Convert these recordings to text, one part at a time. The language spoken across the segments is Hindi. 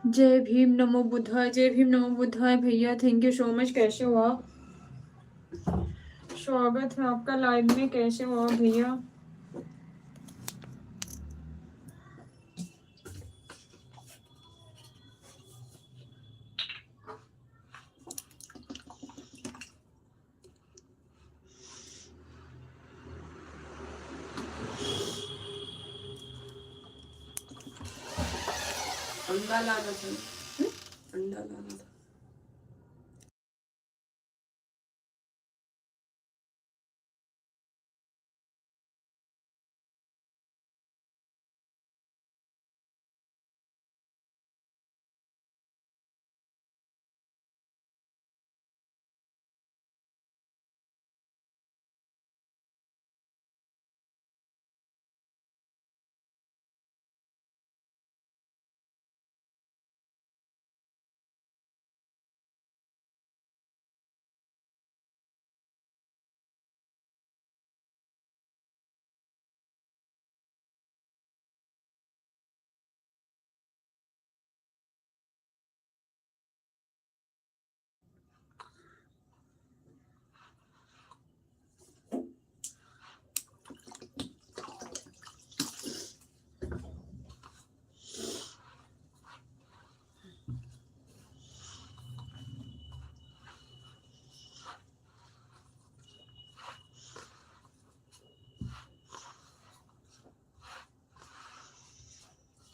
जय भीम नमो बुद्धाय, जय भीम नमो बुद्धाय। भैया थैंक यू सो मच। कैसे हो आप? स्वागत है आपका लाइव में। कैसे हो आप भैया? अंडा लाना था। अंडा लाना था।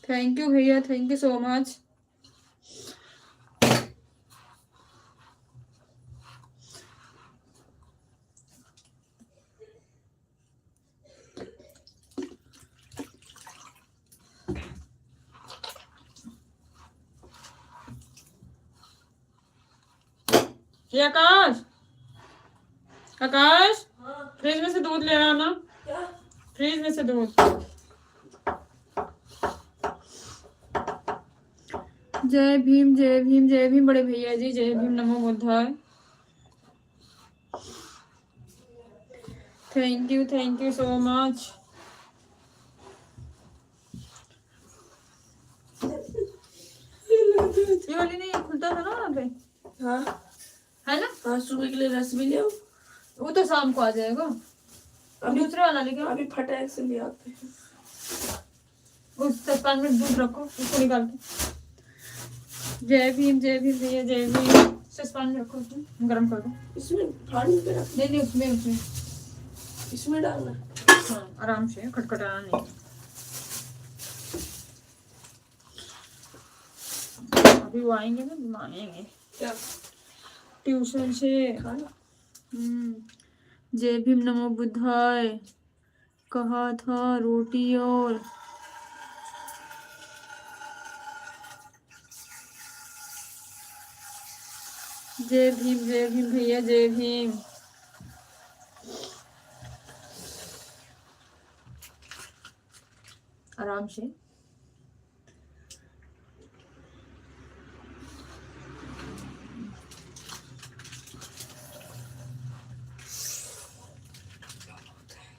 थैंक यू भैया, थैंक यू सो मच। ये आकाश, आकाश फ्रिज में से दूध ले आना। फ्रिज में से दूध। जय भीम, जय भीम, जय भीम बड़े भैया जी। जय भीम नमो बुद्धाय। Thank you so much. ये वाली नहीं खुलता था ना वहाँ पे? हाँ है ना? हाँ, सुबह के लिए रस भी ले आओ। वो तो शाम को आ जाएगा। अभी दूसरा वाला लेके अभी फटाक से ले आते हैं। उस 10-5 मिनट दूध रखो, उसको निकाल के। जय भीम भैया, जय भीम। 10-5 मिनट रखो, उसमें गरम कर दो। इसमें पानी पे रख। नहीं, उसमें इसमें डालना। हाँ, आराम से, खटखटाना नहीं। अभी वो आएंगे ना, घुमाएंगे। क्या? ट्यूशन से खाना। जय भीम नमो बुद्धाय कहा था। रोटी और जय भीम भैया, जय भीम। आराम से।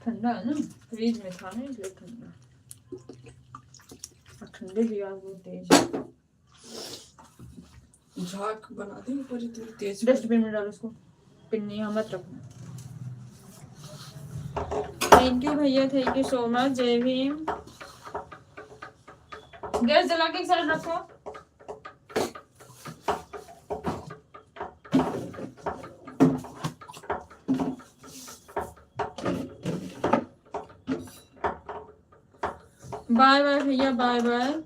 ठंडा है ना? फ्रीज में था ना इसलिए ठंडा, और ठंडे भी आज बहुत तेज। झाग बना दी ऊपर इतनी तेज। डस्टबिन में डालो उसको, पिन्नी यहाँ मत रखना। थैंक यू भैया, थैंक यू सो मच। जय भीम। गैस जला के एक साइड रखो। बाय बाय भैया, बाय बाय।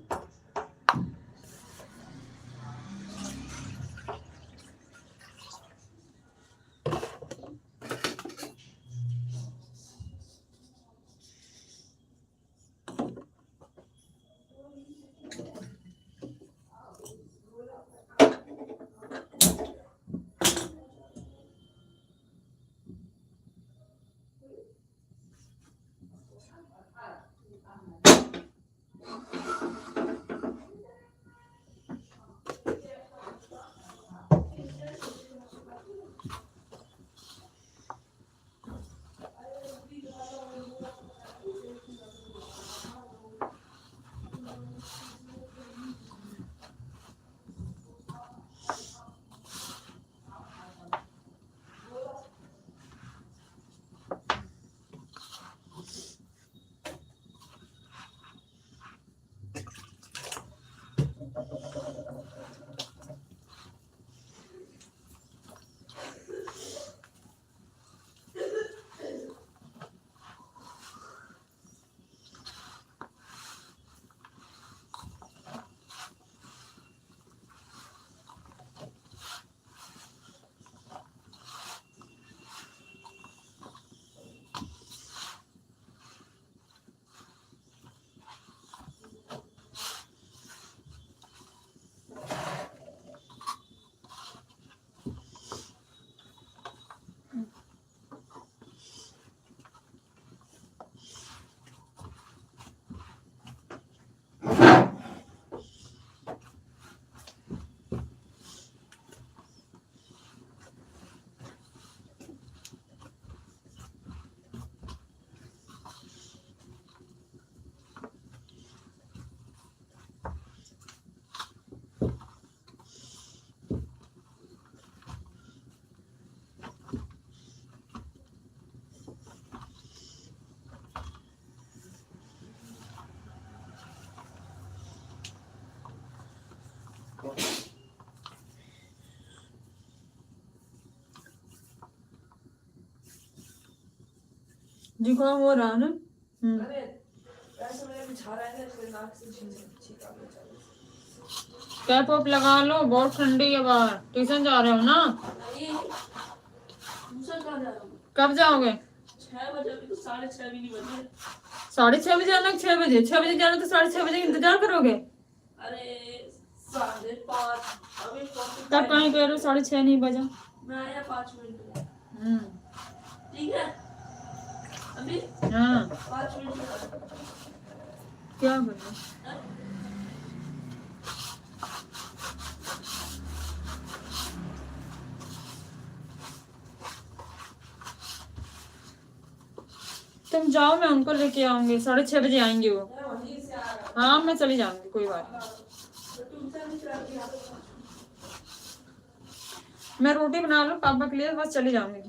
जुकाम हो रहा है ना? अरे वैसे मैंने बिछा रहा है इसलिए नाक से छींका बचा। कैप वैप लगा लो, बहुत ठंडी है बाहर। ट्यूशन जा रहे हो ना? नहीं ट्यूशन कहाँ जा रहा हूँ? कब जाओगे? 6 बजे, अभी तो 6:30 भी नहीं बजे। 6:30 बजे जाना? 6 बजे? 6 बजे जाना तो 6:30 बजे इंतजार करोगे? अरे 5:30 अभी तब कहीं कह रहे हो 6:30 नहीं बजा? मैं आया 5 मिनट में। हम्म, ठीक है अभी हाँ 5 मिनट में। क्या करो? तुम जाओ, मैं उनको लेके आऊंगी। 6:30 बजे आएंगे वो। मैं वहीं से आ रहा हाँ मैं चली जाऊंगी, कोई बात नहीं। हूँ। ट्यूशन चला गया। मैं रोटी बना लूं पापा के लिए, बस चली जाऊंगी।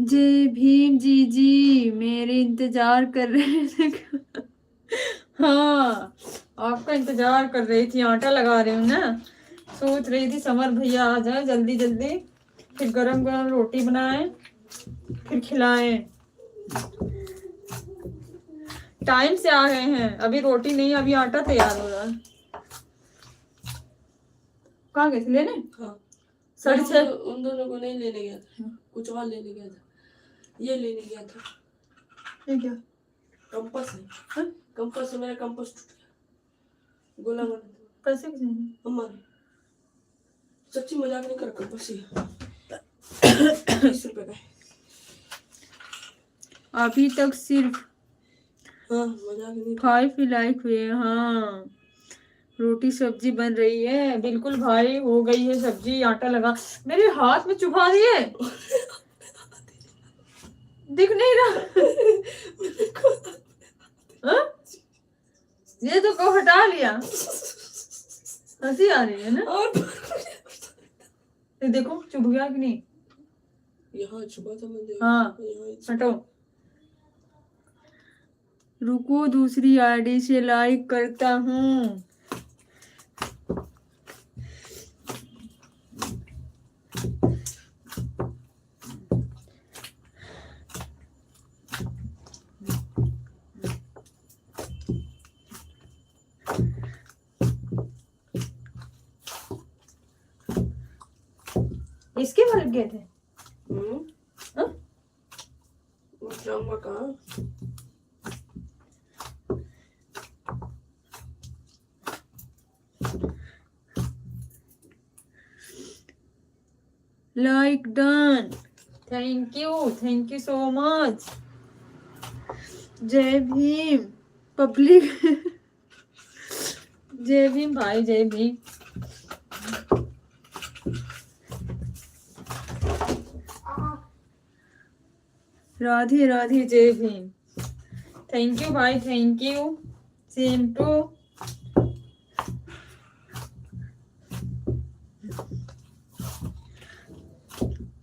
जय भीम जी जी, मेरे इंतजार कर रहे थे। हाँ, आपका इंतजार कर रही थी, आटा लगा रही हूँ ना। सोच रही थी समर भैया आ जाए जल्दी जल्दी, फिर गरम गरम रोटी बनाए, फिर खिलाएं। टाइम से आ गए हैं, अभी रोटी नहीं, अभी आटा तैयार हो रहा है। कहाँ गए थे लेने? हाँ, साढ़े नहीं, छः। उन दोनों को नहीं लेने गया था, कुछ और लेने गया था। ये लेने गया था। ये क्या? कंपास है। हाँ? कंपास है, मेरा कंपास टूट गया। गोला बना था। पैसे किसने दिए? हमारे। सच्ची मजाक नहीं कर, कंपास ही 30 रुपए का है। अभी तक सिर्फ हाँ, मजाक नहीं। 5 लाइक हुए। हाँ, रोटी सब्जी बन रही है, बिल्कुल भाई, हो गई है सब्जी, आटा लगा। मेरे हाथ में चुभा दिए। दिख नहीं रहा। हाँ? ये तो को हटा लिया। हंसी आ रही है ना? और ये देखो चुभ गया कि नहीं? यहाँ छुपा था मैंने। हाँ, यहाँ हटो। रुको, दूसरी आईडी से लाइक करता हूँ। इसके भर गए थे। हाँ? जाऊंगा कहाँ? Like done, thank you so much. जय भीम पब्लिक। जय भीम भाई, जय भीम। राधे राधे, जय भीम। थैंक यू भाई, थैंक यू, सेम टू।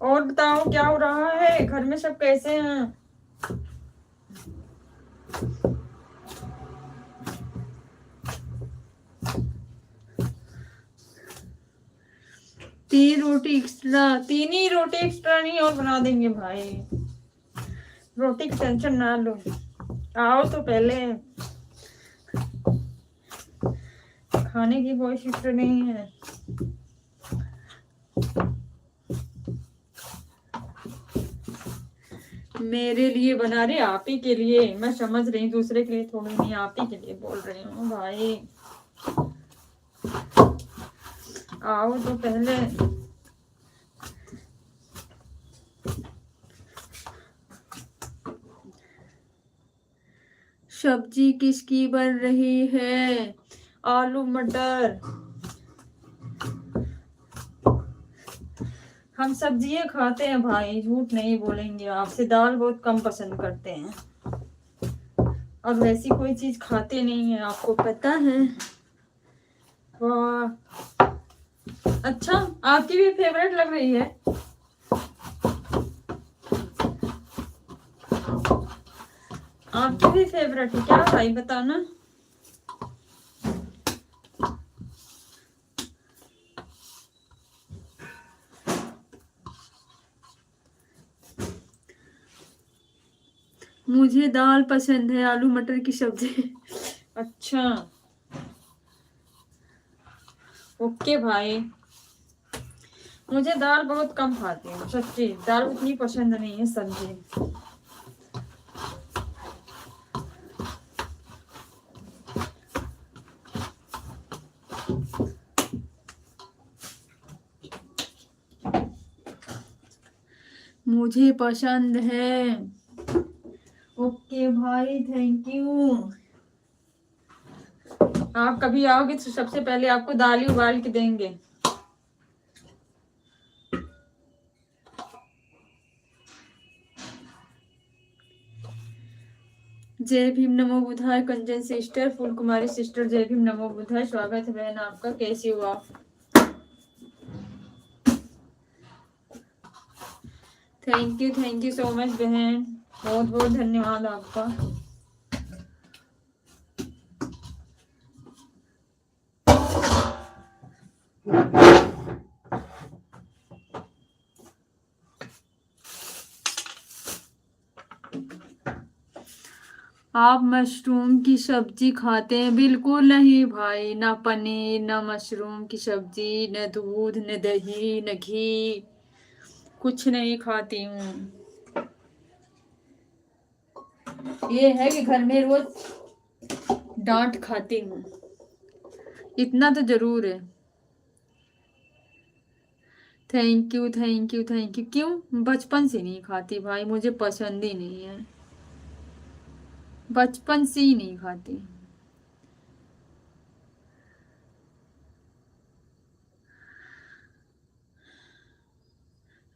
और बताओ क्या हो रहा है, घर में सब कैसे हैं? तीन रोटी एक्स्ट्रा, 3 ही रोटी एक्स्ट्रा नहीं और बना देंगे भाई, रोटी की टेंशन ना लो। आओ तो पहले, खाने की कोई फिक्र नहीं है। मेरे लिए बना रहे, आप ही के लिए। मैं समझ रही, दूसरे के लिए थोड़ी नहीं, आप ही के लिए बोल रही हूँ भाई। आओ तो पहले। सब्जी किसकी बन रही है? आलू मटर। हम सब्जियां खाते हैं भाई, झूठ नहीं बोलेंगे आपसे। दाल बहुत कम पसंद करते हैं, और वैसी कोई चीज खाते नहीं है, आपको पता है। वाह, अच्छा, आपकी भी फेवरेट लग रही है। आपकी भी फेवरेट है क्या भाई, बताना। मुझे दाल पसंद है, आलू मटर की सब्जी। अच्छा, ओके भाई। मुझे दाल बहुत कम खाती हूँ, सच्ची दाल उतनी पसंद नहीं है, सब्जी। मुझे पसंद है। ओके भाई, थैंक यू। आप कभी आओगे तो सबसे पहले आपको दाल ही उबाल के देंगे। जय भीम, नमो बुधाय। कंचन सिस्टर, फूल कुमारी सिस्टर, जय भीम, नमो बुधाय। स्वागत है बहन आपका, कैसी हो आप? थैंक यू सो मच बहन, बहुत बहुत धन्यवाद आपका। आप मशरूम की सब्जी खाते हैं? बिल्कुल नहीं भाई, ना पनीर, ना मशरूम की सब्जी, न दूध, न दही, न घी, कुछ नहीं खाती हूँ। ये है कि घर में रोज डांट खाती हूँ, इतना तो जरूर है। Thank you thank you thank you. क्यों? बचपन से नहीं खाती भाई, मुझे पसंद ही नहीं है, बचपन से ही नहीं खाती।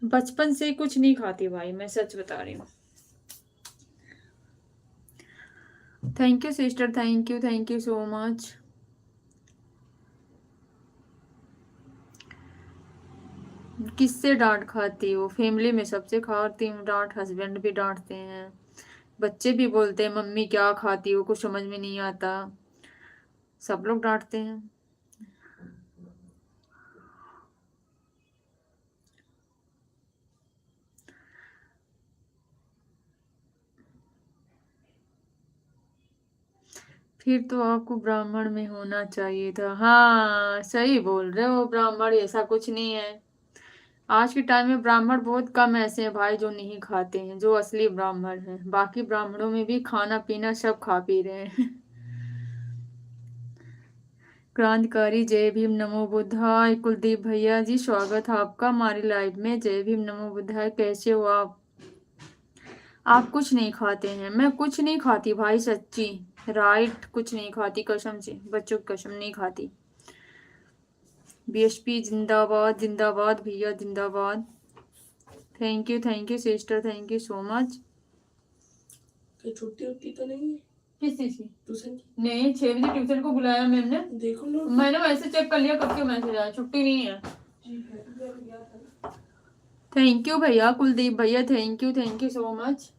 बचपन से कुछ नहीं खाती भाई, मैं सच बता रही हूँ। Thank you sister, thank you so much. किससे डांट खाती हो? फैमिली में सबसे खाती हूँ डांट, हस्बैंड भी डांटते हैं, बच्चे भी बोलते हैं मम्मी क्या खाती हो, कुछ समझ में नहीं आता, सब लोग डांटते हैं। फिर तो आपको ब्राह्मण में होना चाहिए था। हाँ सही बोल रहे हो, ब्राह्मण ऐसा कुछ नहीं है। आज के टाइम में ब्राह्मण बहुत कम ऐसे हैं भाई जो नहीं खाते हैं, जो असली ब्राह्मण हैं। बाकी ब्राह्मणों में भी खाना पीना सब खा पी रहे हैं। क्रांतिकारी जय भीम नमो बुद्धाय। कुलदीप भैया जी स्वागत है आपका हमारी लाइव में। जय भीम नमो बुद्धाय, कैसे हो आप? आप कुछ नहीं खाते हैं? मैं कुछ नहीं खाती भाई, सच्ची राइट, कुछ नहीं खाती कसम से, बच्चों की कसम नहीं खाती। बीएसपी जिंदाबाद जिंदाबाद भैया जिंदाबाद। Thank you sister, thank you so much. छुट्टी उट्टी तो नहीं है किस चीज की? ट्यूशन की? नहीं, 6 बजे ट्यूशन को बुलाया मैम ने, देखो लो, मैंने वैसे चेक कर लिया कब के मैसेज आया, छुट्टी नहीं है। थैंक यू भैया कुलदीप भैया, thank you so much.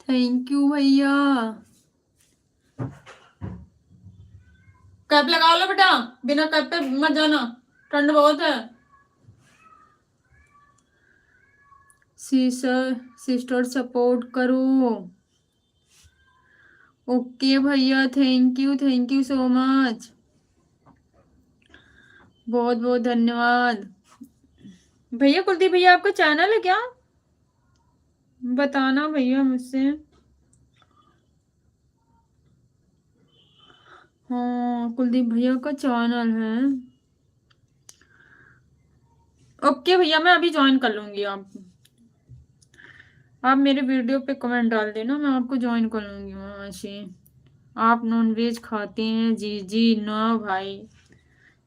Thank you भैया। कैप लगा लो बेटा, बिना कैप पे मत जाना, ठंड बहुत है। सिस्टर सपोर्ट करो। ओके भैया, थैंक यू सो मच, बहुत बहुत धन्यवाद। भैया कुलदीप भैया आपका चैनल है क्या? बताना भैया मुझसे। हाँ कुलदीप भैया का चैनल है। ओके भैया, मैं अभी ज्वाइन कर लूंगी आपको। आप मेरे वीडियो पे कमेंट डाल देना, मैं आपको ज्वाइन कर लूंगी वहां से। आप नॉनवेज खाते हैं? जी जी ना भाई,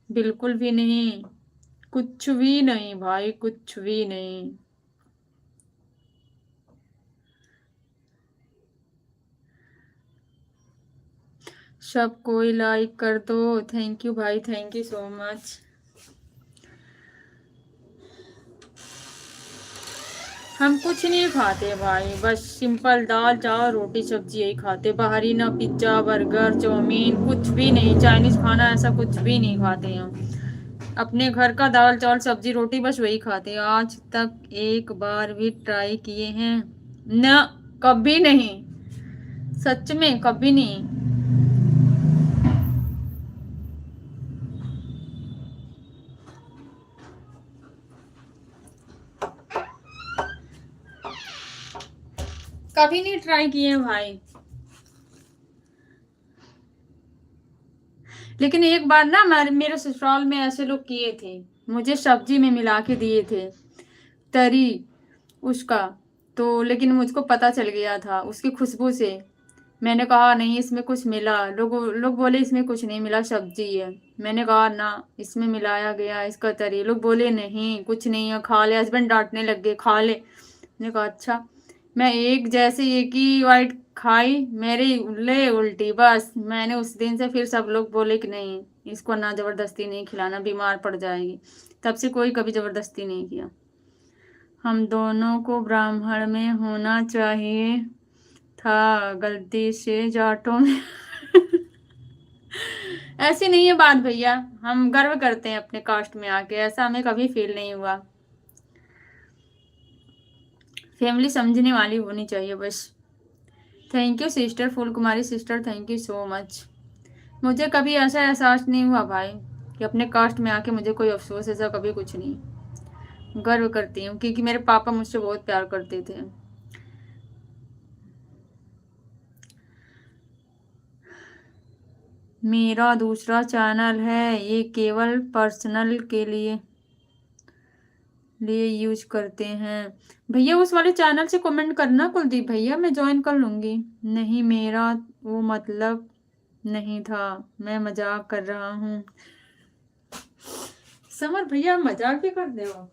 बिल्कुल भी नहीं, कुछ भी नहीं भाई, कुछ भी नहीं। सब कोई लाइक कर दो। थैंक यू भाई, थैंक यू सो मच। हम कुछ नहीं खाते भाई, बस सिंपल दाल चावल रोटी सब्जी यही खाते, बाहरी ना पिज्जा बर्गर चाउमीन, कुछ भी नहीं, चाइनीज खाना ऐसा कुछ भी नहीं खाते हम। अपने घर का दाल चावल सब्जी रोटी बस वही खाते हैं। आज तक एक बार भी ट्राई किए हैं? ना, कभी नहीं, सच में कभी नहीं। कभी नहीं ट्राई किए हैं भाई। लेकिन एक बार ना मेरे ससुराल में ऐसे लोग किए थे, मुझे सब्जी में मिला के दिए थे तरी उसका, तो लेकिन मुझको पता चल गया था उसकी खुशबू से। मैंने कहा नहीं इसमें कुछ मिला, लोग लोग बोले इसमें कुछ नहीं मिला, सब्जी है। मैंने कहा ना इसमें मिलाया गया इसका तरी। लोग बोले नहीं कुछ नहीं है, खा ले। हस्बैंड डांटने लग गए, खा ले। मैंने कहा अच्छा। मैं एक जैसे एक ही वाइट खाई मेरी ले उल्टी, बस मैंने उस दिन से फिर सब लोग बोले कि नहीं इसको ना जबरदस्ती नहीं खिलाना, बीमार पड़ जाएगी। तब से कोई कभी जबरदस्ती नहीं किया। हम दोनों को ब्राह्मण में होना चाहिए था, गलती से जाटों में ऐसी नहीं है बात भैया, हम गर्व करते हैं अपने कास्ट में आके, ऐसा हमें कभी फील नहीं हुआ। फैमिली समझने वाली होनी चाहिए बस। Thank you sister, Phool Kumari sister, thank you so much. मुझे कभी ऐसा एहसास नहीं हुआ भाई कि अपने कास्ट में आके मुझे कोई अफसोस, ऐसा कभी कुछ नहीं। गर्व करती हूँ क्योंकि मेरे पापा मुझसे बहुत प्यार करते थे। मेरा दूसरा चैनल है, ये केवल पर्सनल के लिए यूज करते हैं। भैया उस वाले चैनल से कमेंट करना कुलदीप भैया, मैं ज्वाइन कर लूंगी। नहीं मेरा वो मतलब नहीं था, मैं मजाक कर रहा हूँ। समर भैया मजाक भी कर दे हो।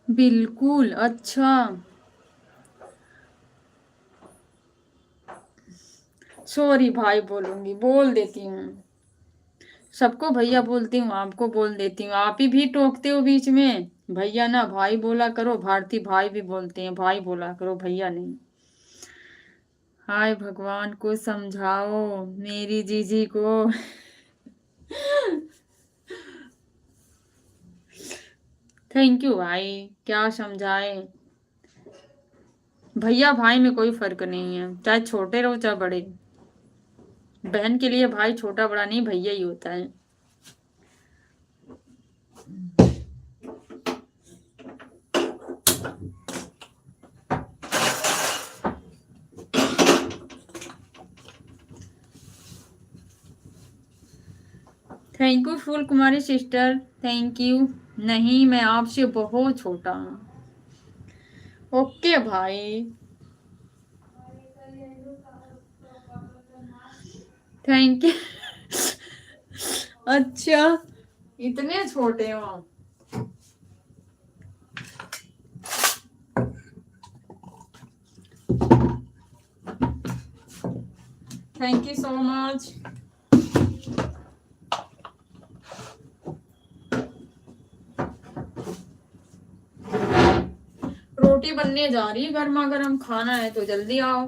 बिल्कुल, अच्छा सॉरी भाई, बोलूंगी, बोल देती हूँ। सबको भैया बोलती हूँ, आपको बोल देती हूँ, आप ही भी टोकते हो बीच में। भैया ना भाई बोला करो, भारती भाई भी बोलते हैं, भाई बोला करो, भैया नहीं। हाय भगवान को समझाओ मेरी जीजी को थैंक यू भाई, क्या समझाए। भैया भाई में कोई फर्क नहीं है, चाहे छोटे रहो चाहे बड़े। बहन के लिए भाई छोटा बड़ा नहीं, भैया ही होता है। Thank you Phool Kumari sister, thank you. नहीं मैं आपसे बहुत छोटा हूँ। ओके भाई, थैंक यू अच्छा, इतने छोटे हो। Thank you so much. रोटी बनने जा रही है, गर्मा गर्म खाना है तो जल्दी आओ।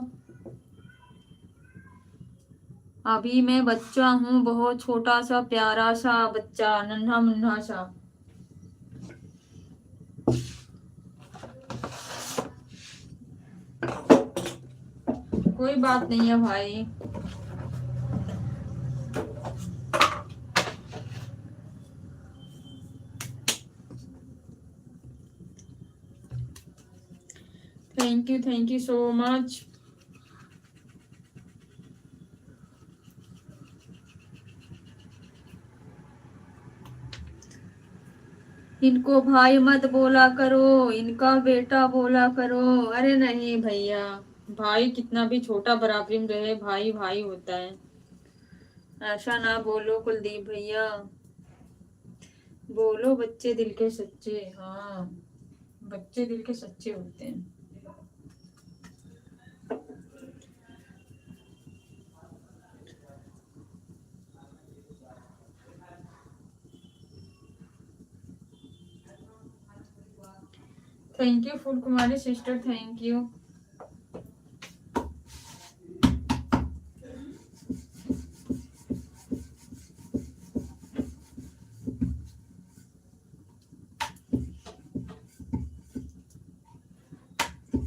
अभी मैं बच्चा हूँ, बहुत छोटा सा प्यारा सा बच्चा, नन्हा मुन्ना सा। कोई बात नहीं है भाई। Thank you so much. इनको भाई मत बोला करो, इनका बेटा बोला करो। अरे नहीं भैया, भाई कितना भी छोटा बराबरी में रहे, भाई भाई होता है। ऐसा ना बोलो कुलदीप भैया, बोलो बच्चे दिल के सच्चे। हाँ, बच्चे दिल के सच्चे होते हैं। Thank you Phool Kumari sister, thank you.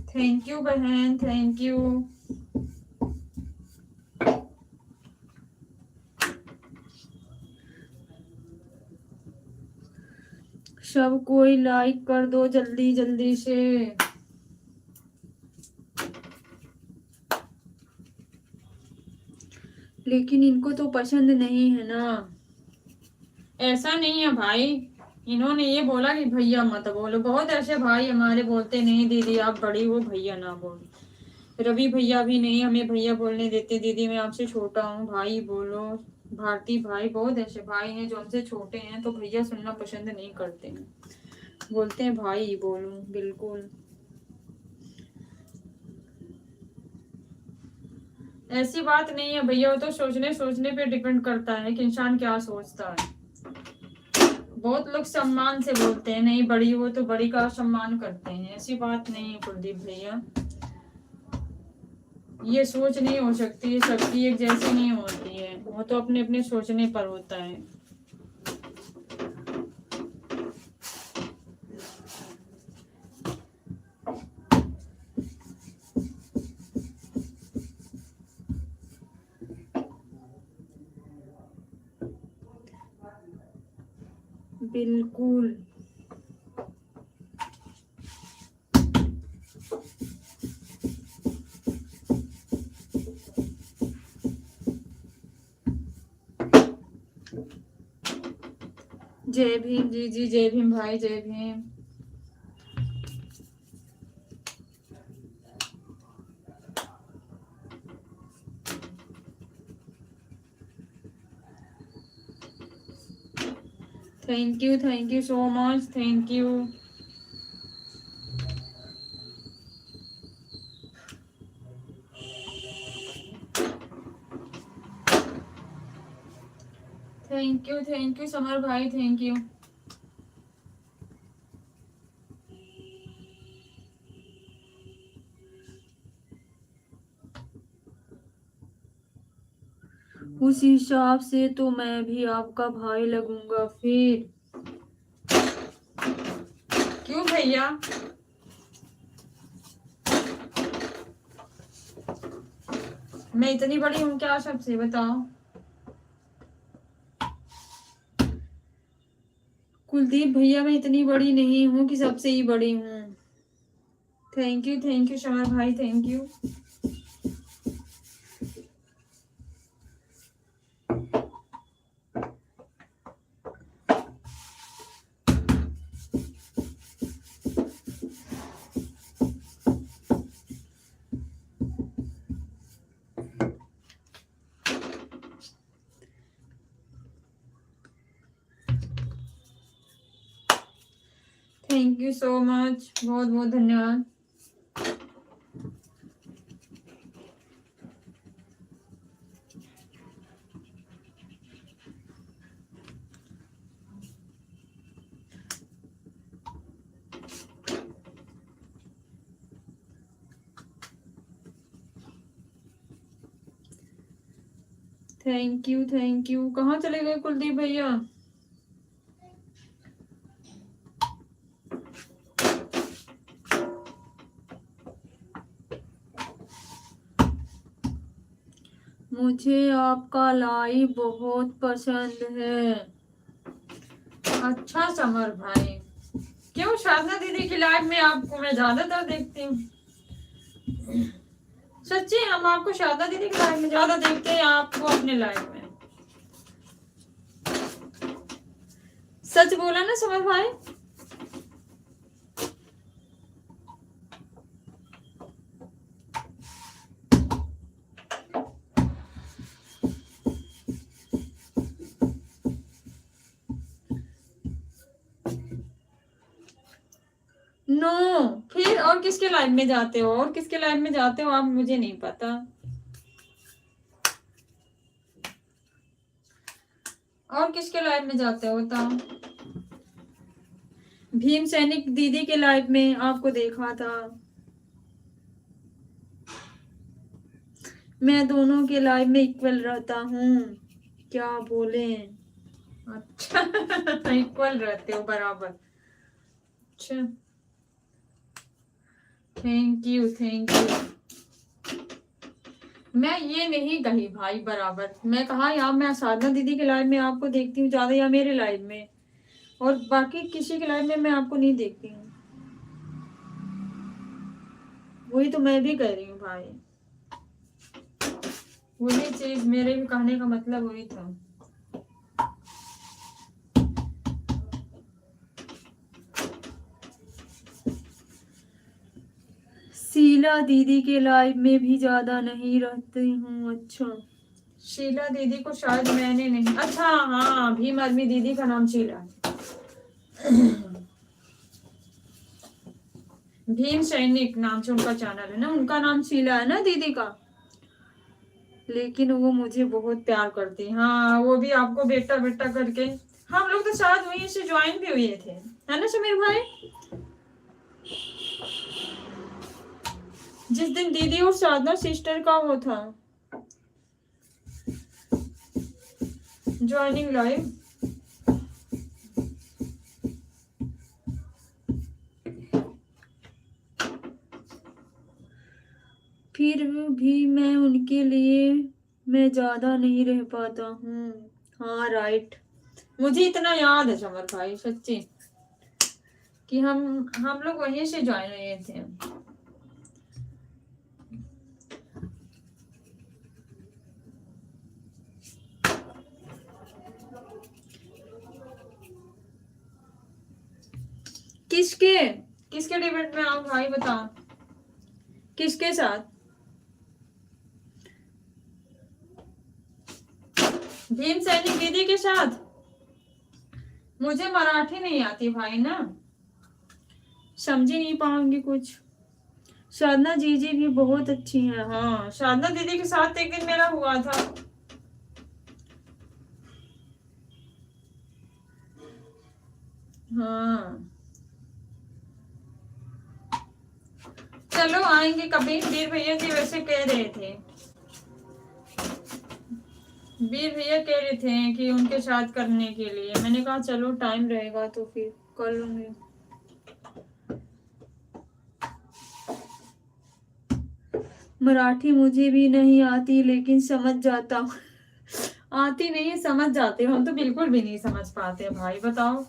Thank you बहन, थैंक यू। सब कोई लाइक कर दो जल्दी जल्दी से। लेकिन इनको तो पसंद नहीं है ना। ऐसा नहीं है भाई, इन्होंने ये बोला कि भैया मत बोलो। बहुत ऐसे भाई हमारे बोलते नहीं दीदी आप बड़ी हो भैया ना बोलो। रवि भैया भी नहीं हमें भैया बोलने देते, दीदी मैं आपसे छोटा हूँ भाई बोलो। भारती भाई, बहुत ऐसे भाई हैं जो हमसे छोटे हैं तो भैया सुनना पसंद नहीं करते हैं, बोलते हैं भाई बोलो। बिल्कुल ऐसी बात नहीं है भैया, वो तो सोचने सोचने पे डिपेंड करता है कि इंसान क्या सोचता है। बहुत लोग सम्मान से बोलते हैं, नहीं बड़ी हो तो बड़ी का सम्मान करते हैं, ऐसी बात नहीं है कुलदीप भैया। ये सोच नहीं हो सकती है, सबकी एक जैसी नहीं होती है, वो तो अपने अपने सोचने पर होता है। बिल्कुल जय भीम जी जी, जय भीम भाई, जय Bhim. Thank you so much, thank you. Thank you summer भाई, थैंक यू। उस हिसाब से तो मैं भी आपका भाई लगूंगा फिर। क्यों भैया? मैं इतनी बड़ी हूँ क्या सबसे, बताओ। कुलदीप भैया मैं इतनी बड़ी नहीं हूँ कि सबसे ही बड़ी हूँ। थैंक यू शमर भाई, thank you. Thank you so much, बहुत बहुत धन्यवाद। Thank you. कहाँ चले गए कुलदीप भैया? मुझे आपका लाइव बहुत पसंद है। अच्छा समर भाई, क्यों साधना दीदी की लाइव में आपको मैं ज्यादातर देखती हूँ। सच्ची हम आपको साधना दीदी की लाइव में ज्यादा देखते हैं, आपको अपने लाइव में। सच बोला ना समर भाई? नो फिर और किसके लाइव में जाते हो, और किसके लाइव में जाते हो आप, मुझे नहीं पता। और किसके लाइव में जाते हो बताओ। भीम सैनिक दीदी के लाइव में आपको देखा था। मैं दोनों के लाइव में इक्वल रहता हूँ, क्या बोले। अच्छा इक्वल रहते हो, बराबर। अच्छा थैंक यू। मैं ये नहीं कही भाई, बराबर मैं कहा, या मैं साधना दीदी के लाइव में आपको देखती हूँ ज्यादा या मेरे लाइव में, और बाकी किसी की लाइफ में मैं आपको नहीं देखती हूँ। वही तो मैं भी कह रही हूँ भाई, वही चीज मेरे भी कहने का मतलब वही था। शीला दीदी के लाइफ में भी ज्यादा नहीं रहती हूँ। अच्छा, शीला दीदी को शायद मैंने नहीं, अच्छा हाँ, भीम आर्मी दीदी का नाम शीला है। भीम सैनिक नाम से उनका चैनल है ना, उनका नाम शीला है ना दीदी का। लेकिन वो मुझे बहुत प्यार करती, हाँ वो भी आपको बेटा बेटा करके। हम लोग तो शायद वहीं से ज्वाइन भी हुए थे, है ना समीर भाई। जिस दिन दीदी और साधना सिस्टर का वो था ज्वाइनिंग लाइव। फिर भी मैं उनके लिए मैं ज्यादा नहीं रह पाता हूँ। हाँ राइट, मुझे इतना याद है समर भाई सच्ची, कि हम लोग वहीं से ज्वाइन हुए थे। किसके किसके डिबेट में आओ भाई बताओ, किसके साथ? भीम सैनिक दीदी के साथ। मुझे मराठी नहीं आती भाई ना, समझी नहीं पाऊंगी कुछ। साधना जीजी भी बहुत अच्छी है, हाँ साधना दीदी के साथ एक दिन मेरा हुआ था। हाँ चलो आएंगे कभी, वीर भैया जी वैसे कह रहे थे, वीर भैया कह रहे थे कि उनके साथ करने के लिए। मैंने कहा चलो टाइम रहेगा तो फिर कर लूंगी। मराठी मुझे भी नहीं आती लेकिन समझ जाता हूँ। आती नहीं, समझ जाते हो, हम तो बिल्कुल भी नहीं समझ पाते भाई बताओ।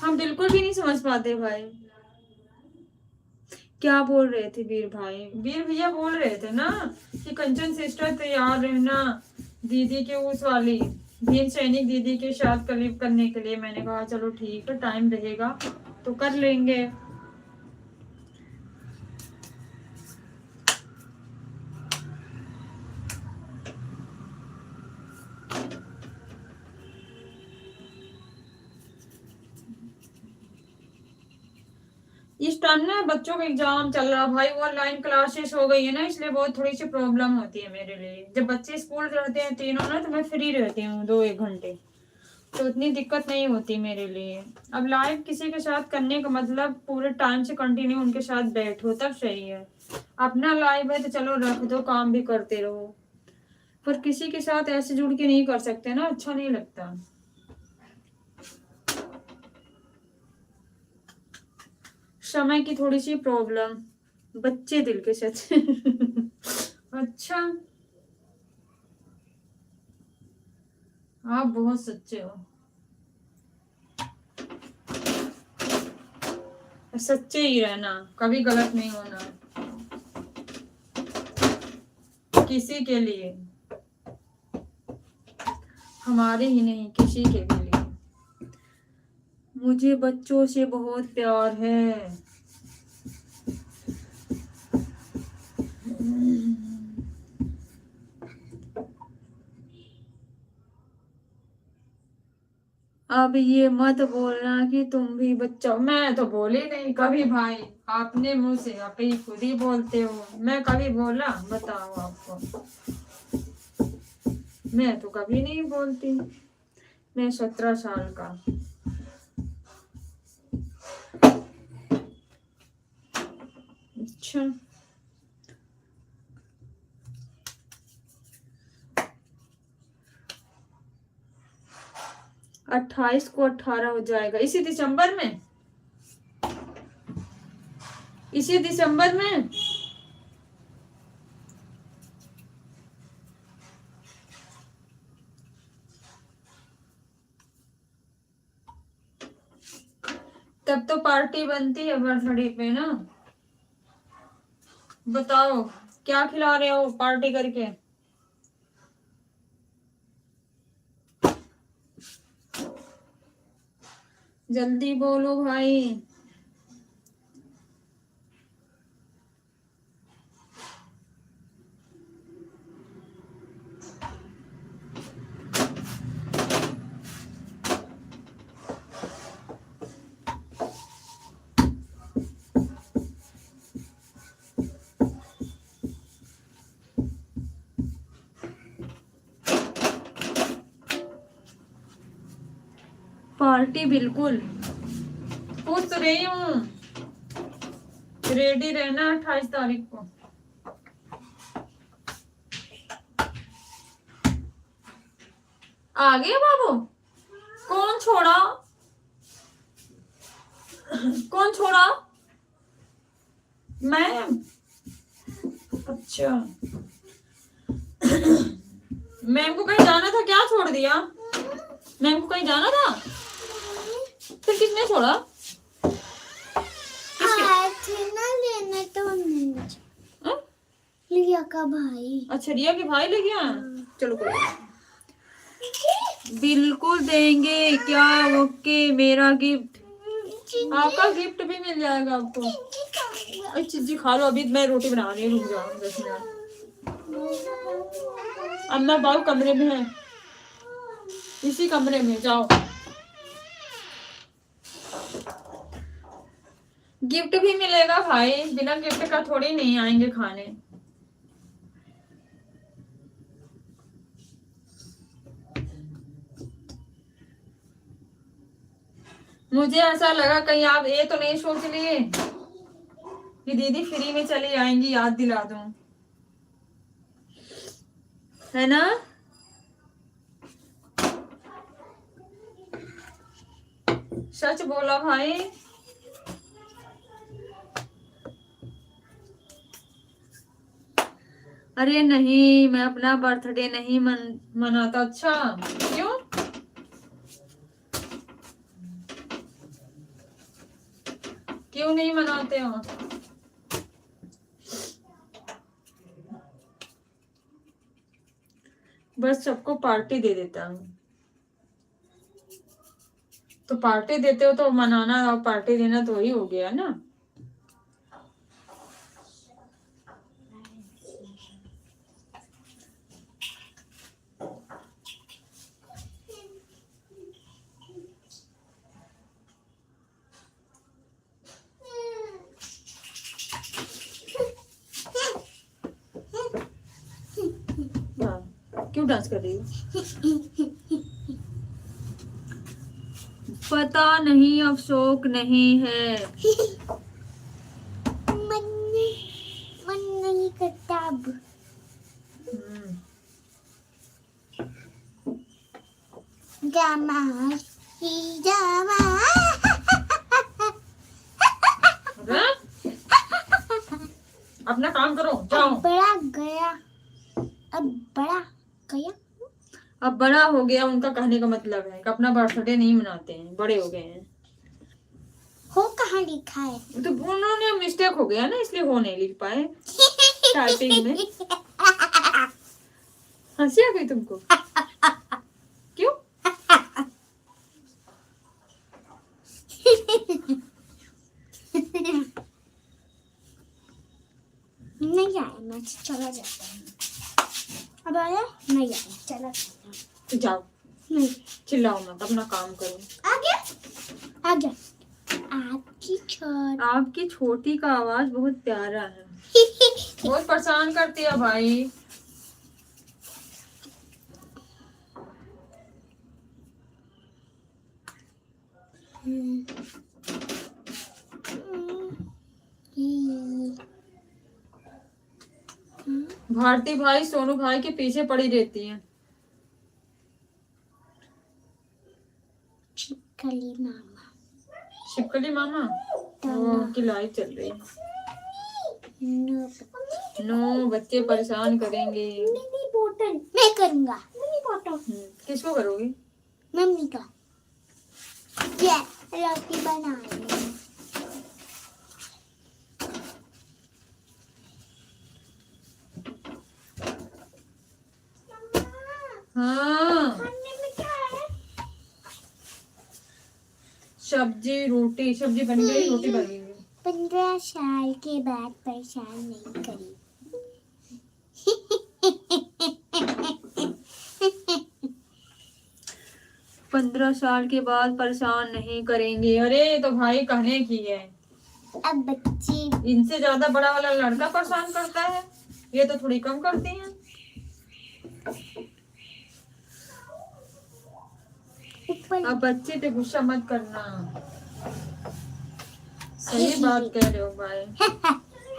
हम बिल्कुल भी नहीं समझ पाते भाई। क्या बोल रहे थे वीर भाई? वीर भैया बोल रहे थे ना कि कंचन सिस्टर तैयार रहना दीदी के उस वाली भीम सैनिक दीदी के साथ क्लिप करने के लिए। मैंने कहा चलो ठीक है, टाइम रहेगा तो कर लेंगे। इस टाइम ना बच्चों का एग्जाम चल रहा भाई, ऑनलाइन क्लासेस हो गई है ना, इसलिए बहुत थोड़ी सी प्रॉब्लम होती है मेरे लिए। जब बच्चे स्कूल रहते हैं तीनों ना, तो मैं फ्री रहती हूँ 2-1 घंटे, तो इतनी दिक्कत नहीं होती मेरे लिए। अब लाइव किसी के साथ करने का मतलब पूरे टाइम से कंटिन्यू उनके साथ बैठो तब सही है। अपना लाइव है तो चलो रख दो, काम भी करते रहो, पर किसी के साथ ऐसे जुड़ के नहीं कर सकते ना, अच्छा नहीं लगता। समय की थोड़ी सी प्रॉब्लम, बच्चे दिल के सच। अच्छा, आप बहुत सच्चे हो, सच्चे ही रहना, कभी गलत नहीं होना किसी के लिए, हमारे ही नहीं किसी के भी लिए। मुझे बच्चों से बहुत प्यार है। अब ये मत बोलना कि तुम भी बच्चा हो। मैं तो बोली नहीं कभी भाई, आपने मुंह से आप ही खुद ही बोलते हो। मैं कभी बोला बताओ आपको? मैं तो कभी नहीं बोलती। मैं 17 साल का। अच्छा, 28 को 18 हो जाएगा इसी दिसंबर में, इसी दिसंबर में। तब तो पार्टी बनती है बर्थडे पे ना। बताओ क्या खिला रहे हो पार्टी करके। जल्दी बोलो भाई। पार्टी बिल्कुल पूछ रही हूँ, रेडी रहना 28 तारीख को। आ गए बाबू। कौन छोड़ा, कौन छोड़ा? मैं। अच्छा मैम को कहीं जाना था, क्या छोड़ दिया? मैम को कहीं जाना था, फिर किसने छोड़ा? ना लेने तो नहीं लिया का भाई। अच्छा रिया के भाई ले गया। चलो कोई बिल्कुल देंगे, क्या ओके। मेरा गिफ्ट, आपका गिफ्ट भी मिल जाएगा आपको। अच्छा जी खा लो, अभी मैं रोटी बना रही हूँ, रुक जाओ 10 मिनट। अम्मा बाबू कमरे में है, इसी कमरे में जाओ। गिफ्ट भी मिलेगा भाई, बिना गिफ्ट का थोड़ी नहीं आएंगे खाने। मुझे ऐसा लगा कहीं आप ये तो नहीं सोच लिए कि दीदी फ्री में चली आएंगी, याद दिला दूं, है ना? सच बोला भाई। अरे नहीं, मैं अपना बर्थडे नहीं मनाता। अच्छा क्यों? क्यों नहीं मनाते हो? बस सबको पार्टी दे देता हूँ। तो पार्टी देते हो तो मनाना और पार्टी देना तो ही हो गया ना। क्यों डांस कर रही हो? पता नहीं, अब शौक नहीं है। मन नहीं करता अब। जामा ही जामा। अपना काम करो, जाओ। बड़ा गया, अब बड़ा गया। अब बड़ा हो गया, उनका कहने का मतलब है कि अपना बर्थडे नहीं मनाते हैं, बड़े हो गए हैं। हो कहाँ लिखा है? तो उन्होंने मिस्टेक हो गया ना, इसलिए हो नहीं लिख पाए टाइपिंग में। हंसी आ गई तुमको? क्यों? नहीं आया, मैं चला जाता हूँ। अब आया? नहीं आया, चला जाता हूँ। तो जाओ, नहीं चिल्लाओ मत, अपना काम करो। आ गया, आ गया। आपकी छोटी का आवाज बहुत प्यारा है। बहुत परेशान करती है भाई। भारती भाई सोनू भाई के पीछे पड़ी रहती है। छिपकली मामा, छिपकली मामा की लाइव चल रही है। नो बच्चे परेशान करेंगे। मिनी बोतल मैं करूंगा। मिनी बोतल किसको करोगी? मम्मी का। ये रोटी बना रही हूँ। हाँ, खाने में क्या है? सब्जी रोटी, सब्जी बन गई, रोटी बन गई। 15 साल के बाद परेशान नहीं करी। 15 साल के बाद परेशान नहीं करेंगे। अरे ये तो भाई कहने की है, अब बच्चे इनसे ज्यादा बड़ा वाला लड़का परेशान करता है, ये तो थोड़ी कम करती हैं। ऊपर अब बच्चे पे गुस्सा मत करना, सही बात कह रहे हो भाई।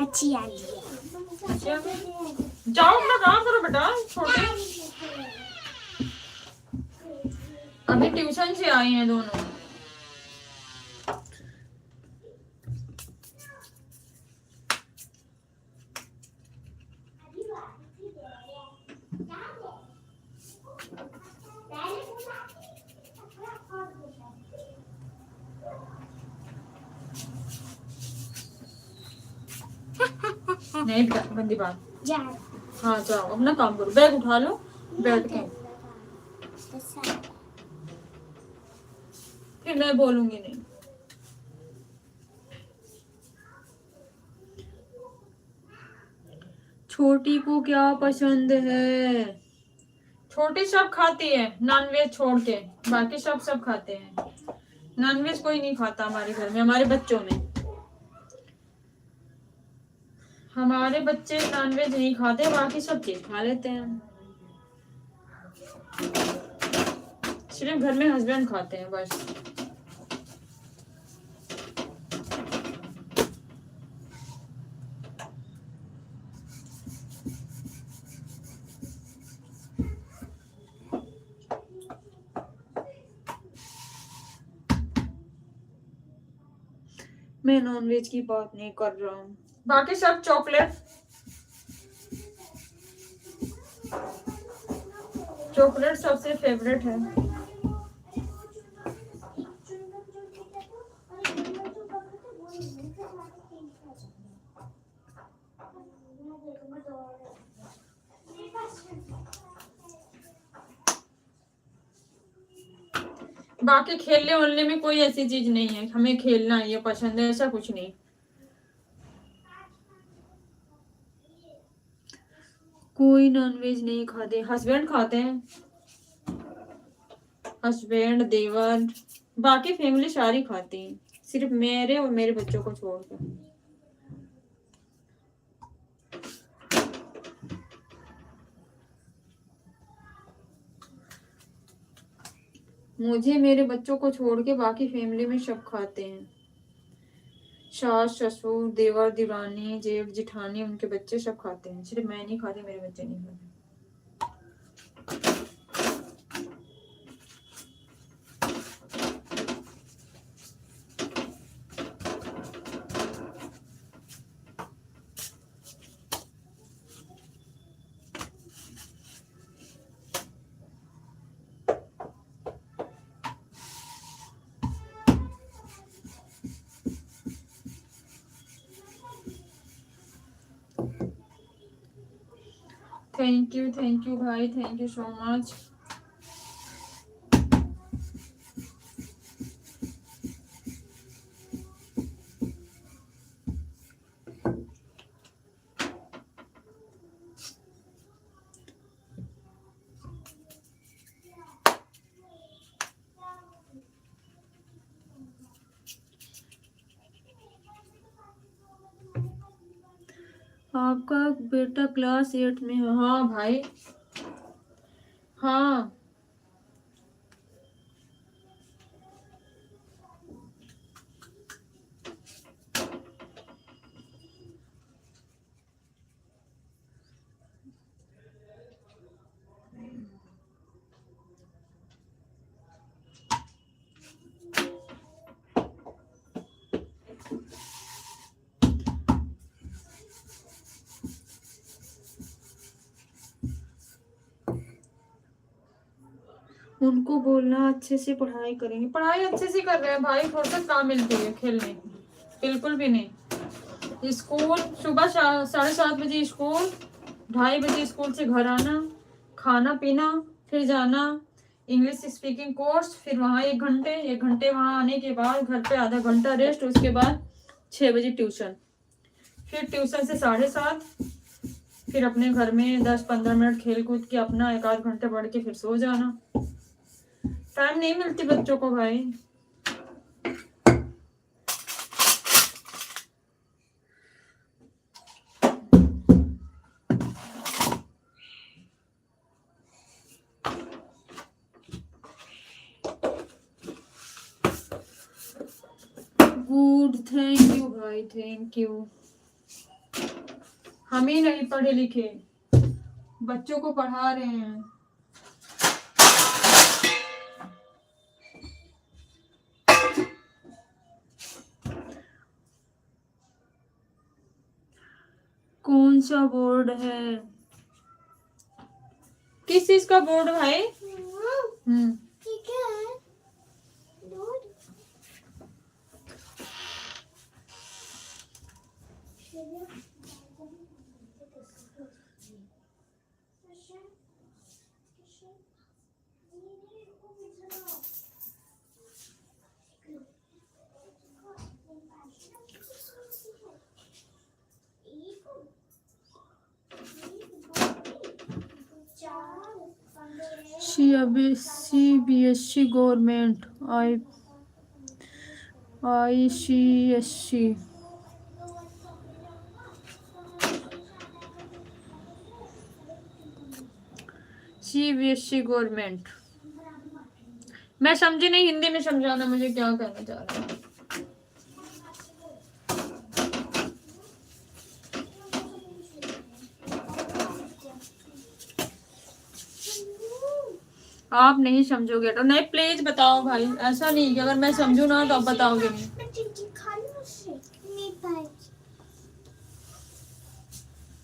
अच्छी आ रही है। अच्छा, जाओ अपना काम करो बेटा, छोटे अभी ट्यूशन से आई हैं दोनों। नहीं बेटा, गंदी बात। जा हाँ जाओ अपना काम करो, बैग उठा लो बैठ के, फिर मैं बोलूंगी नहीं। छोटी को क्या पसंद है? छोटी सब खाती है नॉनवेज छोड़ के, बाकी सब खाते हैं। नॉनवेज कोई नहीं खाता हमारे घर में, हमारे बच्चों में। हमारे बच्चे नॉनवेज नहीं खाते, बाकी सब चीज खा लेते हैं। सिर्फ घर में हस्बैंड खाते हैं बस। मैं नॉनवेज की बात नहीं कर रहा हूँ, बाकी सब चॉकलेट सबसे फेवरेट है। बाकी खेलने वलने में कोई ऐसी चीज नहीं है हमें खेलना ये पसंद है, ऐसा कुछ नहीं। कोई नॉनवेज नहीं खाते, हस्बैंड खाते हैं, हस्बैंड देवर, बाकी फैमिली सारी खाती है, सिर्फ मेरे और मेरे बच्चों को छोड़कर। मुझे मेरे बच्चों को छोड़ के बाकी फैमिली में सब खाते हैं, सास ससुर देवर दिवानी जेठ जिठानी उनके बच्चे सब खाते हैं, सिर्फ मैं नहीं खाती, मेरे बच्चे नहीं खाते। थैंक यू भाई, थैंक यू सो मच। आपका बेटा क्लास 8 में है? हाँ भाई, हाँ। उनको बोलना अच्छे से पढ़ाई करेंगे, पढ़ाई अच्छे से कर रहे हैं भाई, फुर्सत कहाँ मिलती है खेलने की, बिल्कुल भी नहीं। स्कूल सुबह 7:30 बजे स्कूल, 2:30 बजे स्कूल से घर आना, खाना पीना, फिर जाना इंग्लिश स्पीकिंग कोर्स, फिर वहाँ 1 घंटे वहाँ आने के बाद घर पे आधा घंटा रेस्ट, उसके बाद 6 बजे ट्यूशन, फिर ट्यूशन से 7:30, फिर अपने घर में 10-15 मिनट खेल कूद के अपना 1-8 घंटे पढ़ के फिर सो जाना। टाइम नहीं मिलती बच्चों को भाई। गुड, थैंक यू भाई, थैंक यू। हम ही नहीं पढ़े लिखे, बच्चों को पढ़ा रहे हैं। कौन सा बोर्ड है? किस चीज का बोर्ड भाई? ठीक है। CBSE government, ICSE। CBSE government, मैं समझी नहीं, हिंदी में समझाना मुझे क्या कहना चाह रहा है। आप नहीं समझोगे तो नहीं, प्लीज बताओ भाई, ऐसा नहीं कि अगर मैं समझू ना तो आप बताओगे नहीं।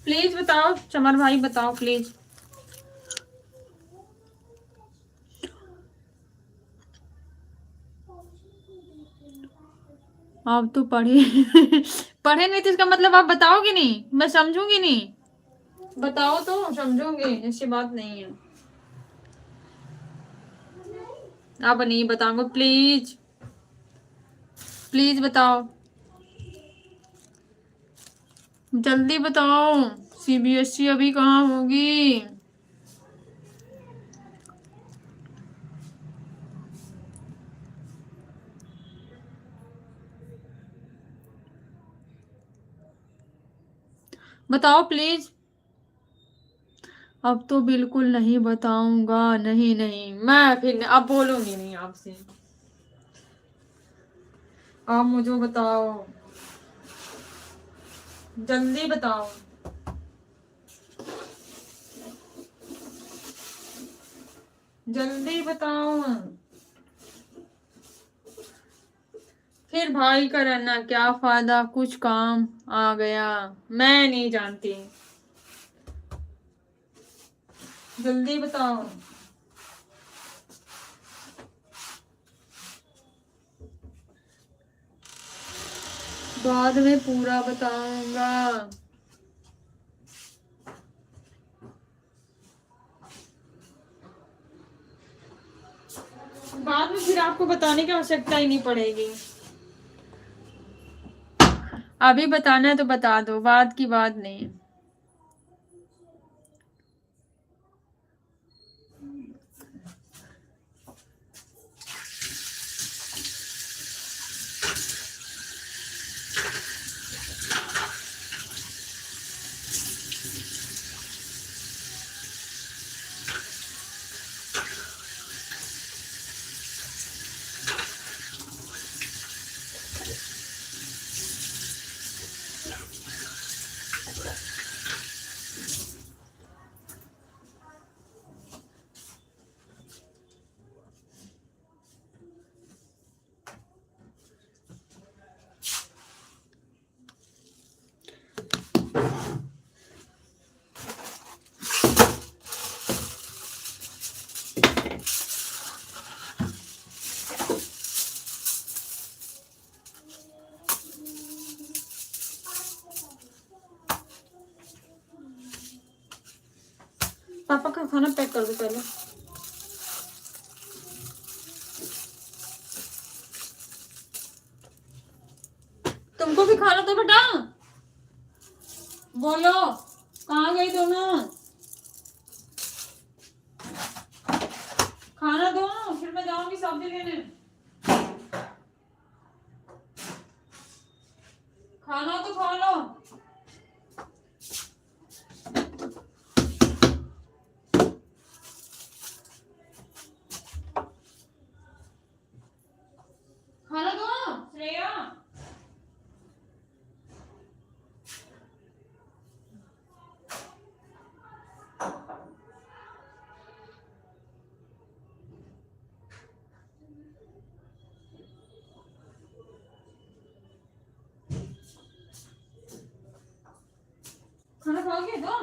प्लीज बताओ चमर भाई, बताओ प्लीज। आप तो पढ़े पढ़े नहीं तो इसका मतलब आप बताओगे नहीं, मैं समझूंगी नहीं। बताओ तो समझोगे, ऐसी बात नहीं है। आप नहीं बताओगे, प्लीज प्लीज बताओ, जल्दी बताओ। CBSE अभी कहाँ होगी? बताओ प्लीज। अब तो बिल्कुल नहीं बताऊंगा, नहीं नहीं, मैं फिर अब बोलूंगी नहीं आपसे। आप मुझे बताओ, जल्दी बताओ। जल्दी बताओ। फिर भाई का रहना क्या फायदा, कुछ काम आ गया, मैं नहीं जानती। जल्दी बताओ। बाद में पूरा बताऊंगा। बाद में फिर आपको बताने की आवश्यकता ही नहीं पड़ेगी। अभी बताना है तो बता दो, बाद की बात नहीं। पापा का खाना पैक कर दो पहले। तुमको भी खाना दो बेटा। बोलो कहाँ गई दोनों? खाना दो फिर मैं जाऊंगी सब्जी लेने। खाना तो खा लो। खाना दो श्रेया। खाना खाओगे दो।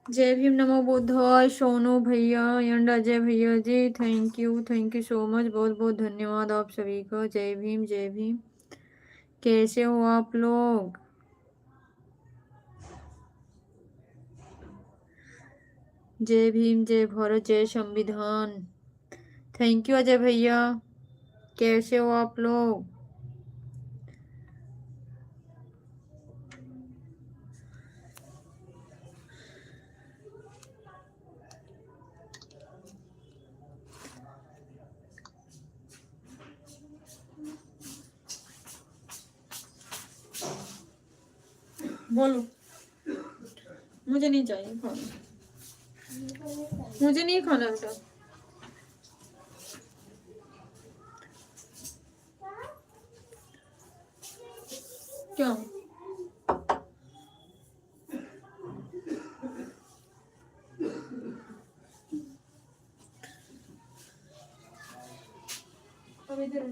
जय भीम, नमो बुद्धाय। सोनू भैया एंड अजय भैया जी, थैंक यू सो मच, बहुत बहुत धन्यवाद आप सभी का। जय भीम जय भीम। कैसे हो आप लोग? जय भीम, जय भारत, जय संविधान। थैंक यू अजय भैया। कैसे हो आप लोग? बोलो। मुझे नहीं चाहिए खाना, मुझे नहीं खाना बेटा। क्या? अब इधर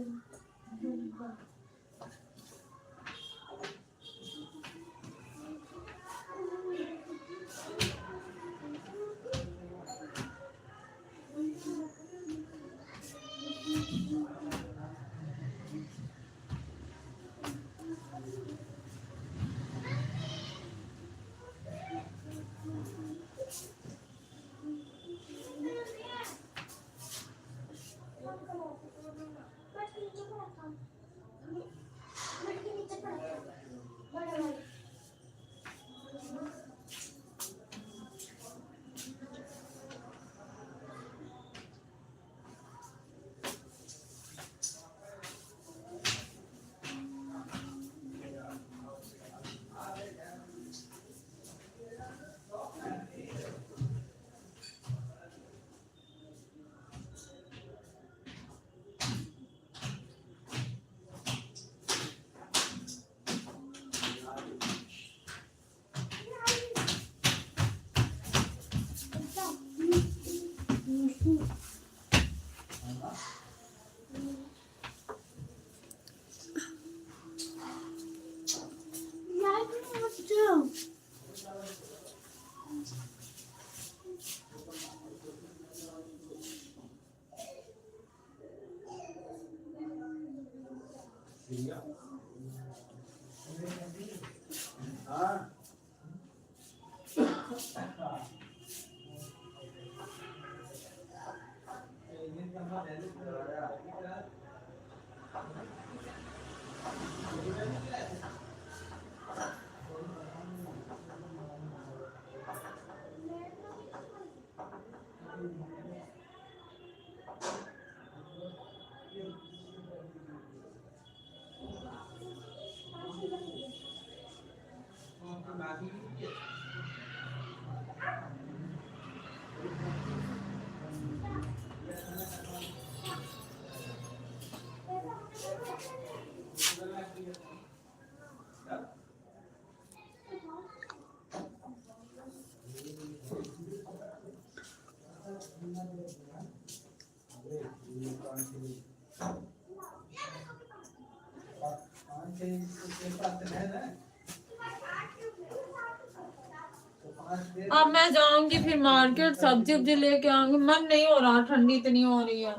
अब मैं जाऊंगी फिर मार्केट, सब्जी उब्जी लेके आऊंगी। मन नहीं हो रहा, ठंडी इतनी हो रही है।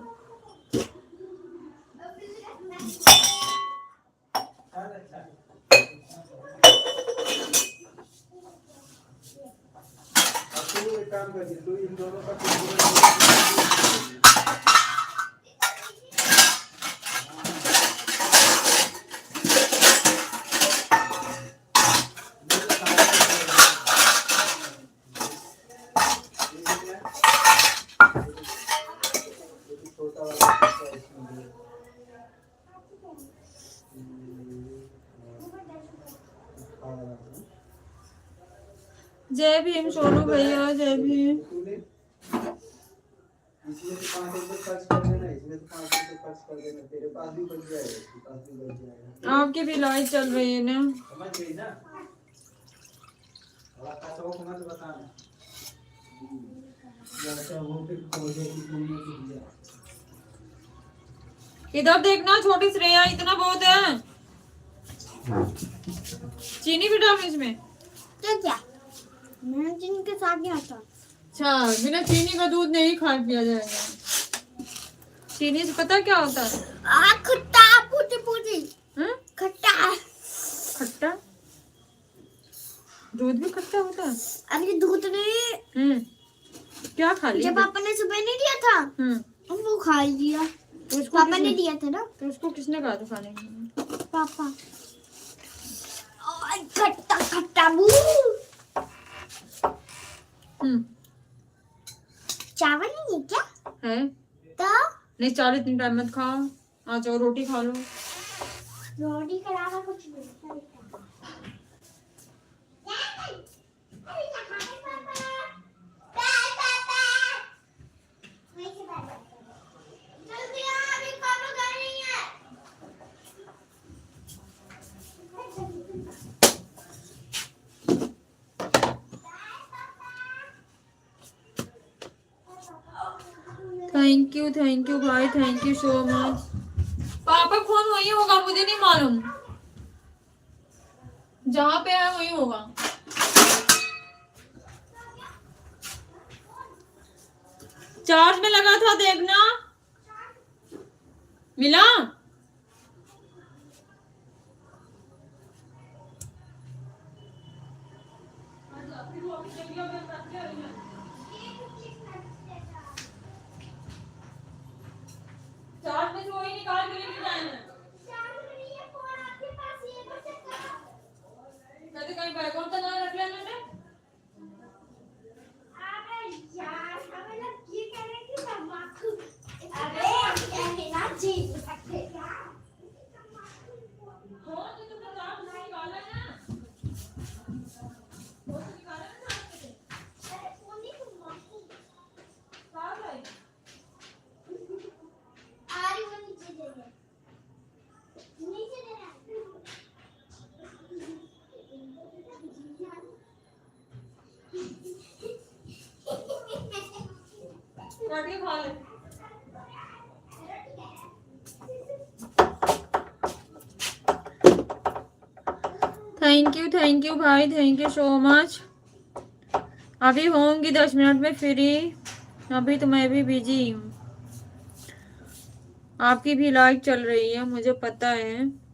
काम कर तू इन दोनों का जय भीम सोनू भैया, जय भीम। इसमें तो 5 रुपए खर्च कर देना, इसमें तो 5 रुपए खर्च कर देना, तेरे पास भी बच जाएगा, तेरे पास भी बच जाएगा। आपकी भी लाइट चल रही है ना, समझ गई ना? और आपका शौक मत बताना। जैसा वो फिर खोजे की दुनिया की दिया। इधर देखना, छोटी श्रेया, इतना बहुत है। चीनी भी डाल इसमें। तो क्या मैंने चीनी के साथ नहीं आता। अच्छा, बिना चीनी का दूध नहीं खा पिया जाएगा। चीनी से पता क्या होता है? खट्टा पूछी पूछी। हम्म? खट्टा। खट्टा? दूध भी खट्टा होता है? अरे दूध ने क्या खा लिया? जब पापा ने सुबह नहीं दिया था वो खा लिया। तो उसको पापा ने किसने दिया था ना। तो उसको किसने कहा था खाने के लिए? पापा। ओए खट्टा खट्टा बू। चावल नहीं है क्या? है तो नहीं, 40 दिन टाइम मत खाओ। आ जाओ, रोटी खा लो। रोटी के अलावा कुछ नहीं। थैंक यू भाई, थैंक यू सो मच। पापा फोन वही होगा, मुझे नहीं मालूम, जहाँ पे है वही होगा। चार्ज में लगा था, देखना मिला। चार्ज में से वही निकाल के लेके जाना। कहते कहीं बैगों तो ना रख लेना ने। फोन तो तुमने चार्ज में निकाला है ना? फोन तो निकाला है ना चार्ज में से? चार्ज है। काट के खा ले। थैंक यू भाई, थैंक यू सो मच। अभी होंगी 10 मिनट में फ्री। अभी तो मैं भी बिजी हूँ। आपकी भी लाइक चल रही है, मुझे पता है।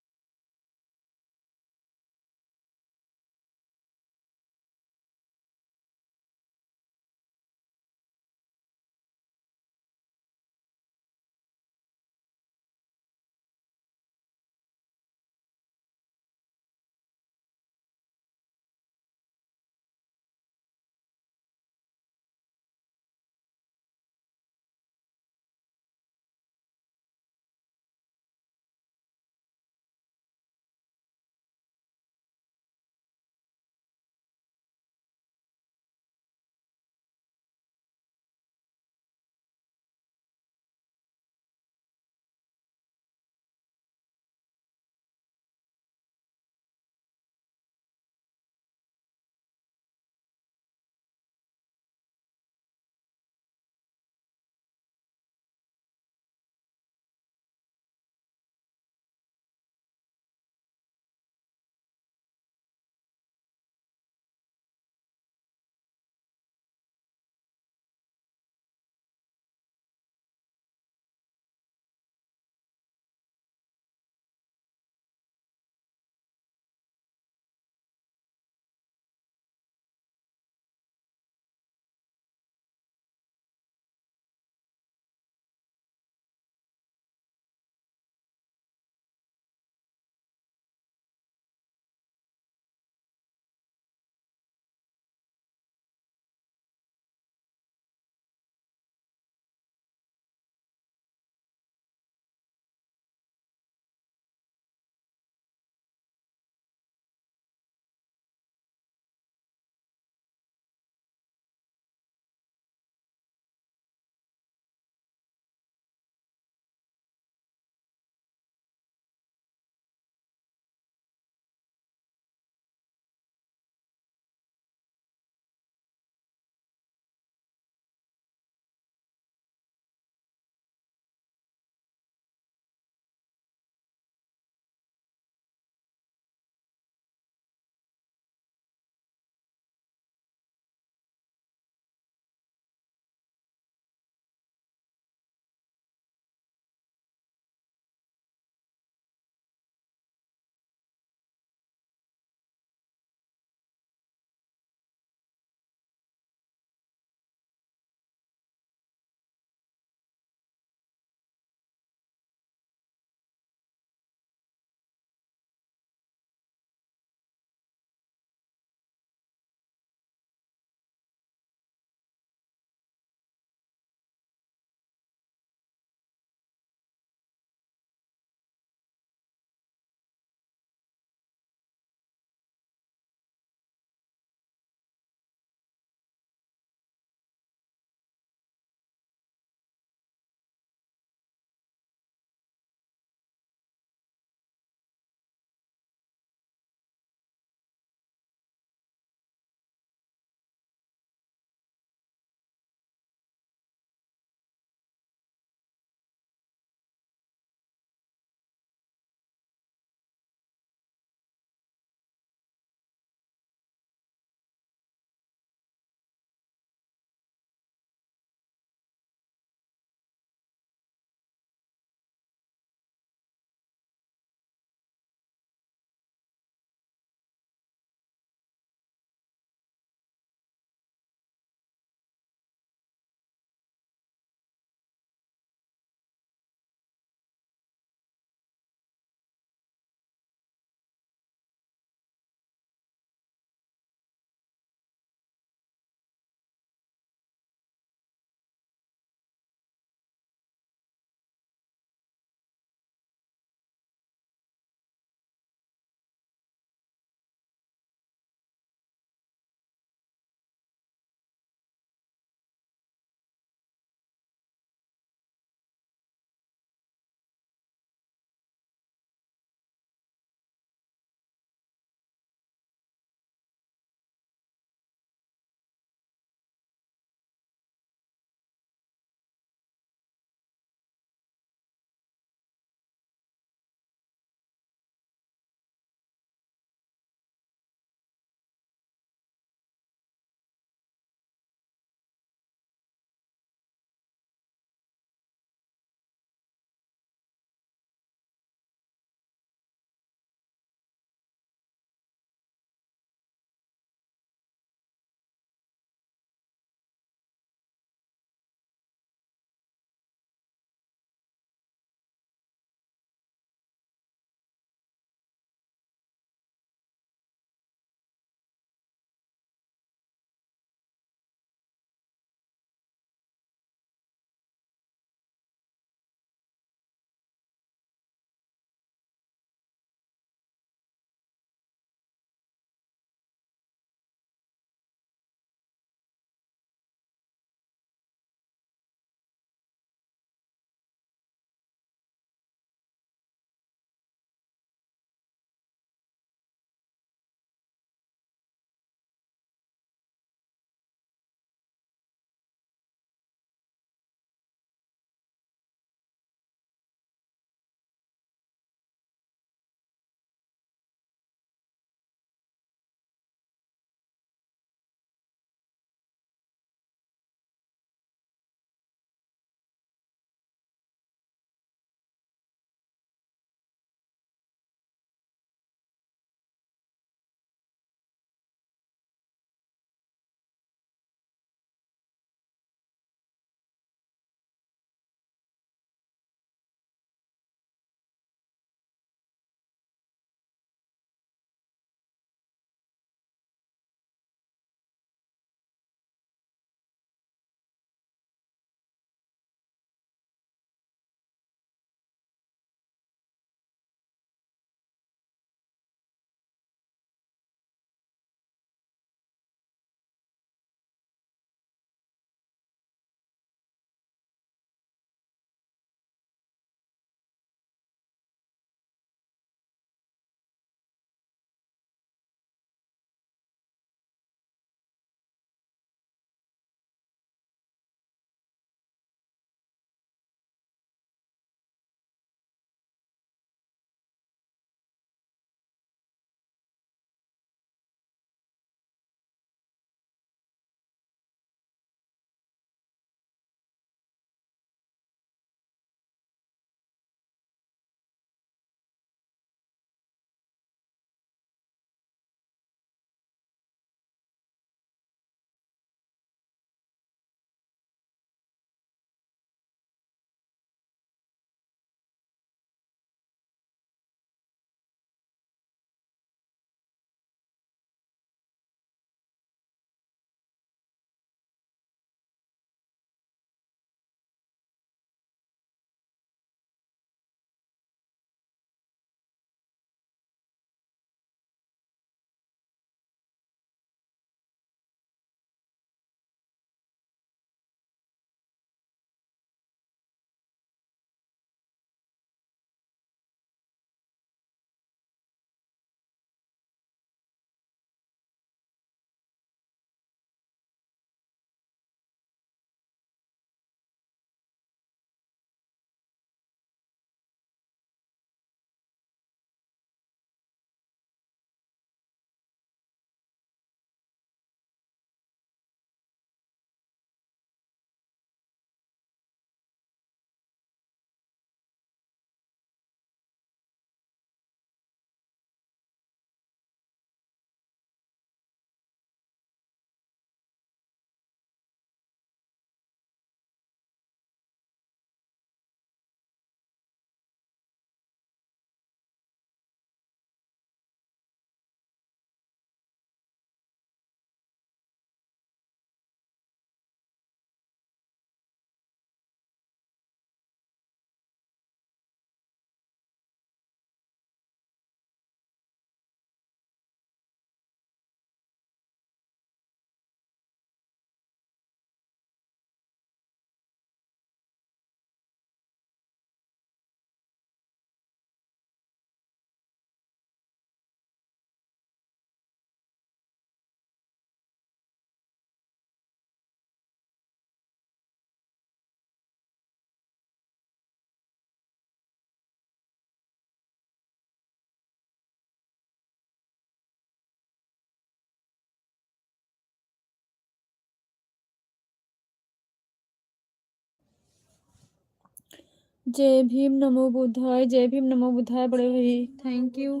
जय भीम नमो बुद्धाय, जय भीम नमो बुद्धाय बड़े भाई, थैंक यू।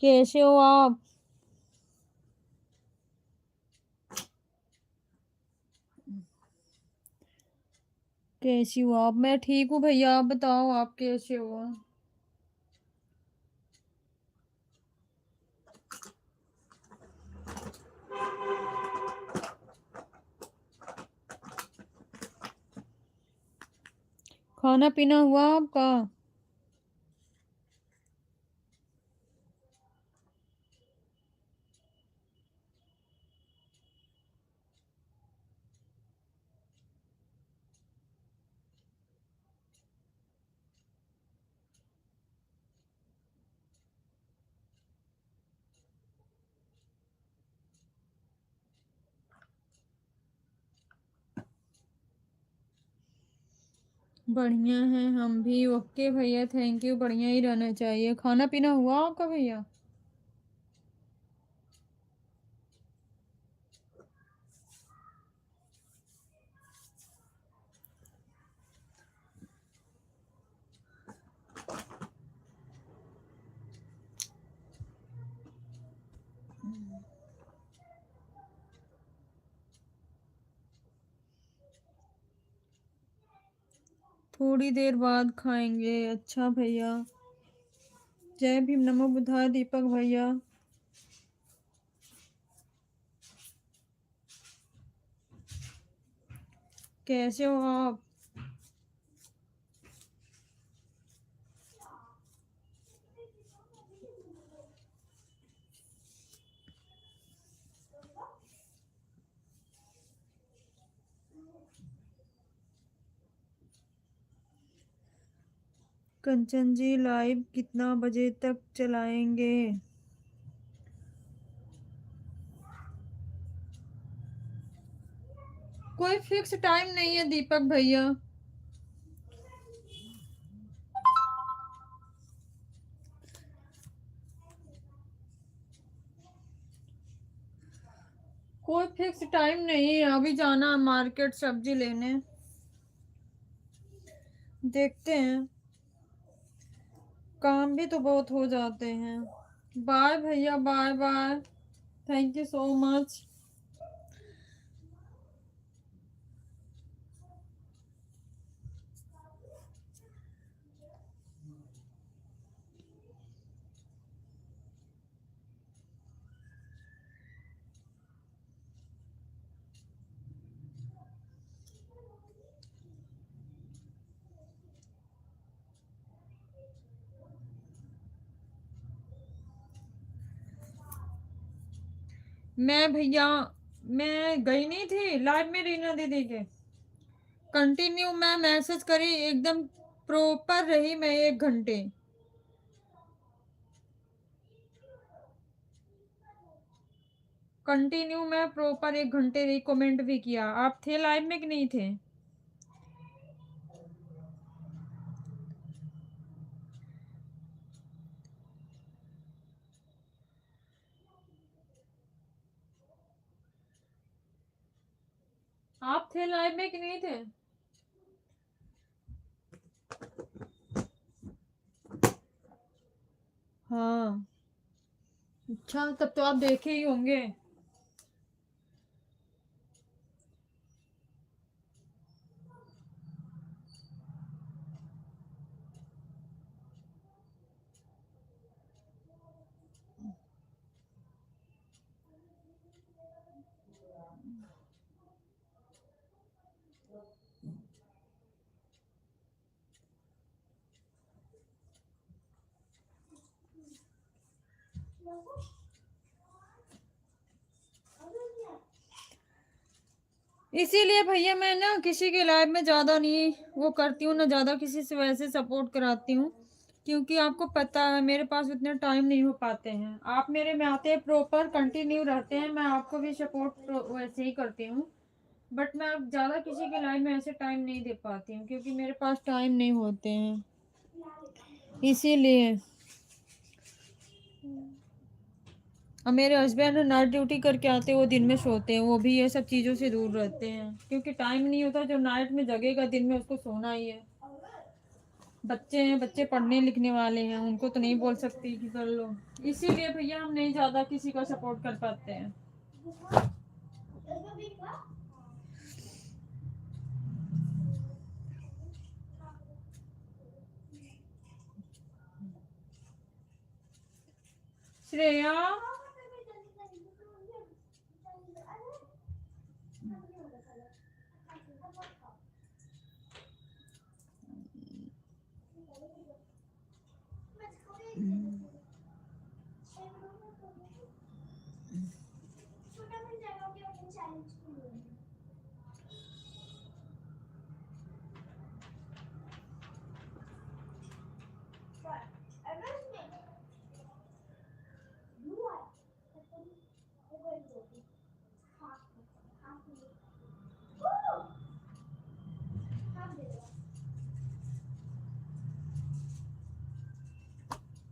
कैसे हो आप? कैसी हो आप? मैं ठीक हूँ भैया, आप बताओ आप कैसे हो? खाना पीना हुआ आपका? बढ़िया है हम भी। ओके भैया, थैंक यू। बढ़िया ही रहना चाहिए। खाना पीना हुआ आपका भैया? थोड़ी देर बाद खाएंगे। अच्छा भैया। जय भीम नमो बुद्धाय दीपक भैया। कैसे हो आप? कंचन जी लाइव कितना बजे तक चलाएंगे? कोई फिक्स टाइम नहीं है दीपक भैया। कोई फिक्स टाइम नहीं है। अभी जाना है मार्केट सब्जी लेने, देखते हैं। काम भी तो बहुत हो जाते हैं। बाय भैया, bye bye. Thank you so much. मैं भैया, मैं गई नहीं थी लाइव में रीना दीदी के। कंटिन्यू मैं मैसेज करी, एकदम प्रॉपर रही मैं 1 घंटे। कंटिन्यू मैं प्रॉपर 1 घंटे रही, कमेंट भी किया। आप थे लाइव में कि नहीं थे? आप थे लाइव में कि नहीं थे? हाँ। अच्छा, तब तो आप देखे ही होंगे। इसीलिए भैया मैं ना किसी के लाइव में ज्यादा नहीं वो करती हूँ, ना ज्यादा किसी से वैसे सपोर्ट कराती हूँ, क्योंकि आपको पता है मेरे पास उतने टाइम नहीं हो पाते हैं। आप मेरे में आते हैं, प्रॉपर कंटिन्यू रहते हैं, मैं आपको भी सपोर्ट वैसे ही करती हूँ। बट मैं अब ज्यादा किसी के लाइव में ऐसे टाइम नहीं दे पाती हूँ, क्योंकि मेरे पास टाइम नहीं होते हैं, इसीलिए। अब मेरे हस्बैंड नाइट ड्यूटी करके आते हैं, वो दिन में सोते हैं, वो भी ये सब चीज़ों से दूर रहते हैं क्योंकि टाइम नहीं होता। जो नाइट में जगेगा दिन में उसको सोना ही है। बच्चे हैं, बच्चे पढ़ने लिखने वाले हैं, उनको तो नहीं बोल सकती कि कर लो। इसीलिए भैया हम नहीं ज़्यादा किसी का सपोर्ट कर पाते हैं। श्रेया,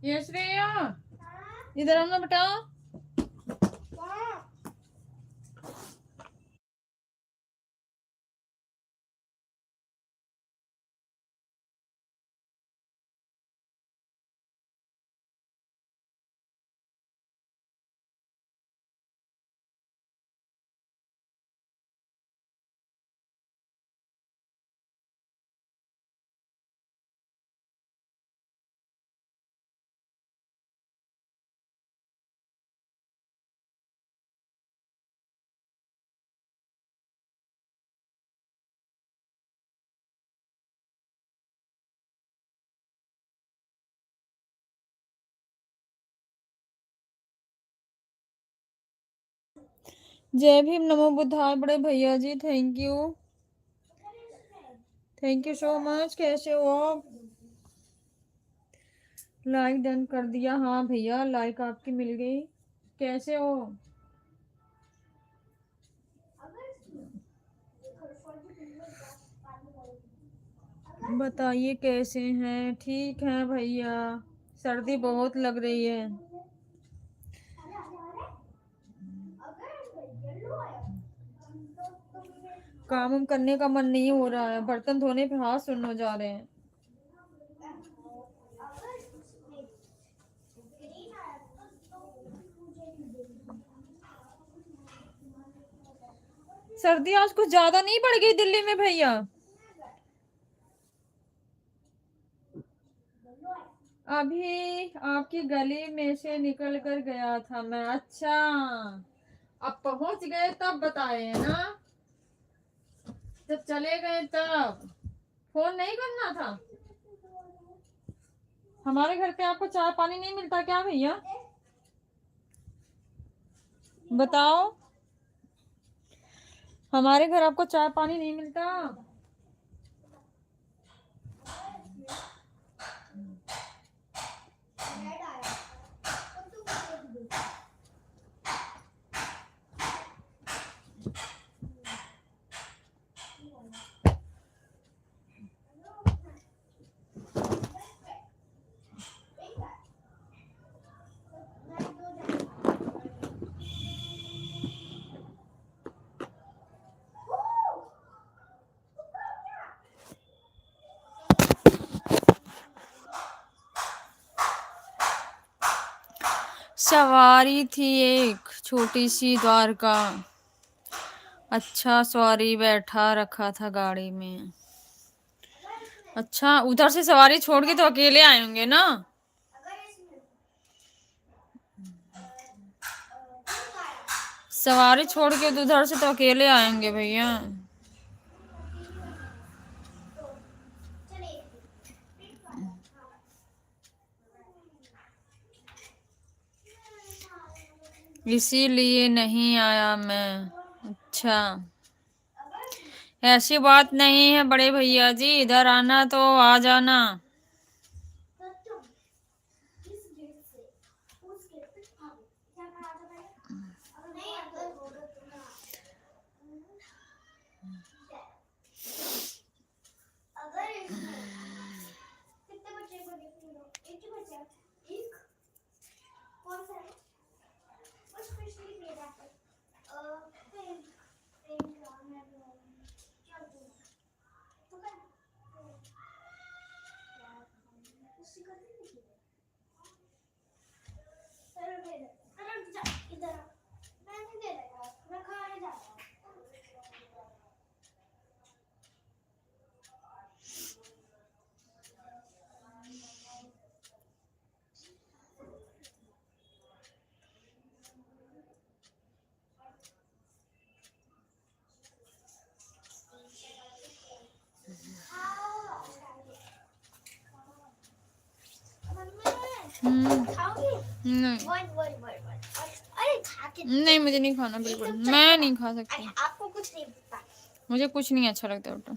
ये श्रेया, इधर आओ ना बेटा। जय भीम, नमो बुद्धाय बड़े भैया जी, thank you, thank you so much. कैसे हो आप? लाइक डन कर दिया। हाँ भैया, लाइक आपकी मिल गई। कैसे हो? बताइए कैसे हैं? ठीक है भैया, सर्दी बहुत लग रही है। काम हम करने का मन नहीं हो रहा है, बर्तन धोने पे हाथ सुन्न हो जा रहे हैं। सर्दी आज कुछ ज्यादा नहीं बढ़ गई दिल्ली में भैया? अभी आपकी गली में से निकल कर गया था मैं। अच्छा, अब पहुंच गए तब बताए है ना? जब चले गए तब फोन नहीं करना था। हमारे घर पे आपको चाय पानी नहीं मिलता क्या भैया? बताओ, हमारे घर आपको चाय पानी नहीं मिलता? सवारी थी एक छोटी सी द्वारका। अच्छा, सवारी बैठा रखा था गाड़ी में। अच्छा, उधर से सवारी छोड़ के तो अकेले आए होंगे ना? सवारी छोड़ के तो उधर से तो अकेले आएंगे भैया। इसीलिए नहीं आया मैं। अच्छा, ऐसी बात नहीं है बड़े भैया जी, इधर आना तो आ जाना। खाओगे? नहीं वन। अरे खा के नहीं, मुझे नहीं खाना बिल्कुल, एकदम मैं नहीं खा सकती, अरे आपको कुछ नहीं पता। मुझे कुछ नहीं अच्छा लगता बेटा।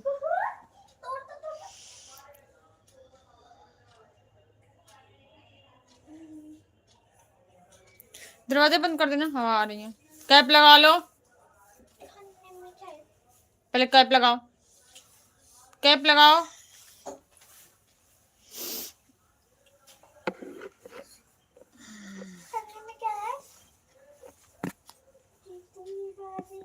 दरवाजे बंद कर देना, हवा आ रही है। कैप लगा लो, खाने में क्या है? पहले कैप लगाओ, कैप लगाओ। खाने में क्या है? कितनी बारी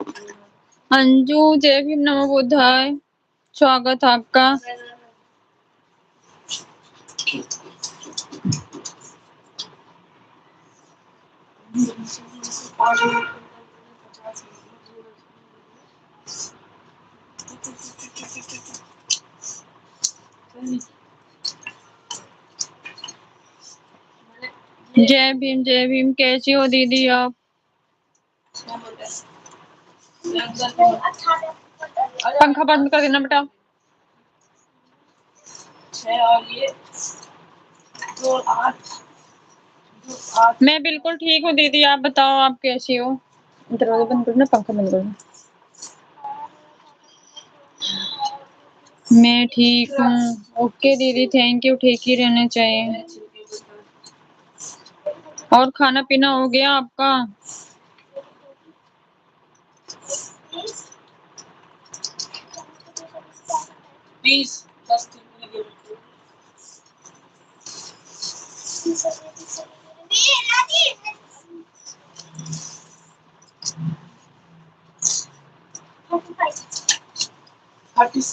अंजू जय भीम नमो बुद्धाय, स्वागत आपका। जय भीम, कैसी हो दीदी आप? पंखा बंद कर देना बेटा। मैं बिल्कुल ठीक हूँ दीदी, आप बताओ आप कैसी हो? दरवाजा बंद करो ना, पंखा बंद करो। मैं ठीक हूँ। ओके दीदी, थैंक यू, ठीक ही रहना चाहिए। और खाना पीना हो गया आपका?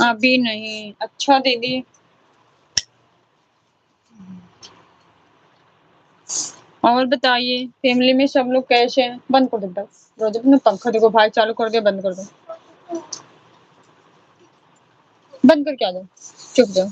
अभी नहीं। अच्छा दीदी, और बताइए फैमिली में सब लोग कैसे हैं? बंद कर दो रोज अपना पंखा, देखो भाई चालू करके बंद कर दो। बंद करके आ जाओ, चुप जाओ।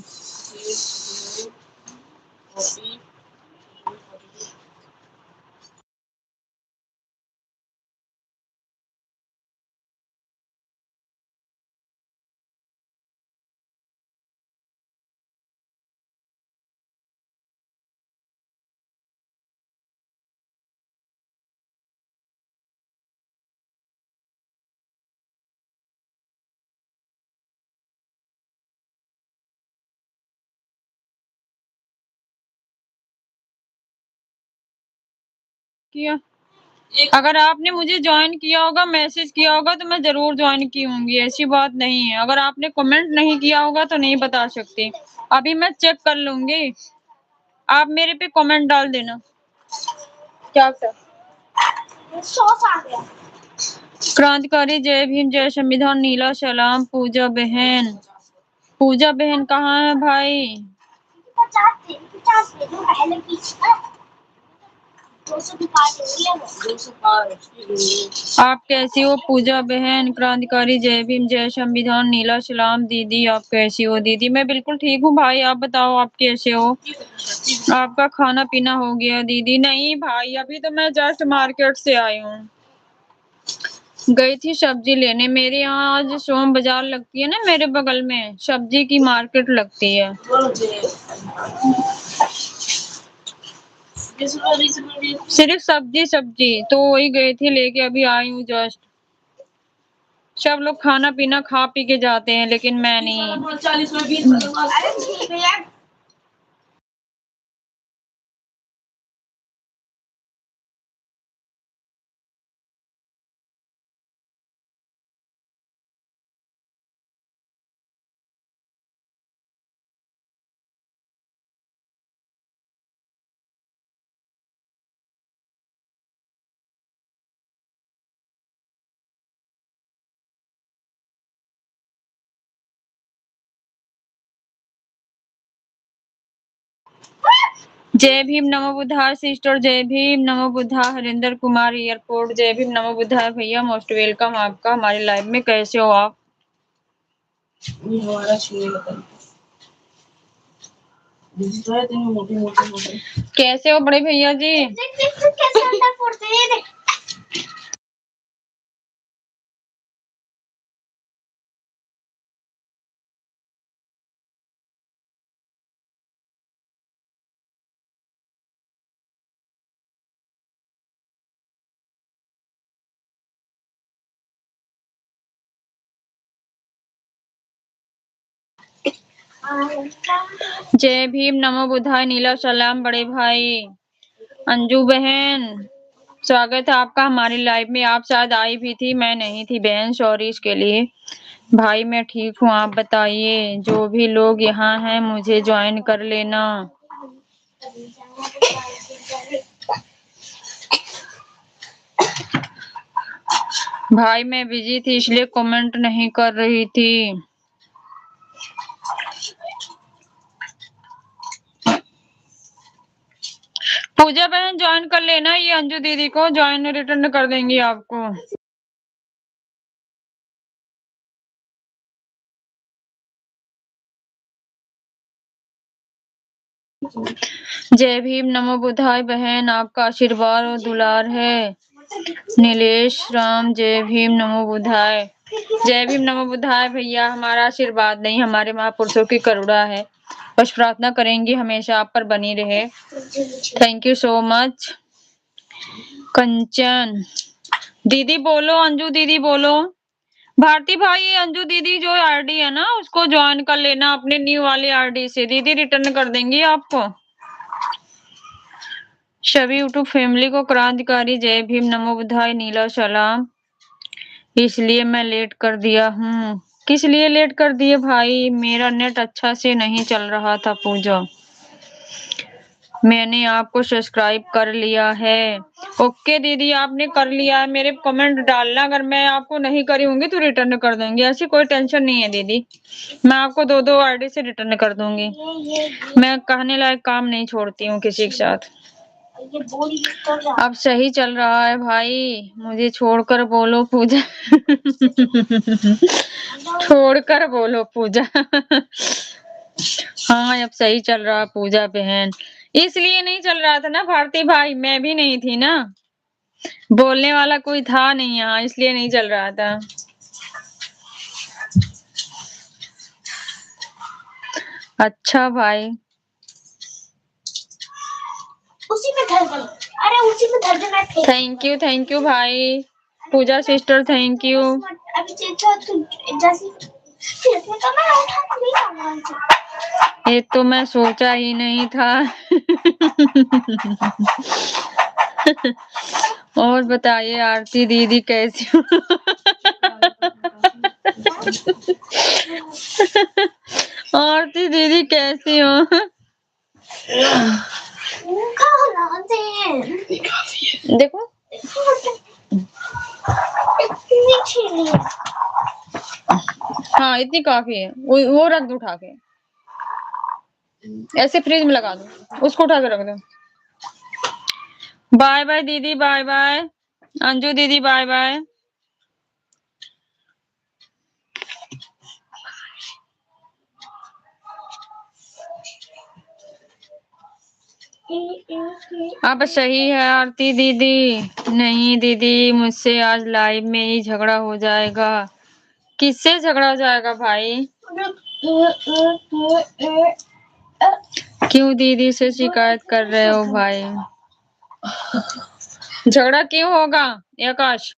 किया, अगर आपने मुझे ज्वाइन किया होगा, मैसेज किया होगा तो मैं जरूर ज्वाइन की होंगी, ऐसी बात नहीं है। अगर आपने कमेंट नहीं किया होगा तो नहीं बता सकती। अभी मैं चेक कर लूंगी, आप मेरे पे कमेंट डाल देना। क्या था? सॉस आ गया। क्रांतिकारी जय भीम, जय संविधान, नीला सलाम। पूजा बहन, पूजा बहन कहाँ है भाई? 50 दे दो पहले पीछे ना। 200 की पार्टी हो गया वो। 200 पार। आप कैसी हो पूजा बहन? क्रांतिकारी जय भीम, जय संविधान, नीला सलाम। दीदी आप कैसी हो? दीदी मैं बिल्कुल ठीक हूँ भाई, आप बताओ आप कैसे हो? आपका खाना पीना हो गया? दीदी नहीं भाई, अभी तो मैं जस्ट मार्केट से आई हूँ, गई थी सब्जी लेने। मेरे यहाँ आज सोम बाजार लगती है ना, मेरे बगल में सब्जी की मार्केट लगती है। सिर्फ सब्जी सब्जी तो वही गई थी लेके, अभी आई हूँ जस्ट। सब लोग खाना पीना खा पी के जाते हैं लेकिन मैं नहीं। 40 में 20। जय भीम नमो बुद्धाय सिस्टर, जय भीम नमो बुद्धाय। हरिंदर कुमार एयरपोर्ट, जय भीम नमो बुद्धाय भैया, मोस्ट वेलकम आपका हमारे लाइव में। कैसे हो आप? कैसे हो बड़े भैया जी? कैसे अंदर फोड़ते हैं ये देख। जय भीम नमो बुद्धाय, नीला सलाम बड़े भाई। अंजू बहन स्वागत है आपका हमारी लाइव में। आप शायद आई भी थी, मैं नहीं थी बहन, सॉरी इसके लिए। भाई मैं ठीक हूँ, आप बताइए। जो भी लोग यहाँ हैं मुझे ज्वाइन कर लेना। भाई मैं बिजी थी इसलिए कमेंट नहीं कर रही थी। पूजा बहन ज्वाइन कर लेना, ये अंजू दीदी को ज्वाइन रिटर्न कर देंगी आपको। जय भीम नमो बुधाय बहन, आपका आशीर्वाद और दुलार है। नीलेश राम जय भीम नमो बुधाय। जय भीम नमो बुधाय भैया, हमारा आशीर्वाद नहीं हमारे महापुरुषों की करुणा है, बस प्रार्थना करेंगी हमेशा आप पर बनी रहे। Thank you so much. Kanchan दीदी बोलो, अंजू दीदी बोलो। भारती भाई ये अंजू दीदी जो आरडी है ना उसको ज्वाइन कर लेना अपने न्यू वाली आरडी से, दीदी रिटर्न कर देंगी आपको। सभी यूट्यूब फैमिली को क्रांतिकारी जय भीम नमो बुधाय नीला सलाम। इसलिए मैं लेट कर दिया हूँ। किस लिए लेट कर दिए भाई? मेरा नेट अच्छा से नहीं चल रहा था पूजा। मैंने आपको सब्सक्राइब कर लिया है। ओके दीदी आपने कर लिया है, मेरे कमेंट डालना, अगर मैं आपको नहीं करी होंगी तो रिटर्न कर दूंगी, ऐसी कोई टेंशन नहीं है दीदी। मैं आपको 2-2 आईडी से रिटर्न कर दूंगी। मैं कहने लायक काम नहीं छोड़ती हूँ किसी के साथ। अब सही चल रहा है भाई, मुझे छोड़कर बोलो पूजा। छोड़कर बोलो पूजा। हाँ अब सही चल रहा पूजा बहन, इसलिए नहीं चल रहा था ना भारती भाई, मैं भी नहीं थी ना, बोलने वाला कोई था नहीं यहाँ, इसलिए नहीं चल रहा था। अच्छा भाई उसी में धर दो, अरे उसी में धर देना। थैंक यू भाई पूजा सिस्टर, थैंक यू। अभी जैसी तो मैं उठा नहीं पाऊंगा। ये तो मैं सोचा ही नहीं था। और बताइए आरती दीदी कैसी हो? आरती दीदी कैसी हो? देखो हाँ इतनी काफी है, वो रख दो उठा के, ऐसे फ्रिज में लगा दो, उसको उठा के रख दो। बाय बाय दीदी, बाय बाय अंजू दीदी, बाय बाय। अब सही है आरती दीदी। नहीं दीदी मुझसे आज लाइव में ही झगड़ा हो जाएगा। किससे झगड़ा हो जाएगा भाई? क्यों दीदी से शिकायत कर रहे हो भाई? झगड़ा क्यों होगा आकाश?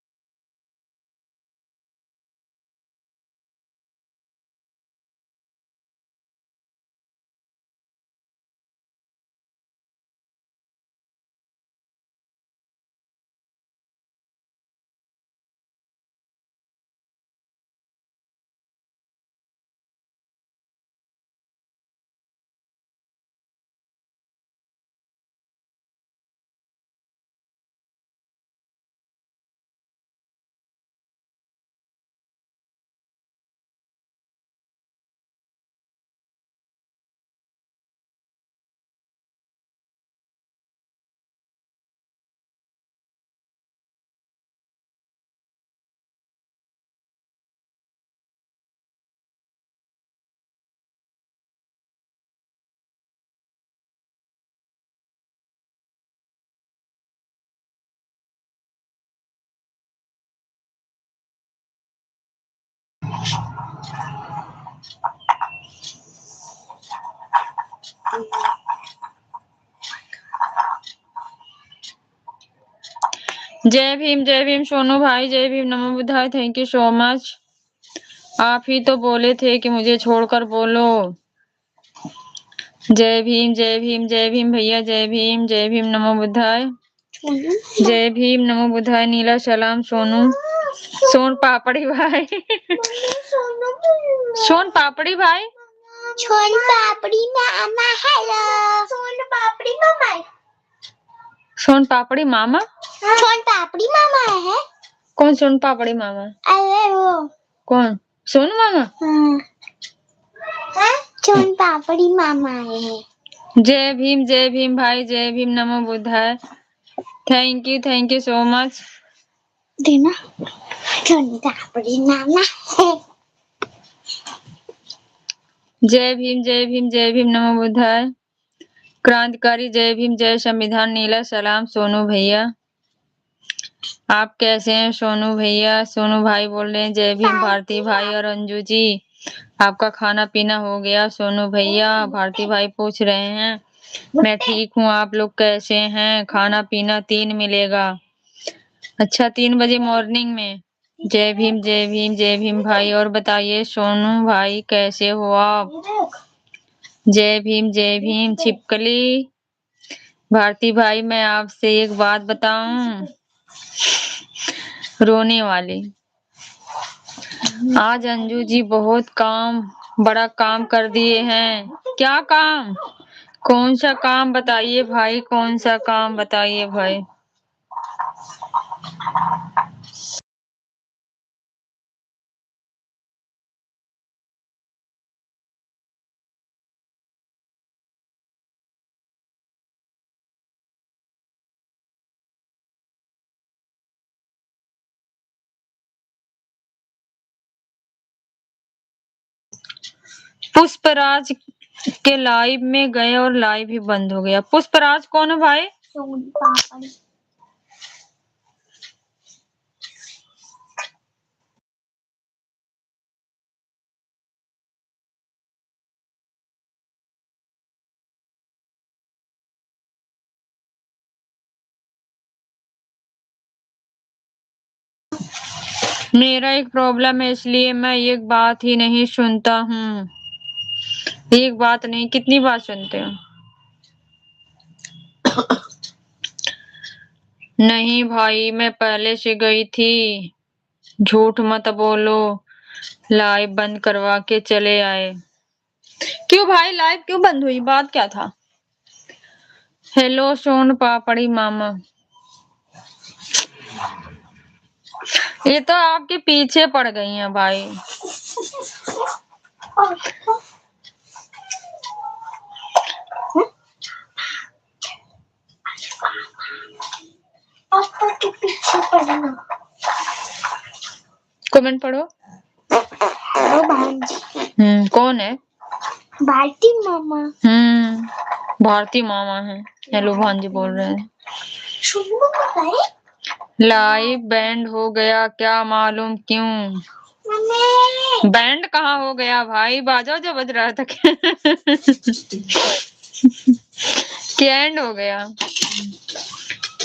जय भीम सोनू भाई, जय भीम नमो बुद्धाय, थैंक यू सो मच। आप ही तो बोले थे कि मुझे छोड़कर बोलो। जय भीम जय भीम जय भीम भैया, जय भीम नमो बुद्धाय, जय भीम नमो बुद्धाय नीला सलाम सोनू। सोन पापड़ी भाई। सोन पापड़ी भाई, सोन पापड़ी मामा, हेलो सोन पापड़ी मामा, सोन पापड़ी मामा, सोन पापड़ी मामा है। कौन सोन पापड़ी मामा? अरे वो कौन? सोनू मामा? हाँ सोन पापड़ी मामा आए हैं। जय भीम भाई, जय भीम, नमो बुद्धाय। Thank you so much. देना सोन पापड़ी मामा है। जय भीम, नमो बुद्धाय। क्रांतिकारी जय भीम, जय संविधान, नीला सलाम सोनू भैया। आप कैसे हैं सोनू भैया? सोनू भाई बोल रहे हैं जय भीम भारती भाई और अंजू जी। आपका खाना पीना हो गया सोनू भैया? भारती भाई पूछ रहे हैं। मैं ठीक हूँ, आप लोग कैसे हैं? खाना पीना 3 मिलेगा। अच्छा 3 बजे मॉर्निंग में। जय भीम भाई। और बताइए सोनू भाई कैसे हो आप? जय भीम छिपकली। भारती भाई मैं आपसे एक बात बताऊं, रोने वाली। आज अंजू जी बहुत बड़ा काम कर दिए हैं। क्या काम? कौन सा काम बताइए भाई, कौन सा काम बताइए भाई। पुष्पराज के लाइव में गए और लाइव ही बंद हो गया। पुष्पराज कौन है भाई? सोन पापड़ी। मेरा एक प्रॉब्लम है इसलिए मैं एक बात ही नहीं सुनता हूँ। एक बात नहीं, कितनी बात सुनते हो? नहीं भाई मैं पहले से गई थी, झूठ मत बोलो। लाइव बंद करवा के चले आए। क्यों भाई लाइव क्यों बंद हुई? बात क्या था? हेलो सोन पापड़ी मामा। ये तो आपके पीछे पड़ गई हैं भाई। पापा के पीछे पड़ना। कमेंट पढ़ो। हेलो भांजी। कौन है? भारती मामा। भारती मामा है। हेलो भांजी बोल रहे हैं। सुनो बताए लाइव बैंड हो गया, क्या मालूम क्यों? मम्मी। बैंड कहाँ हो गया भाई? बाजा जो बज रहा था कैंड हो गया।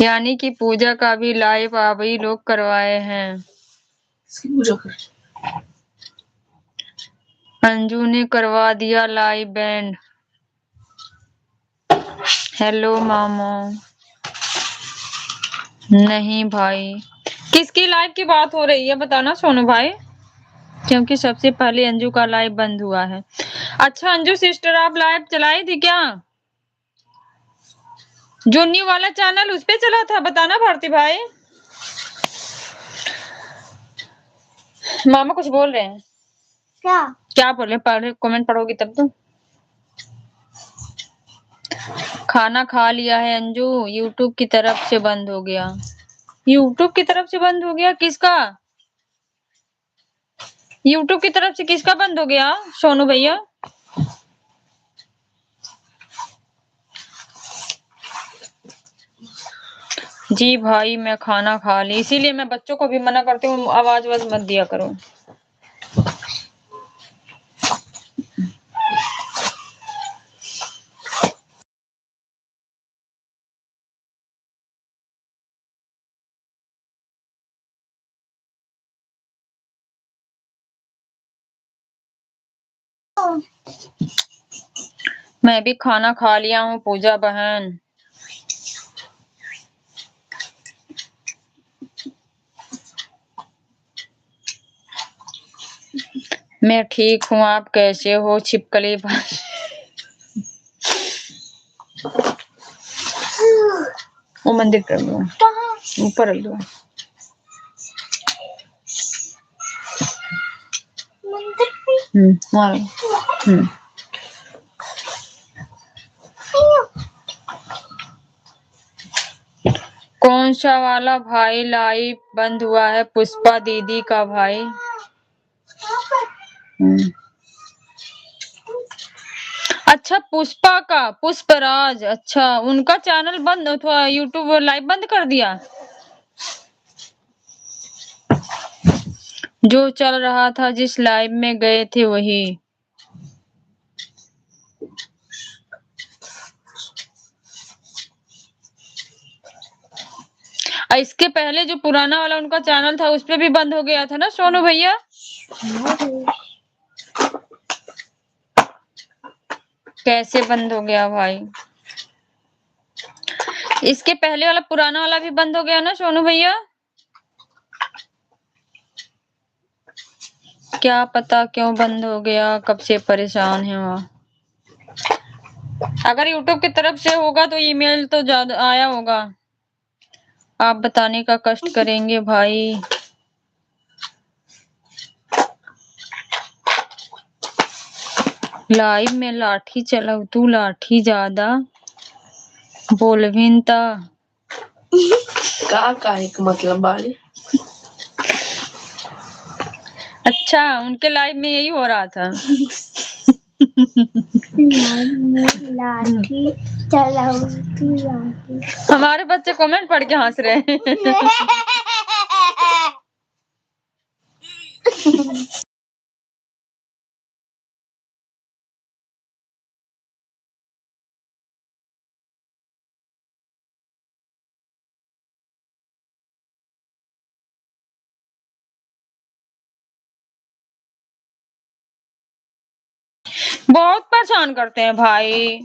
यानी कि पूजा का भी लाइव आप ही लोग करवाए हैं। पूजा कर। अंजू ने करवा दिया लाइव बैंड। हेलो मामा। नहीं भाई, किसकी लाइव की बात हो रही है बताना सोनू भाई, क्योंकि सबसे पहले अंजू का लाइव बंद हुआ है। अच्छा अंजू सिस्टर आप लाइव चलाई थी क्या? जो न्यू वाला चैनल उस पे चला था बताना भारती भाई। मामा कुछ बोल रहे हैं। क्या बोल रहे हैं? पढ़ कमेंट पढ़ोगी तब तो। खाना खा लिया है अंजू, यूट्यूब की तरफ से बंद हो गया। यूट्यूब की तरफ से बंद हो गया? किसका? यूट्यूब की तरफ से किसका बंद हो गया सोनू भैया? जी भाई मैं खाना खा ली, इसीलिए मैं बच्चों को भी मना करती हूँ आवाज मत दिया करो। मैं भी खाना खा लिया हूँ पूजा बहन। मैं ठीक हूँ, आप कैसे हो छिपकली भाई? वो मंदिर कर लो, ऊपर रख दो। मारो। कौन सा वाला भाई लाइव बंद हुआ है? पुष्पा दीदी का भाई। अच्छा, पुष्पा का पुष्पराज, अच्छा उनका चैनल बंद अथवा यूट्यूब लाइव बंद कर दिया। जो चल रहा था जिस लाइव में गए थे वही। इसके पहले जो पुराना वाला उनका चैनल था उस पे भी बंद हो गया था ना सोनू भैया? कैसे बंद हो गया भाई? इसके पहले वाला पुराना वाला भी बंद हो गया ना सोनू भैया? क्या पता क्यों बंद हो गया, कब से परेशान है वहाँ। अगर यूट्यूब की तरफ से होगा तो ईमेल तो ज्यादा आया होगा। आप बताने का कष्ट करेंगे भाई। लाइव में लाठी चलाऊ तू, लाठी ज्यादा बोलविन ता का एक मतलब वाली। अच्छा, उनके लाइव में यही हो रहा था। लाठी चलाऊ तू लाठी। हमारे बच्चे कमेंट पढ़ के हंस रहे हैं। बहुत परेशान करते हैं भाई।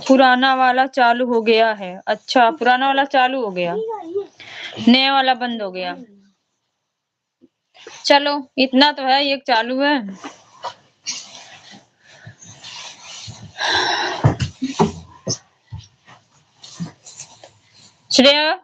पुराना वाला चालू हो गया है। अच्छा, पुराना वाला चालू हो गया, नया वाला बंद हो गया। चलो इतना तो है, एक चालू है। श्रेया,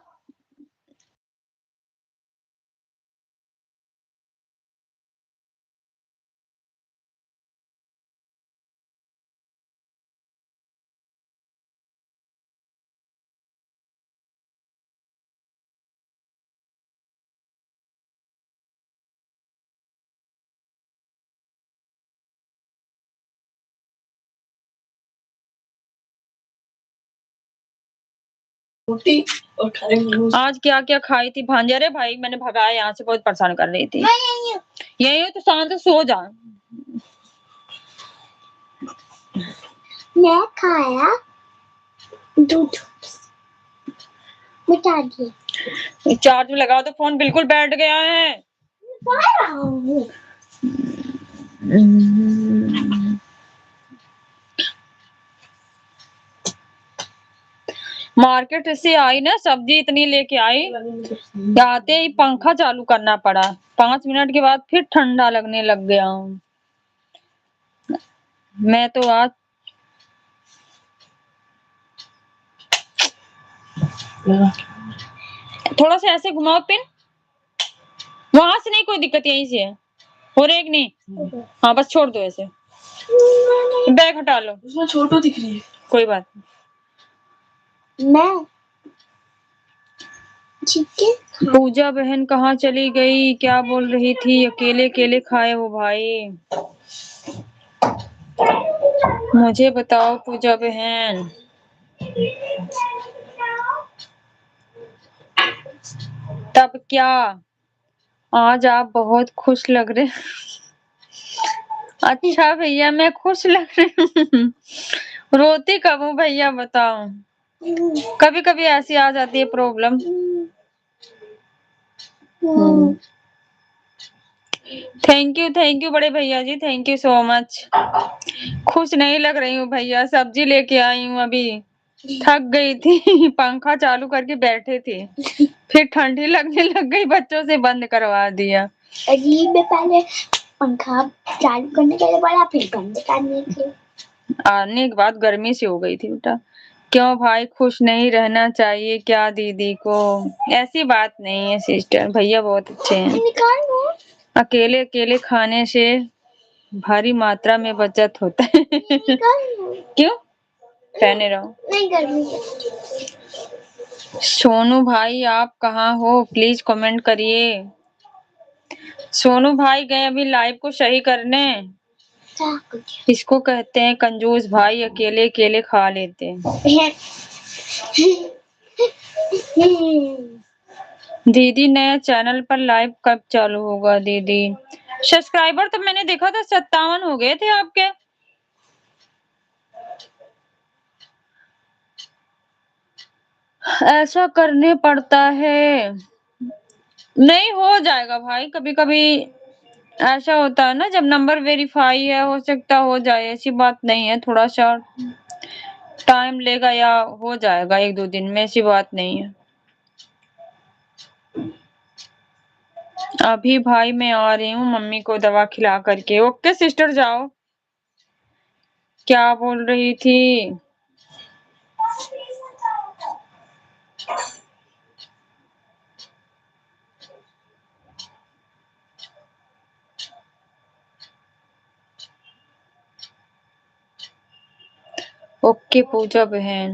रोटी और खाएंगे। आज क्या क्या खाई थी भांजे? अरे भाई मैंने भगाया यहाँ से, बहुत परेशान कर रही थी। यही हो तो शांत सो जा। मैं खाया दूध मिटा दिया। चार्ज में लगाओ तो फोन बिल्कुल बैठ गया है। मार्केट से आई ना, सब्जी इतनी लेके आई, आते ही पंखा चालू करना पड़ा। 5 मिनट के बाद फिर ठंडा लगने लग गया। मैं तो आज थोड़ा सा ऐसे घुमाओ पिन, वहां से नहीं कोई दिक्कत, यहीं से है। हो रही है कि नहीं? हाँ बस छोड़ दो ऐसे, बैग हटा लो। उसमें छोटू दिख रही है। कोई बात मैं चिकन। पूजा बहन कहाँ चली गई? क्या बोल रही थी? अकेले अकेले खाए हो भाई? मुझे बताओ पूजा बहन। तब क्या, आज आप बहुत खुश लग रहे। अच्छा भैया मैं खुश लग रही हूँ। रोती कब हूँ भैया बताओ? कभी कभी ऐसी आ जाती है प्रॉब्लम। थैंक यू बड़े भैया जी, थैंक यू सो मच। खुश नहीं लग रही हूँ भैया, सब्जी लेके आई हूँ अभी, थक गई थी। पंखा चालू करके बैठे थे, फिर ठंडी लगने लग गई, बच्चों से बंद करवा दिया। अजीब में पहले पंखा चालू करने के लिए बोला, फिर बंद करने के। आने के बाद गर्मी से हो गई थी बेटा। क्यों भाई, खुश नहीं रहना चाहिए क्या दीदी को? ऐसी बात नहीं है सिस्टर, भैया बहुत अच्छे हैं। निकाल लो। अकेले अकेले खाने से भारी मात्रा में बचत होता है। क्यों? पहने रहो। नहीं गर्मी है। सोनू भाई आप कहाँ हो? प्लीज कमेंट करिए। सोनू भाई गए अभी लाइव को सही करने। इसको कहते हैं कंजूस भाई, अकेले अकेले खा लेते हैं। दीदी नया चैनल पर लाइव कब चालू होगा दीदी? सब्सक्राइबर तो मैंने देखा था 57 हो गए थे आपके। ऐसा करने पड़ता है। नहीं हो जाएगा भाई, कभी कभी ऐसा होता है ना, जब नंबर वेरीफाई है हो सकता हो जाए, ऐसी बात नहीं है, थोड़ा सा टाइम लेगा या हो जाएगा 1-2 दिन में, ऐसी बात नहीं है। अभी भाई मैं आ रही हूँ मम्मी को दवा खिला करके। ओके सिस्टर जाओ। क्या बोल रही थी? ओके पूजा बहन।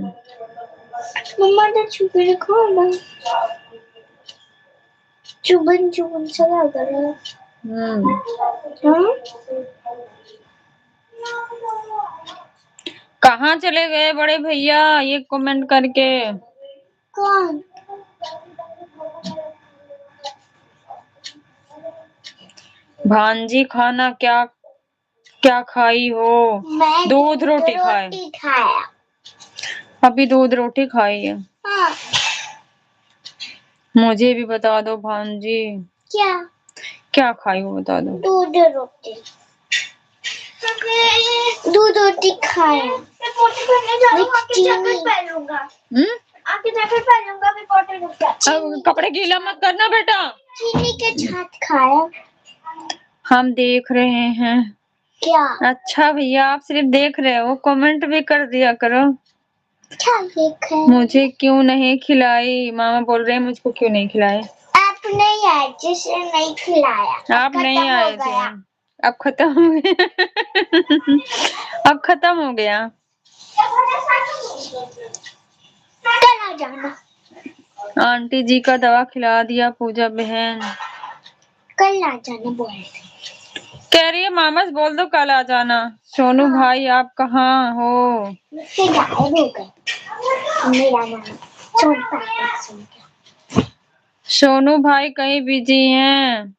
मम्मा ने छुपे रखा ना, चुबन चुबन सा लग रहा है। हाँ? कहाँ चले गए बड़े भैया ये कमेंट करके? कौन? भांजी खाना क्या क्या खाई हो? मैं दूध रोटी खाए। खाया। अभी दूध रोटी खाई है। हाँ। मुझे भी बता दो भांजी, क्या? क्या खाई हो बता दो। दूध रोटी। दूध रोटी खाया। आके जैकेट पहनूंगा। आके जैकेट पहनूंगा, भी पोटे रुक जा। अब कपड़े गीला मत करना बेटा। चीनी के साथ खाया। हम देख रहे हैं। क्या? अच्छा भैया आप सिर्फ देख रहे हो, कमेंट भी कर दिया करो। क्या देखे? मुझे क्यों नहीं खिलाई? मामा बोल रहे हैं मुझको क्यों नहीं खिलाए। आप नहीं आए जिसे नहीं खिलाया। आप नहीं आए थे, अब खत्म हो गया। अब खत्म हो गया। कल आ जाना। आंटी जी का दवा खिला दिया पूजा बहन। कल आ जाना बोल रहे थे। कह रही है मामा से बोल दो कल आ जाना। सोनू भाई आप कहाँ हो? मुझसे गायब हो गए। मेरा नाम सोनता है। सोनू भाई कहीं बिजी हैं?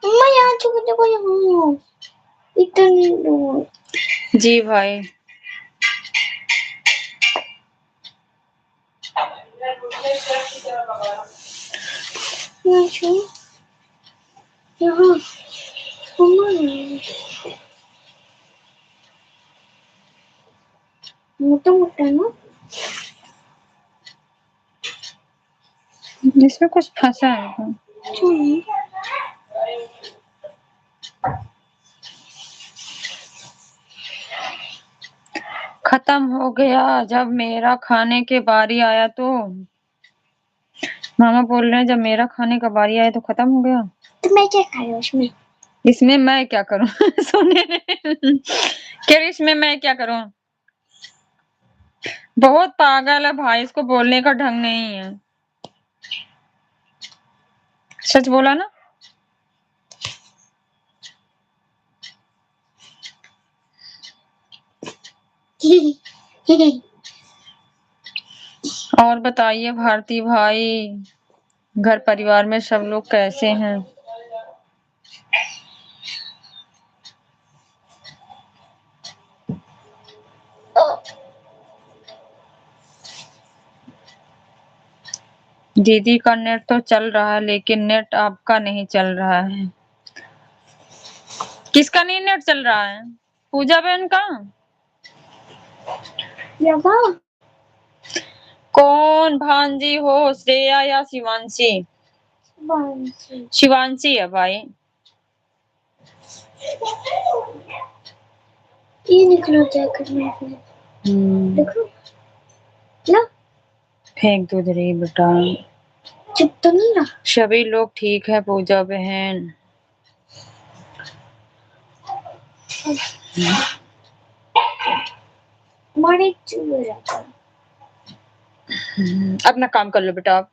मैं यहाँ चुप देखो, यहाँ इतनी दूर। जी भाई। यहाँ मोटा मोटा ना, इसमें कुछ फंसा है। खत्म हो गया। जब मेरा खाने के बारी आया तो मामा बोल रहे हैं जब मेरा खाने का बारी आया तो खत्म हो गया। तो मैं क्या खाया उसमें? इसमें मैं क्या करूं? सुने क्या इसमें मैं क्या करूं? बहुत पागल है भाई, इसको बोलने का ढंग नहीं है। सच बोला ना। और बताइए भारती भाई, घर परिवार में सब लोग कैसे हैं? दीदी का नेट तो चल रहा है लेकिन नेट आपका नहीं चल रहा है। किसका नहीं नेट चल रहा है? पूजा बहन का? कौन भांजी हो, श्रेया या शिवांशी? शिवांशी है भाई। ये निकलो जैकेट में देखो क्या फेंक दो इधर ही बेटा। चुप तो नहीं रहा। सभी लोग ठीक है पूजा बहन। हमारे चूहे रहता है। अपना काम कर लो बेटा आप।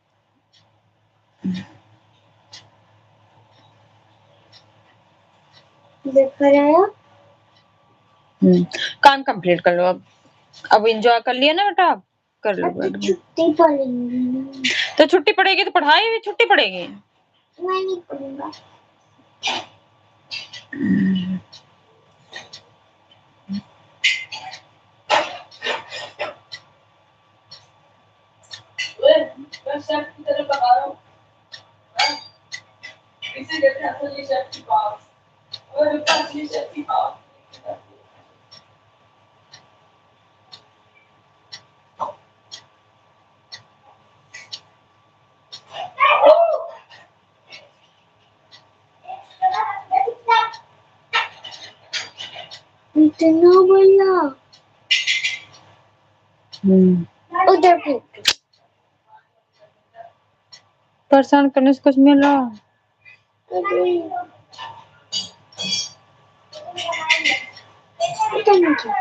देख रहे हो? काम कंप्लीट कर लो अब एंजॉय कर लिया ना बेटा आप, कर लो अब तो बैठ के। छुट्टी पड़ेगी। तो छुट्टी पड़ेगी तो पढ़ाई भी छुट्टी पड़ेगी। मैं नहीं पढ़ूंगा। मैं शेफ की तरह पका रहा हूँ। इसे कहते हैं असली शेफ की पास और असली शेफ की पास। इतना बड़ा उधर फेंक। परेशान करने से कुछ मिला। पता नहीं क्या।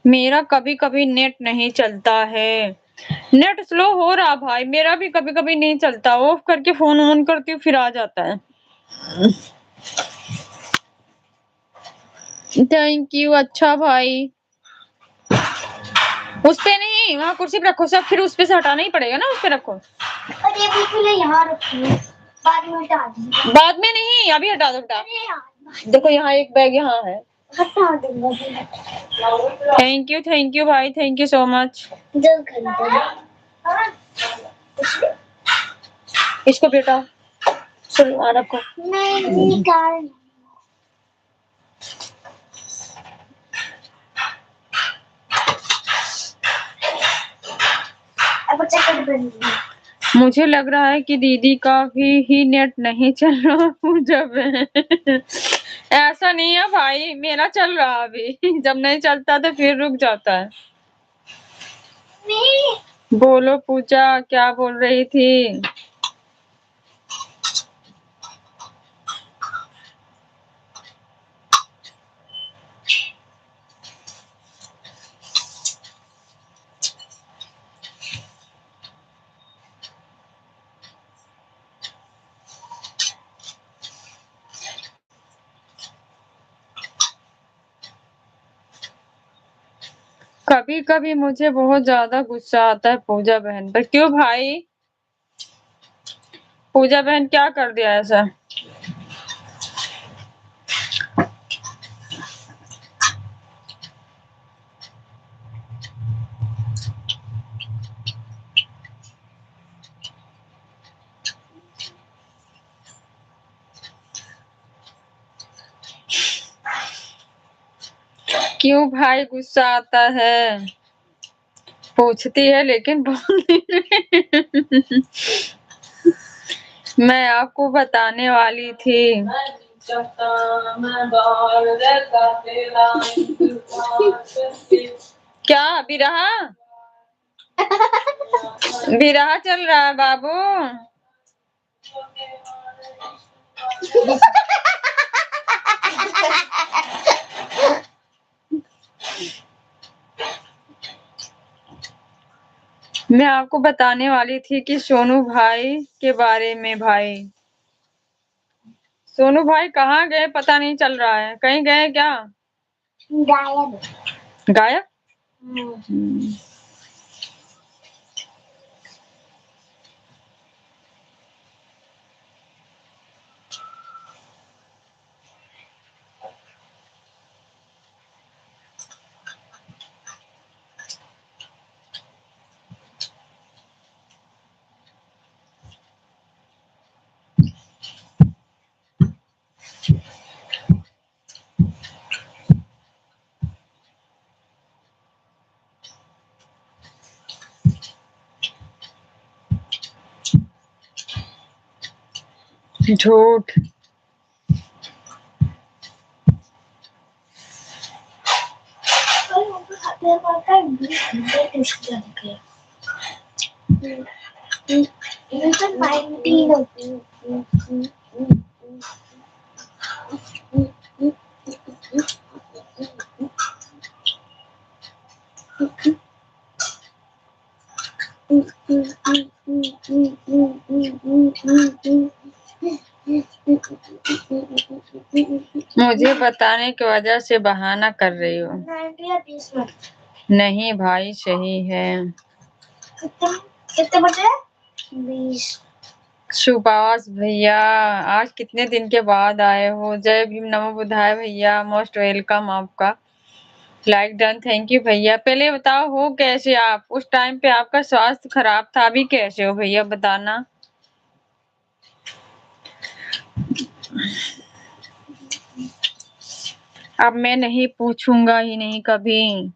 मेरा कभी कभी नेट नहीं चलता है। नेट स्लो हो रहा भाई, मेरा भी कभी कभी नहीं चलता। ऑफ करके फोन ऑन करती हूँ फिर आ जाता है। Thank you. अच्छा भाई उस पे नहीं, वहाँ कुर्सी पे रखो सब, फिर उस पे से हटाना ही पड़ेगा ना, उस पे रखो। और ये बिल्कुल यहाँ रखी बाद में हटा दूंगी। बाद में नहीं, अभी हटा दो बेटा। देखो यहाँ एक बैग यहाँ है। हटा दूंगा। थैंक यू भाई, थैंक यू सो मच। 2 घंटे। इसको बेटा सुलवा रखो। मैं निकाल। अब चक्कर बन गई। मुझे लग रहा है कि दीदी का ही नेट नहीं चल रहा पूजा बहन। ऐसा नहीं है भाई, मेरा चल रहा अभी। जब नहीं चलता तो फिर रुक जाता है। नहीं। बोलो पूजा, क्या बोल रही थी? कभी कभी मुझे बहुत ज्यादा गुस्सा आता है पूजा बहन पर। क्यों भाई? पूजा बहन क्या कर दिया ऐसा? क्यों भाई गुस्सा आता है? पूछती है लेकिन बोल नहीं रही। मैं आपको बताने वाली थी। क्या बिरहा बिरहा चल रहा है बाबू? मैं आपको बताने वाली थी कि सोनू भाई के बारे में। भाई सोनू भाई कहाँ गए पता नहीं चल रहा है, कहीं गए क्या? गायब। गायब? झूठ। मुझे बताने की वजह से बहाना कर रही हो। 90 या 20 मिनट। नहीं भाई सही है। कितने बजे? 20। सुभाष भैया आज कितने दिन के बाद आए हो। जय भीम नमो बुद्धाय भैया, मोस्ट वेलकम आपका। लाइक डन, थैंक यू भैया। पहले बताओ हो कैसे आप? उस टाइम पे आपका स्वास्थ्य खराब था, अभी कैसे हो भैया बताना। अब मैं नहीं पूछूंगा ही नहीं कभी।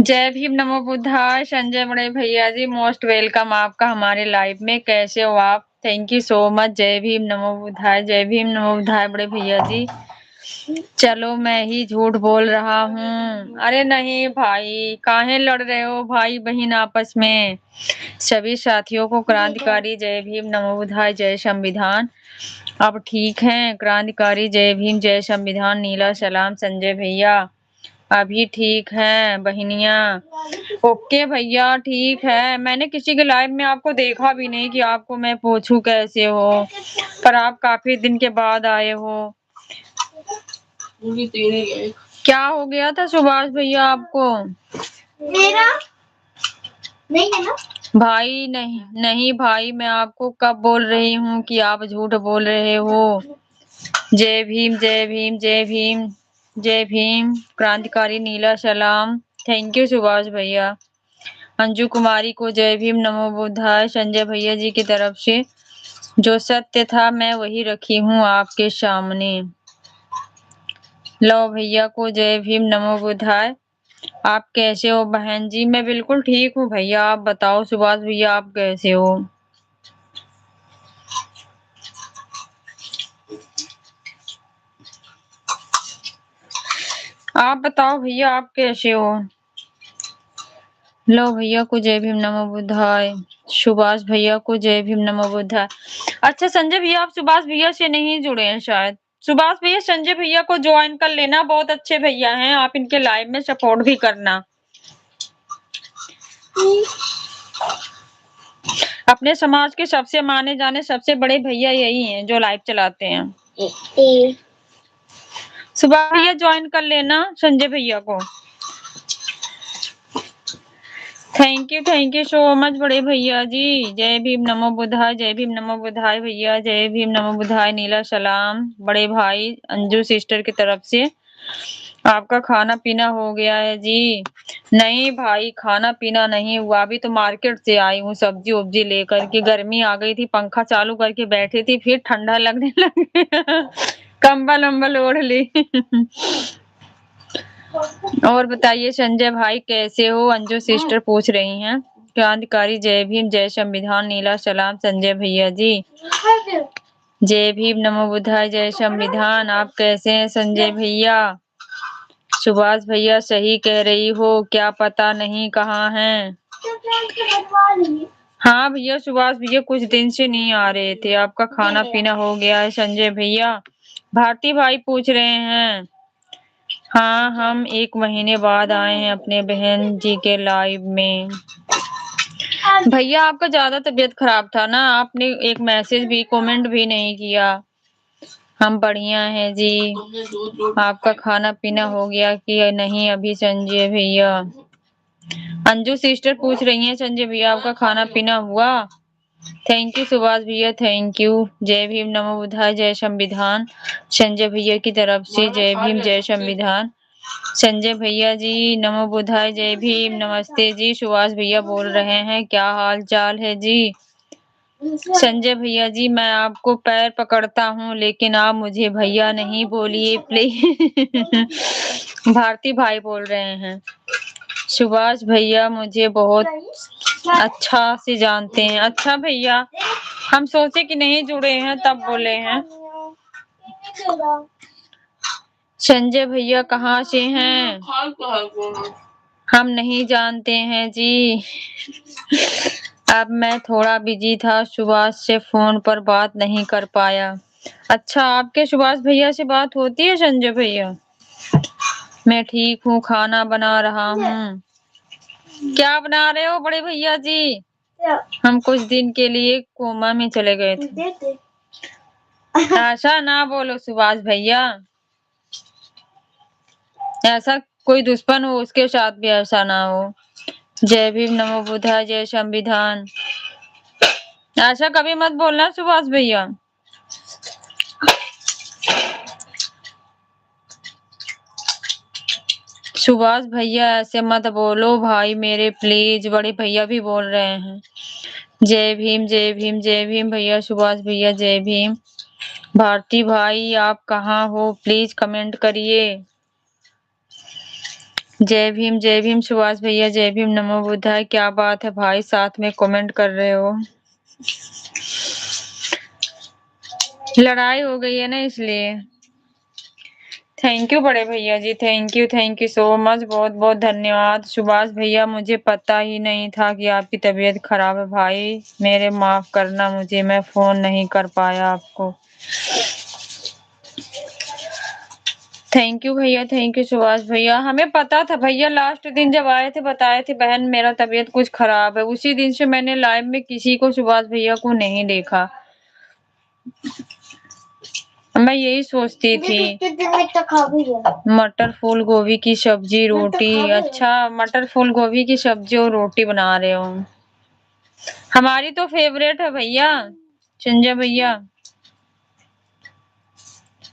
जय भीम नमो बुद्धाय संजय बड़े भैया जी, मोस्ट वेलकम आपका हमारे लाइव में। कैसे हो आप? Thank you so much. जय भीम नमो बुद्धाय, जय भीम नमो बुद्धाय बड़े भैया जी। चलो मैं ही झूठ बोल रहा हूँ। अरे नहीं भाई, काहे लड़ रहे हो भाई बहन आपस में। सभी साथियों को क्रांतिकारी जय भीम नमो बुद्धाय जय संविधान। अब ठीक है क्रांतिकारी जय भीम जय संविधान नीला सलाम संजय भैया। अभी ठीक है बहनिया। ओके भैया ठीक है। मैंने किसी के लाइव में आपको देखा भी नहीं कि आपको मैं पूछूं कैसे हो, पर आप काफी दिन के बाद आए हो। क्या हो गया था सुभाष भैया आपको? मेरा नहीं है ना भाई? नहीं नहीं भाई, मैं आपको कब बोल रही हूँ कि आप झूठ बोल रहे हो। जय भीम जय भीम जय भीम जय भीम। क्रांतिकारी नीला सलाम। थैंक यू सुभाष भैया। अंजू कुमारी को जय भीम नमो बुद्धाय संजय भैया जी की तरफ से। जो सत्य था मैं वही रखी हूँ आपके सामने। लो भैया को जय भीम नमो बुद्धाय। आप कैसे हो बहन जी? मैं बिल्कुल ठीक हूँ भैया, आप बताओ सुभाष भैया आप कैसे हो? आप बताओ भैया आप कैसे हो? लो भैया को जय भीम नमो बुद्धाय। सुभाष भैया को जय भीम नमो बुद्धाय। अच्छा संजय भैया आप सुभाष भैया से नहीं जुड़े हैं शायद। सुभाष भैया संजय भैया को ज्वाइन कर लेना, बहुत अच्छे भैया हैं। आप इनके लाइव में सपोर्ट भी करना। अपने समाज के सबसे माने जाने सबसे बड़े भैया यही हैं जो लाइव चलाते हैं। सुभाष भैया ज्वाइन कर लेना संजय भैया को। थैंक यू सो मच बड़े भैया जी। जय भीम नमो बुद्धाय, जय भीम नमो बुद्धाय भैया, जय भीम नमो बुद्धाय नीला सलाम बड़े भाई अंजू सिस्टर की तरफ से। आपका खाना पीना हो गया है जी? नहीं भाई खाना पीना नहीं हुआ, अभी तो मार्केट से आई हूँ सब्जी वब्जी लेकर के। गर्मी आ गई थी, पंखा चालू करके बैठी थी, फिर ठंडा लगने लग गया। कंबल वंबल ओढ़ ली। और बताइए संजय भाई कैसे हो? अंजू सिस्टर पूछ रही हैं। क्रांतिकारी जय भीम जय संविधान नीला सलाम संजय भैया जी। जय भीम नमो बुद्धाय जय संविधान। आप कैसे हैं संजय भैया? सुभाष भैया सही कह रही हो, क्या पता नहीं कहाँ हैं। हाँ भैया सुभाष भैया कुछ दिन से नहीं आ रहे थे। आपका खाना पीना हो गया है संजय भैया? भारती भाई पूछ रहे हैं। हाँ हम 1 महीने बाद आए हैं अपने बहन जी के लाइव में। भैया आपका ज्यादा तबीयत खराब था ना, आपने एक मैसेज भी कमेंट भी नहीं किया। हम बढ़िया हैं जी। आपका खाना पीना हो गया कि नहीं अभी संजय भैया? अंजू सिस्टर पूछ रही हैं संजय भैया आपका खाना पीना हुआ? थैंक यू सुभाष भैया, थैंक यू। जय भीम नमो बुद्धाय जय संविधान संजय भैया की तरफ से। जय भीम जय संविधान संजय भैया जी। नमो बुद्धाय जय भीम। नमस्ते जी। सुभाष भैया बोल रहे हैं क्या हाल चाल है जी? संजय भैया जी मैं आपको पैर पकड़ता हूँ लेकिन आप मुझे भैया नहीं बोलिए प्लीज। भारती भाई बोल रहे हैं। सुभाष भैया मुझे बहुत अच्छा से जानते हैं। अच्छा भैया हम सोचे कि नहीं जुड़े हैं तब बोले हैं। संजय भैया कहाँ से हैं? हम नहीं जानते हैं जी। अब मैं थोड़ा बिजी था, सुभाष से फोन पर बात नहीं कर पाया। अच्छा आपके सुभाष भैया से बात होती है संजय भैया? मैं ठीक हूँ, खाना बना रहा हूँ। क्या बना रहे हो बड़े भैया जी? हम कुछ दिन के लिए कोमा में चले गए थे। ऐसा ना बोलो सुभाष भैया, ऐसा कोई दुश्मन हो उसके साथ भी ऐसा ना हो। जय भीम नमो बुद्धाय जय संविधान। ऐसा कभी मत बोलना सुभाष भैया। सुभाष भैया ऐसे मत बोलो भाई मेरे प्लीज। बड़े भैया भी बोल रहे हैं। जय भीम जय भीम जय भीम भैया। सुभाष भैया जय भीम। भारती भाई आप कहाँ हो प्लीज कमेंट करिए। जय भीम सुभाष भैया जय भीम नमो बुद्धाय। क्या बात है भाई साथ में कमेंट कर रहे हो? लड़ाई हो गई है ना इसलिए। थैंक यू बड़े भैया जी, थैंक यू सो मच, बहुत बहुत धन्यवाद। सुभाष भैया मुझे पता ही नहीं था कि आपकी तबीयत खराब है भाई, मेरे माफ करना मुझे, मैं फोन नहीं कर पाया आपको। थैंक यू भैया, थैंक यू सुभाष भैया। हमें पता था भैया, लास्ट दिन जब आए थे बताए थे बहन मेरा तबीयत कुछ खराब है, उसी दिन से मैंने लाइव में किसी को सुभाष भैया को नहीं देखा। मैं यही सोचती थी। मटर फूल गोभी की सब्जी रोटी। अच्छा मटर फूल गोभी की सब्जी और रोटी बना रहे हो। हमारी तो फेवरेट है भैया संजय भैया,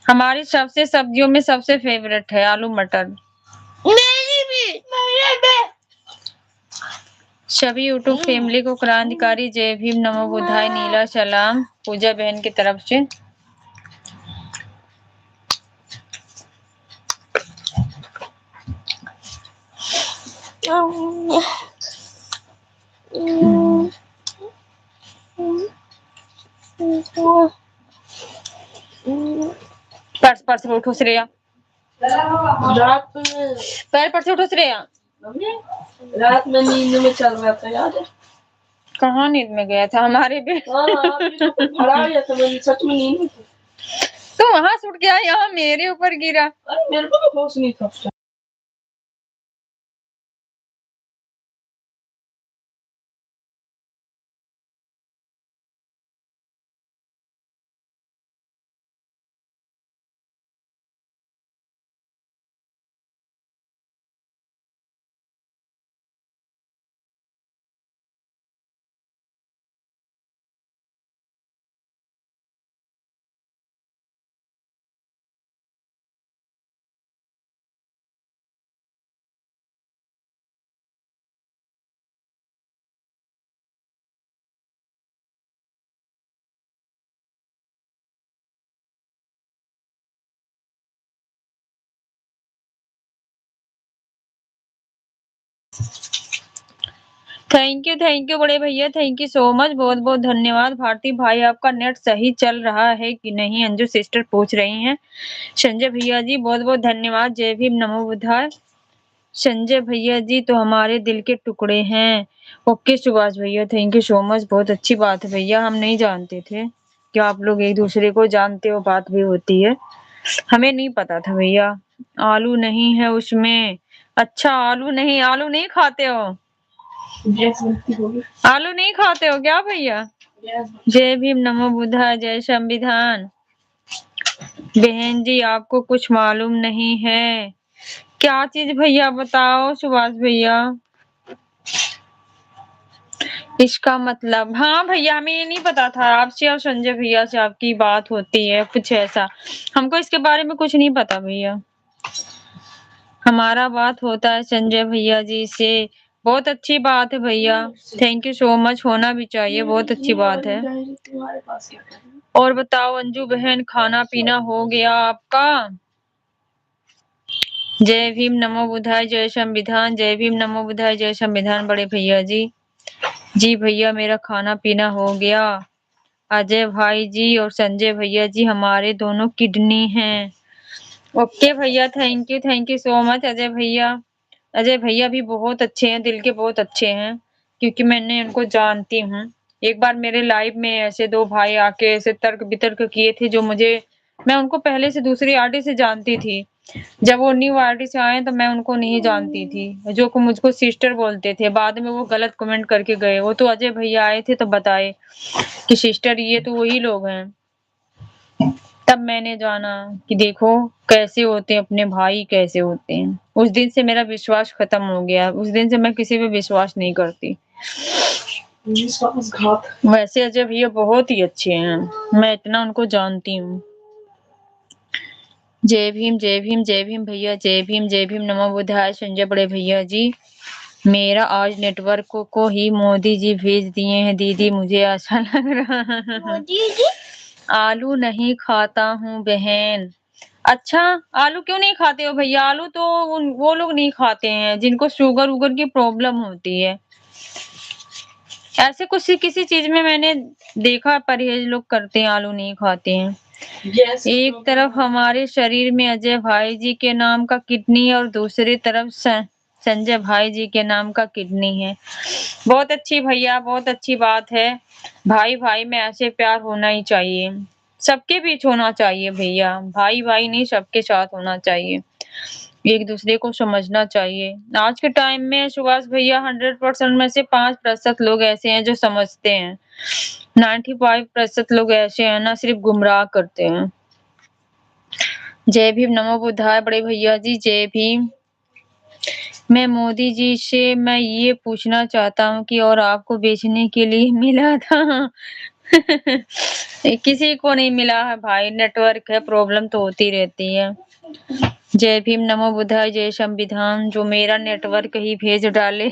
हमारी सबसे सब्जियों में सबसे फेवरेट है आलू मटर। मेरी भी। सभी यूट्यूब फैमिली को क्रांतिकारी जय भीम नमो बुद्धाय नीला सलाम पूजा बहन की तरफ से। पर्स पर्स में उठो श्रेया, पैर पर से उठो श्रेया। रात में नींद में चल रहा था याद है? कहाँ नींद में गया था हमारे भी। खड़ा गया था, मैं सच में नींद में थी। तो वहां से उठ गया यहाँ मेरे ऊपर गिरा। अरे मेरे को तो होश नहीं था। थैंक यू बड़े भैया, थैंक यू सो मच, बहुत बहुत धन्यवाद। भारती भाई आपका नेट सही चल रहा है कि नहीं, अंजू सिस्टर पूछ रही हैं। संजय भैया जी बहुत बहुत धन्यवाद, जय भीम नमो बुद्धाय। संजय भैया जी तो हमारे दिल के टुकड़े हैं। ओके सुभाष भैया, थैंक यू सो मच, बहुत अच्छी बात है भैया, हम नहीं जानते थे कि आप लोग एक दूसरे को जानते हो, बात भी होती है, हमें नहीं पता था भैया। आलू नहीं है उसमें? अच्छा आलू नहीं खाते हो? आलू नहीं खाते हो क्या भैया? जय भीम नमो बुद्धा, जय संविधान। बहन जी आपको कुछ मालूम नहीं है? क्या चीज भैया बताओ सुभाष भैया। इसका मतलब, हाँ भैया हमें ये नहीं पता था, आपसे और संजय भैया से आपकी बात होती है कुछ ऐसा, हमको इसके बारे में कुछ नहीं पता भैया। हमारा बात होता है संजय भैया जी से, बहुत अच्छी बात है भैया, थैंक यू सो मच, होना भी चाहिए, बहुत अच्छी बात है। और बताओ अंजू बहन, खाना पीना हो गया आपका? जय भीम नमो बुद्धाय जय संविधान, जय भीम नमो बुद्धाय जय संविधान बड़े भैया जी। जी भैया मेरा खाना पीना हो गया। अजय भाई जी और संजय भैया जी हमारे दोनों किडनी हैं। ओके भैया, thank you so much Ajay भैया। अजय भैया भी बहुत अच्छे हैं, दिल के बहुत अच्छे हैं, क्योंकि मैंने उनको जानती हूँ। एक बार मेरे लाइव में ऐसे दो भाई आके ऐसे तर्क वितर्क किए थे, जो मैं उनको पहले से दूसरी आरटी से जानती थी। जब वो न्यू आरटी से आए तो मैं उनको नहीं जानती थी, जो को मुझको सिस्टर बोलते थे, बाद में वो गलत कमेंट करके गए। वो तो अजय भैया आए थे तो बताए कि सिस्टर ये तो वही लोग हैं। तब मैंने जाना कि देखो कैसे होते हैं अपने भाई, कैसे होते हैं। उस दिन से मेरा विश्वास खत्म हो गया, उस दिन से मैं किसी पे विश्वास नहीं करती। विश्वासघात। वैसे अजय भैया बहुत ही अच्छे हैं, मैं इतना उनको जानती हूँ। जय भीम जय भीम जय भीम भैया, जय भीम नमो बुद्धाय। संजय बड़े भैया जी, मेरा आज नेटवर्क को ही मोदी जी भेज दिए हैं दीदी, मुझे ऐसा लग रहा है। मोदी जी आलू नहीं खाता हूँ बहन। अच्छा आलू क्यों नहीं खाते हो भैया? आलू तो वो लोग नहीं खाते हैं जिनको शुगर उगर की प्रॉब्लम होती है। ऐसे कुछ किसी चीज में मैंने देखा परहेज लोग करते हैं, आलू नहीं खाते हैं। एक तरफ हमारे शरीर में अजय भाई जी के नाम का किडनी और दूसरी तरफ संजय भाई जी के नाम का किडनी है। बहुत अच्छी भैया, बहुत अच्छी बात है। भाई भाई में ऐसे प्यार होना ही चाहिए, सबके बीच होना चाहिए भैया, भाई भाई नहीं सबके साथ होना चाहिए, एक दूसरे को समझना चाहिए। आज के टाइम में सुभाष भैया 100% में से 5% लोग ऐसे हैं जो समझते हैं, 95% लोग ऐसे हैं ना सिर्फ गुमराह करते हैं। जय भीम नमो बुद्धाय बड़े भैया जी, जय भीम। मैं मोदी जी से मैं ये पूछना चाहता हूँ कि और आपको बेचने के लिए मिला था? किसी को नहीं मिला है भाई, नेटवर्क है, प्रॉब्लम तो होती रहती है। जय भीम नमो बुद्धाय जय संविधान, जो मेरा नेटवर्क ही भेज डाले।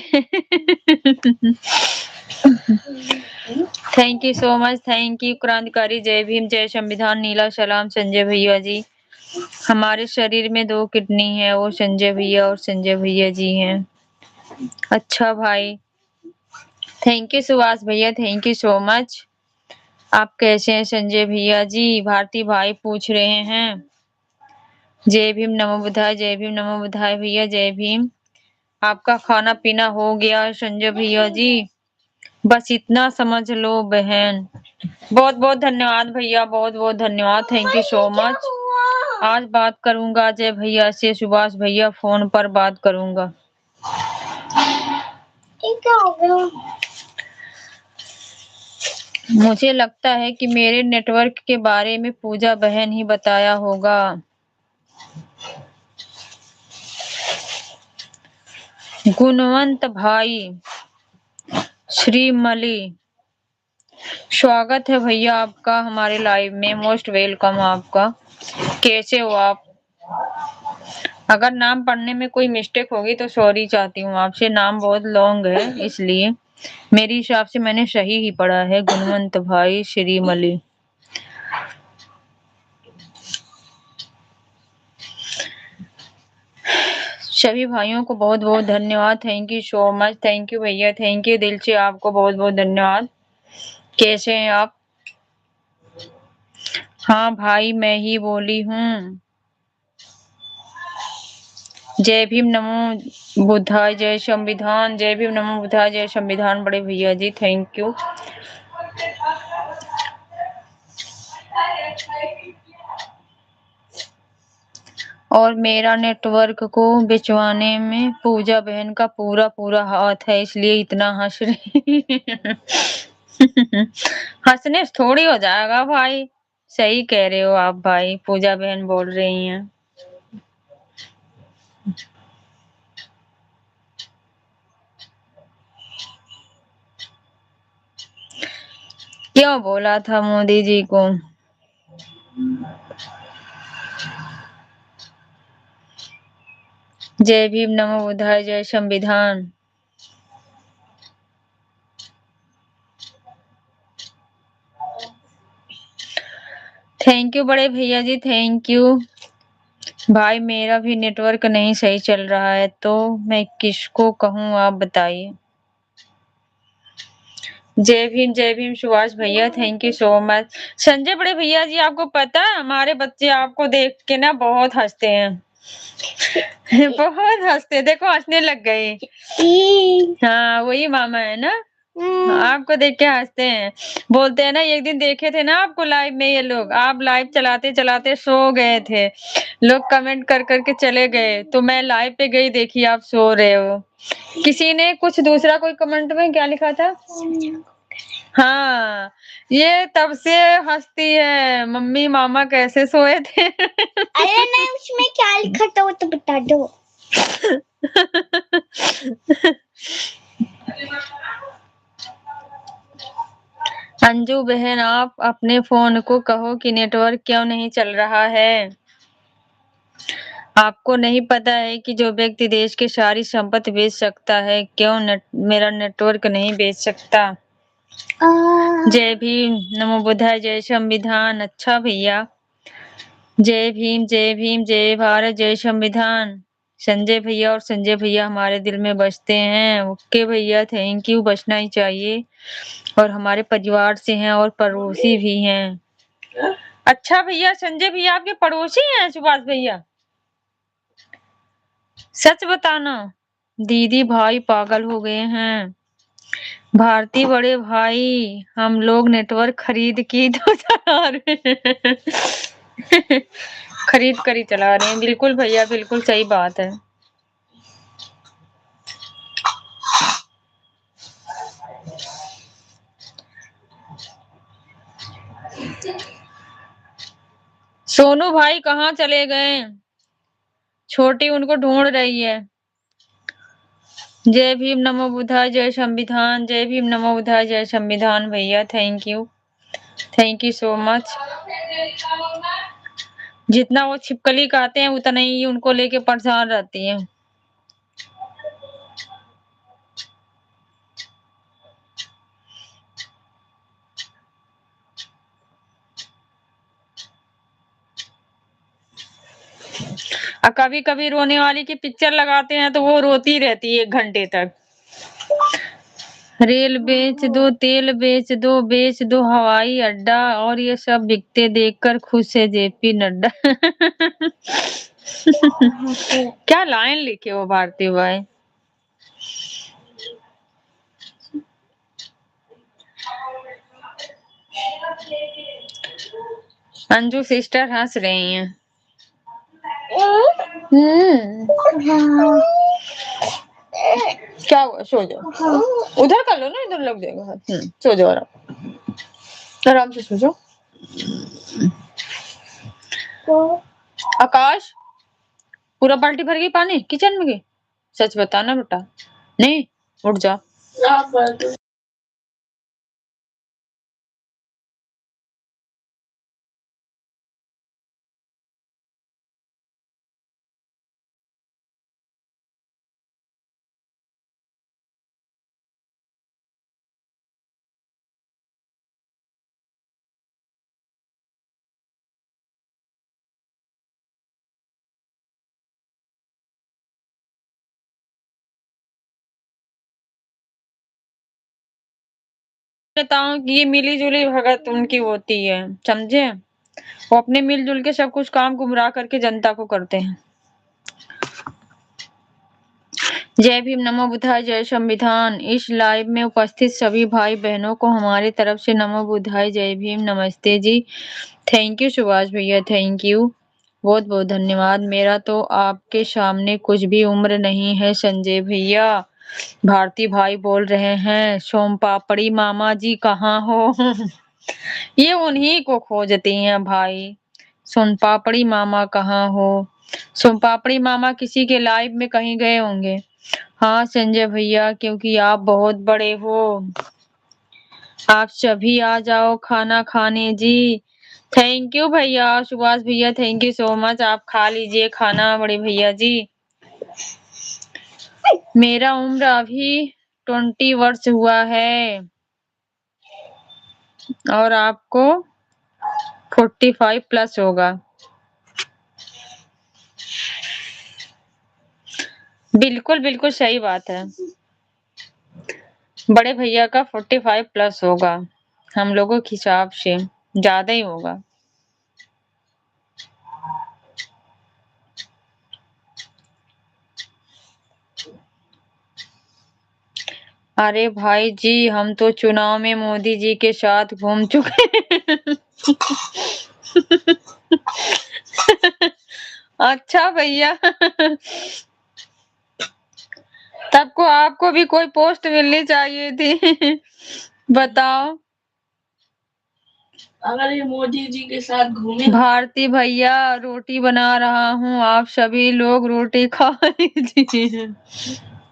Thank you so much, thank you क्रांतिकारी। जय भीम जय संविधान, नीला सलाम संजय भैया जी। हमारे शरीर में 2 किडनी है, वो संजय भैया और संजय भैया जी हैं। अच्छा भाई, थैंक यू सुभाष भैया, थैंक यू सो मच। आप कैसे हैं संजय भैया जी? भारती भाई पूछ रहे हैं। जय भीम नमो बुद्धाय, जय भीम नमो बुद्धाय भैया, जय भीम। आपका खाना पीना हो गया संजय भैया जी? बस इतना समझ लो बहन। बहुत बहुत धन्यवाद भैया, बहुत बहुत धन्यवाद, थैंक यू सो मच। आज बात करूंगा अजय भैया से, सुभाष भैया फोन पर बात करूंगा। मुझे लगता है कि मेरे नेटवर्क के बारे में पूजा बहन ही बताया होगा। गुणवंत भाई श्रीमली, स्वागत है भैया आपका हमारे लाइव में, मोस्ट वेलकम आपका। कैसे हो आप? अगर नाम पढ़ने में कोई मिस्टेक होगी तो सॉरी चाहती हूँ आपसे, नाम बहुत लॉन्ग है इसलिए। मेरे हिसाब से मैंने सही ही पढ़ा है, गुणवंत भाई श्रीमली। सभी भाइयों को बहुत बहुत धन्यवाद। Thank you so much. Thank you भैया, थैंक यू दिल से, आपको बहुत बहुत धन्यवाद। कैसे हैं आप? हाँ भाई, मैं ही बोली हूँ। जय भीम, नमो बुद्धाय, जय संविधान। जय भीम, नमो बुद्धाय, जय संविधान। बड़े भैया जी, थैंक यू। और मेरा नेटवर्क को बिचवाने में पूजा बहन का पूरा पूरा हाथ है, इसलिए इतना हंस रही। हंसने से थोड़ी हो जाएगा भाई। सही कह रहे हो आप भाई, पूजा बहन बोल रही हैं। क्यों बोला था मोदी जी को? जय भीम, नमो बुद्धाय, जय संविधान। थैंक यू बड़े भैया जी, थैंक यू। भाई मेरा भी नेटवर्क नहीं सही चल रहा है, तो मैं किसको कहूँ, आप बताइए। जय भीम सुभाष भैया, thank you so much. Sanjay बड़े भैया जी, आपको पता है हमारे बच्चे आपको देख के ना बहुत हंसते हैं। बहुत हंसते, देखो हंसने लग गए। हाँ वही मामा है ना, आपको देख के हंसते हैं। बोलते हैं ना, एक दिन देखे थे ना आपको लाइव में, ये लोग आप लाइव चलाते चलाते सो गए थे, लोग कमेंट कर करके चले गए, तो मैं लाइव पे गई, देखी आप सो रहे हो। किसी ने कुछ दूसरा कोई कमेंट में क्या लिखा था? हाँ, ये तब से हंसती है, मम्मी मामा कैसे सोए थे। अरे नहीं, उसमें क्या लिखा था वो तो बता दो। अंजू बहन, आप अपने फोन को कहो कि नेटवर्क क्यों नहीं चल रहा है। आपको नहीं पता है कि जो व्यक्ति देश की सारी संपत्ति बेच सकता है, क्यों मेरा नेटवर्क नहीं बेच सकता? जय भीम, नमो बुद्धाय, जय संविधान। अच्छा भैया, जय भीम, जय भीम, जय भारत, जय संविधान। संजय भैया और संजय भैया हमारे दिल में बसते हैं। ओके भैया, थैंक यू, बसना ही चाहिए। और हमारे परिवार से हैं और पड़ोसी भी हैं। अच्छा भैया, संजय भैया आपके पड़ोसी हैं सुभाष भैया? सच बताना। दीदी भाई पागल हो गए हैं। भारती बड़े भाई, हम लोग नेटवर्क खरीद के तो चला रहे हैं। खरीद कर ही चला रहे हैं, बिल्कुल भैया, बिल्कुल सही बात है। सोनू भाई कहाँ चले गए? छोटी उनको ढूंढ रही है। जय भीम, नमो बुद्धाय, जय संविधान। जय भीम, नमो बुद्धाय, जय संविधान। भैया थैंक यू सो मच। जितना वो छिपकली खाते हैं उतना ही उनको लेके परेशान रहती है। और कभी कभी रोने वाली की पिक्चर लगाते हैं तो वो रोती रहती है 1 घंटे तक। रेल बेच दो, तेल बेच दो हवाई अड्डा, और ये सब बिकते देखकर खुश है जेपी नड्डा। क्या लाइन लिखे हो भारती भाई। अंजू सिस्टर हंस रही हैं। क्या हुआ, सो जाओ। उधर कर लो ना, इधर लग जाएगा हाथ। सो जाओ आराम से सो जाओ। आकाश, पूरा बाल्टी भर गई पानी किचन में गई? सच बताना बेटा। नहीं, उठ जा। बताऊं कि ये मिली जुली भगत उनकी होती है, समझे? वो अपने मिलजुल के सब कुछ काम गुमराह करके जनता को करते हैं। जय भीम, नमो बुद्धाय, जय संविधान। इस लाइव में उपस्थित सभी भाई बहनों को हमारी तरफ से नमो बुद्धाय, जय भीम, नमस्ते जी। थैंक यू सुभाष भैया, थैंक यू, बहुत बहुत धन्यवाद। मेरा तो आपके सामने कुछ भी उम्र नहीं है संजय भैया। भारती भाई बोल रहे हैं, सोम पापड़ी मामा जी कहाँ हो? ये उन्हीं को खोजती हैं भाई, सोन पापड़ी मामा कहाँ हो? सोन पापड़ी मामा किसी के लाइव में कहीं गए होंगे। हाँ संजय भैया, क्योंकि आप बहुत बड़े हो। आप सभी आ जाओ खाना खाने जी। थैंक यू भैया, सुभाष भैया, थैंक यू सो मच। आप खा लीजिए खाना बड़े भैया जी। मेरा उम्र अभी 20 वर्ष हुआ है और आपको 45 प्लस होगा। बिल्कुल बिल्कुल सही बात है, बड़े भैया का 45 प्लस होगा, हम लोगों के हिसाब से ज्यादा ही होगा। अरे भाई जी, हम तो चुनाव में मोदी जी के साथ घूम चुके हैं। अच्छा भैया, तब को आपको भी कोई पोस्ट मिलनी चाहिए थी। बताओ। अगर ये मोदी जी के साथ घूमे। भारती भैया, रोटी बना रहा हूँ, आप सभी लोग रोटी खा लीजिए।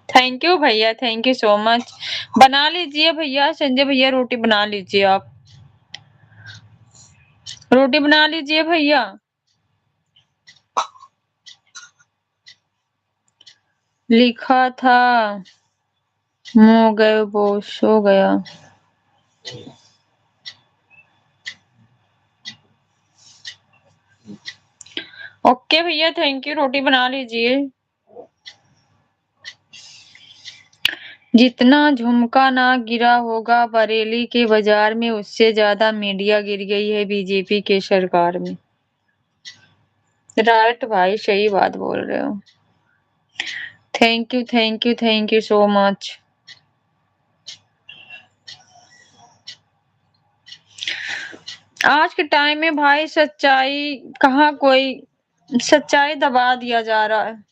थैंक यू भैया, थैंक यू सो मच। बना लीजिए भैया, संजय भैया रोटी बना लीजिए, आप रोटी बना लीजिए भैया। लिखा था मुँह गए वो सो गया। ओके भैया, थैंक यू, रोटी बना लीजिए। जितना झुमका ना गिरा होगा बरेली के बाजार में, उससे ज्यादा मीडिया गिर गई है बीजेपी के सरकार में। राइट भाई, सही बात बोल रहे हो। Thank you thank you thank you so much. आज के टाइम में भाई सच्चाई कहाँ, कोई सच्चाई दबा दिया जा रहा है।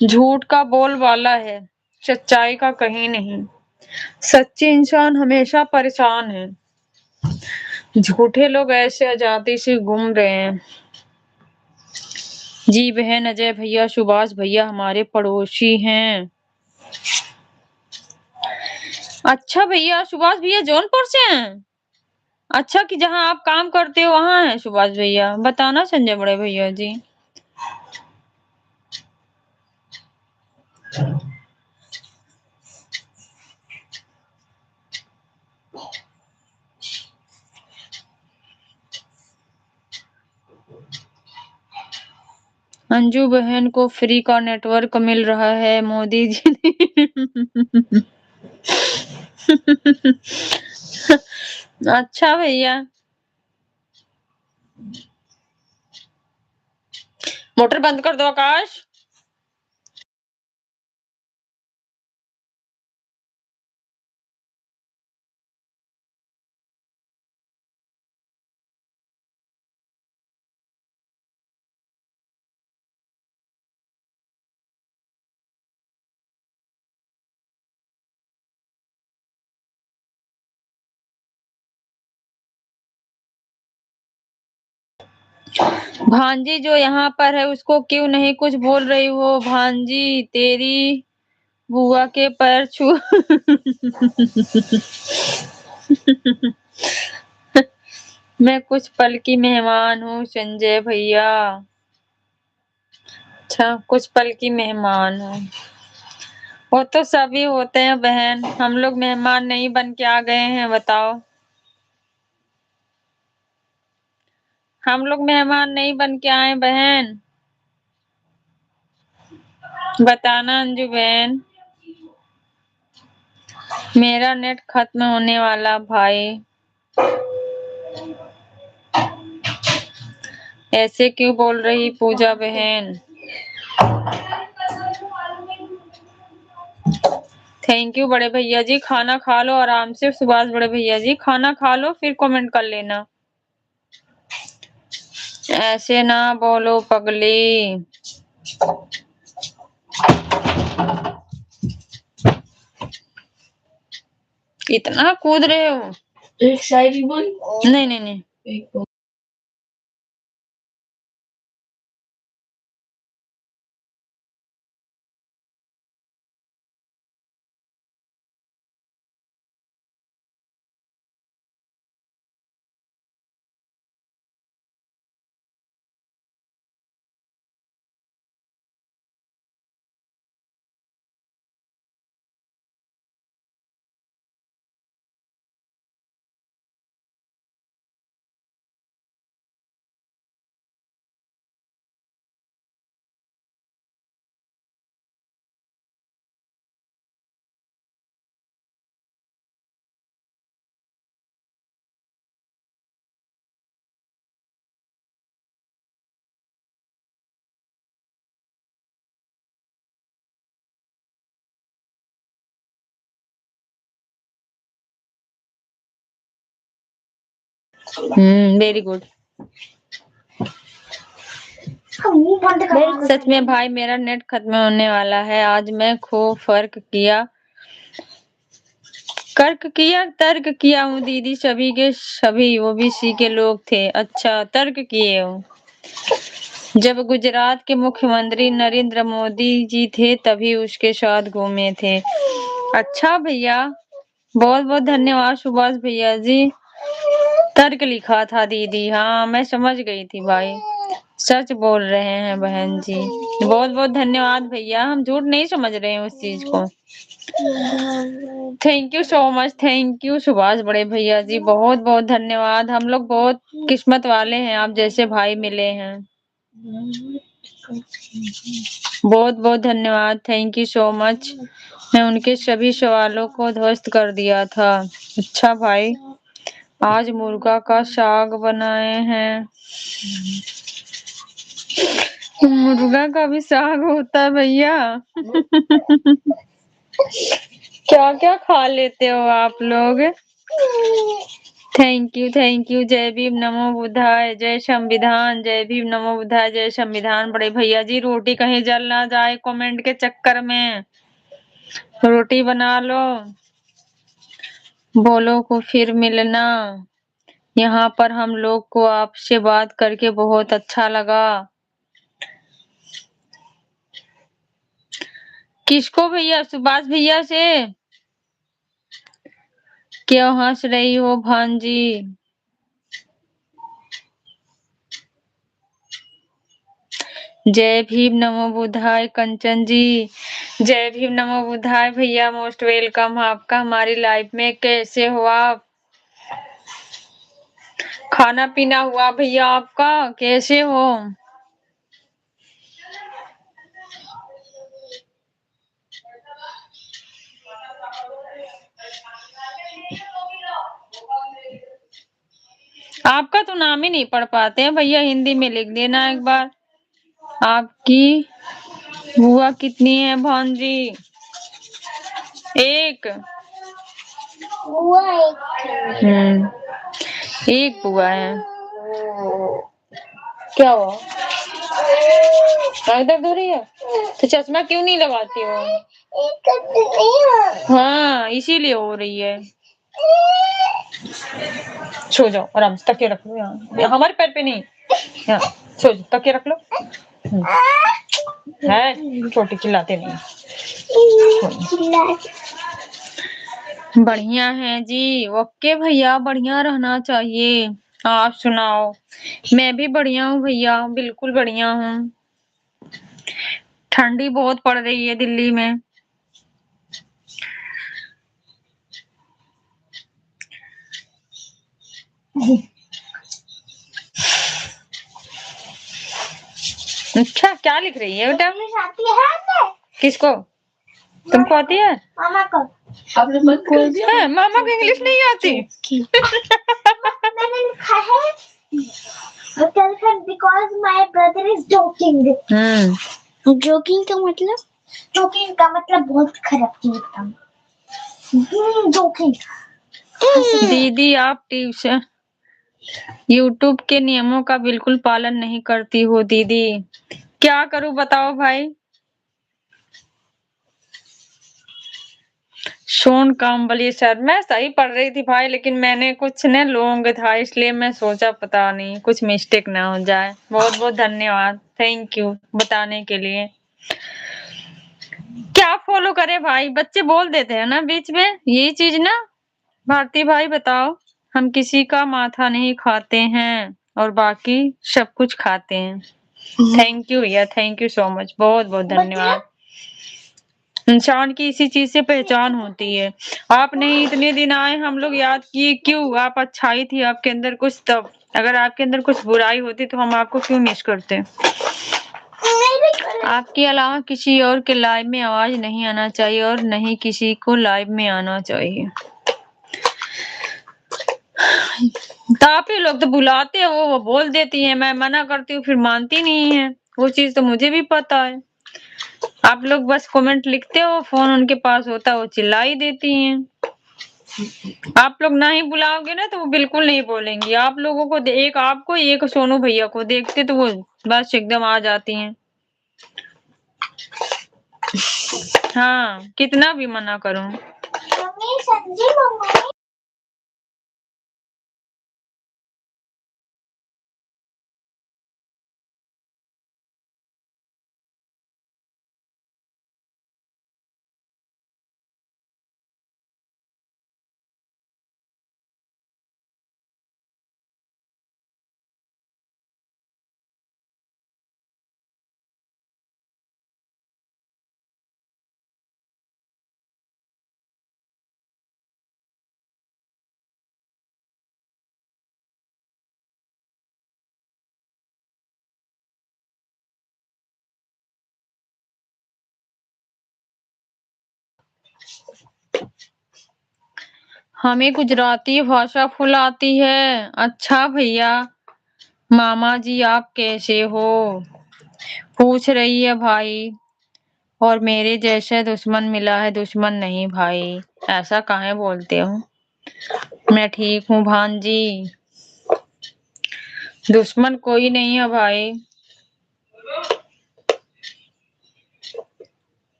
झूठ का बोलबाला है, सच्चाई का कहीं नहीं। सच्चे इंसान हमेशा परेशान है, झूठे लोग ऐसे आजादी से घूम रहे हैं। जी बहन, अजय भैया, सुभाष भैया हमारे पड़ोसी हैं। अच्छा भैया, सुभाष भैया जौनपुर से हैं? अच्छा, कि जहाँ आप काम करते हो वहाँ है सुभाष भैया? बताना संजय बड़े भैया जी। अंजू बहन को फ्री का नेटवर्क मिल रहा है मोदी जी ने। अच्छा भैया, मोटर बंद कर दो आकाश। भांजी जो यहाँ पर है उसको क्यों नहीं कुछ बोल रही हो? भांजी, तेरी बुआ के पैर छू। मैं कुछ पल की मेहमान हूँ संजय भैया। अच्छा, कुछ पल की मेहमान हूँ। वो तो सभी होते हैं बहन, हम लोग मेहमान नहीं बन के आ गए हैं, बताओ। हम लोग मेहमान नहीं बन के आए बहन, बताना अंजू बहन। मेरा नेट खत्म होने वाला भाई। ऐसे क्यों बोल रही पूजा बहन? थैंक यू बड़े भैया जी। खाना खा लो आराम से। सुभाष बड़े भैया जी खाना खा लो फिर कमेंट कर लेना। ऐसे ना बोलो पगली। इतना कूद रहे हो? एक शायरी बोल। नहीं नहीं नहीं। एक बोल। Very good. मुंह बंद कर। सच में भाई मेरा नेट खत्म होने वाला है। आज मैं खूब तर्क किया हूँ दीदी। सभी के सभी ओबीसी के लोग थे। अच्छा तर्क किए हो? जब गुजरात के मुख्यमंत्री नरेंद्र मोदी जी थे तभी उसके साथ घूमे थे। अच्छा भैया बहुत बहुत धन्यवाद सुभाष भैया जी। तर्क लिखा था दीदी। हाँ मैं समझ गई थी भाई। सच बोल रहे हैं बहन जी। बहुत बहुत धन्यवाद भैया। हम झूठ नहीं समझ रहे हैं उस चीज को। Thank you so much. Thank you Subhash बड़े भैया जी। बहुत बहुत धन्यवाद। हम लोग बहुत किस्मत वाले हैं आप जैसे भाई मिले हैं। बहुत बहुत धन्यवाद। Thank you so much. मैं उनके सभी सवालों को ध्वस्त कर दिया था। अच्छा भाई आज मुर्गा का साग बनाए हैं। मुर्गा का भी साग होता है भैया? क्या क्या खा लेते हो आप लोग? Thank you. जय भीम नमो बुद्धाय जय संविधान। जय भीम नमो बुद्धाय जय संविधान। बड़े भैया जी रोटी कहीं जल ना जाए कमेंट के चक्कर में। रोटी बना लो। बोलो को फिर मिलना। यहाँ पर हम लोग को आपसे बात करके बहुत अच्छा लगा। किसको भैया? सुभाष भैया से? क्यों हंस रही हो भांजी? जय भीम नमो बुद्धाय कंचन जी। जय भीम नमो बुद्धाय भैया। मोस्ट वेलकम आपका हमारी लाइफ में। कैसे हो आप? खाना पीना हुआ भैया आपका? कैसे हो? आपका तो नाम ही नहीं पढ़ पाते हैं भैया। हिंदी में लिख देना एक बार। आपकी बुआ कितनी है भांजी? एक। एक बुआ है। क्या हुआ? आंख दर्द हो रही है तो चश्मा क्यों नहीं लगाती हो? हाँ इसीलिए हो रही है। सो जाओ आराम से। तकिया रख लो यहाँ हमारे पैर पे नहीं। यहाँ सो जाओ तकिया रख लो। है छोटी चिल्लाते नहीं। बढ़िया है जी। ओके भैया बढ़िया रहना चाहिए। आप सुनाओ? मैं भी बढ़िया हूँ भैया। बिल्कुल बढ़िया हूँ। ठंडी बहुत पड़ रही है दिल्ली में। अच्छा क्या लिख रही है बेटा? आती है किसको? तुमको आती है? मामा को। आपने बंद कर दिया? है मामा को इंग्लिश नहीं आती। मैंने लिखा है because my brother is joking. Joking का मतलब? जोकिंग का मतलब बहुत खराब चीज था। जोकिंग। दीदी आप ट्यूशन यूट्यूब के नियमों का बिल्कुल पालन नहीं करती हो दीदी, क्या करूं बताओ भाई। सोन काम्बली सर, मैं सही पढ़ रही थी भाई, लेकिन मैंने कुछ न लॉन्ग था इसलिए मैं सोचा पता नहीं कुछ मिस्टेक ना हो जाए। बहुत बहुत धन्यवाद, थैंक यू बताने के लिए। क्या फॉलो करे भाई, बच्चे बोल देते हैं ना बीच में, यही चीज ना। भारती भाई बताओ, हम किसी का माथा नहीं खाते हैं और बाकी सब कुछ खाते हैं। थैंक यू भैया, थैंक यू सो मच, बहुत बहुत धन्यवाद। इंसान की इसी चीज से पहचान होती है। आप नहीं इतने दिन आए, हम लोग याद किए क्यों? आप अच्छाई थी आपके अंदर कुछ, तब अगर आपके अंदर कुछ बुराई होती तो हम आपको क्यों मिस करते। आपके अलावा किसी और के लाइव में आवाज नहीं आना चाहिए और नहीं किसी को लाइव में आना चाहिए। तो आप ही लोग तो बुलाते हो, वो बोल देती है, मैं मना करती हूँ फिर मानती नहीं है। वो चीज तो मुझे भी पता है। आप लोग बस कमेंट लिखते हो, फोन उनके पास होता है वो चिल्ला ही देती हैं। आप लोग ना ही बुलाओगे ना तो वो बिल्कुल नहीं बोलेंगी। आप लोगों को एक आपको एक सोनू भैया को देखते तो वो बस एकदम आ जाती हैं। हाँ कितना भी मना करूं। मम्मी सब्जी मंगाई। हमें गुजराती भाषा फुल आती है। अच्छा भैया, मामा जी आप कैसे हो पूछ रही है भाई। और मेरे जैसे दुश्मन मिला है, दुश्मन नहीं भाई, ऐसा काहे बोलते हो। मैं ठीक हूँ भांजी, दुश्मन कोई नहीं है भाई।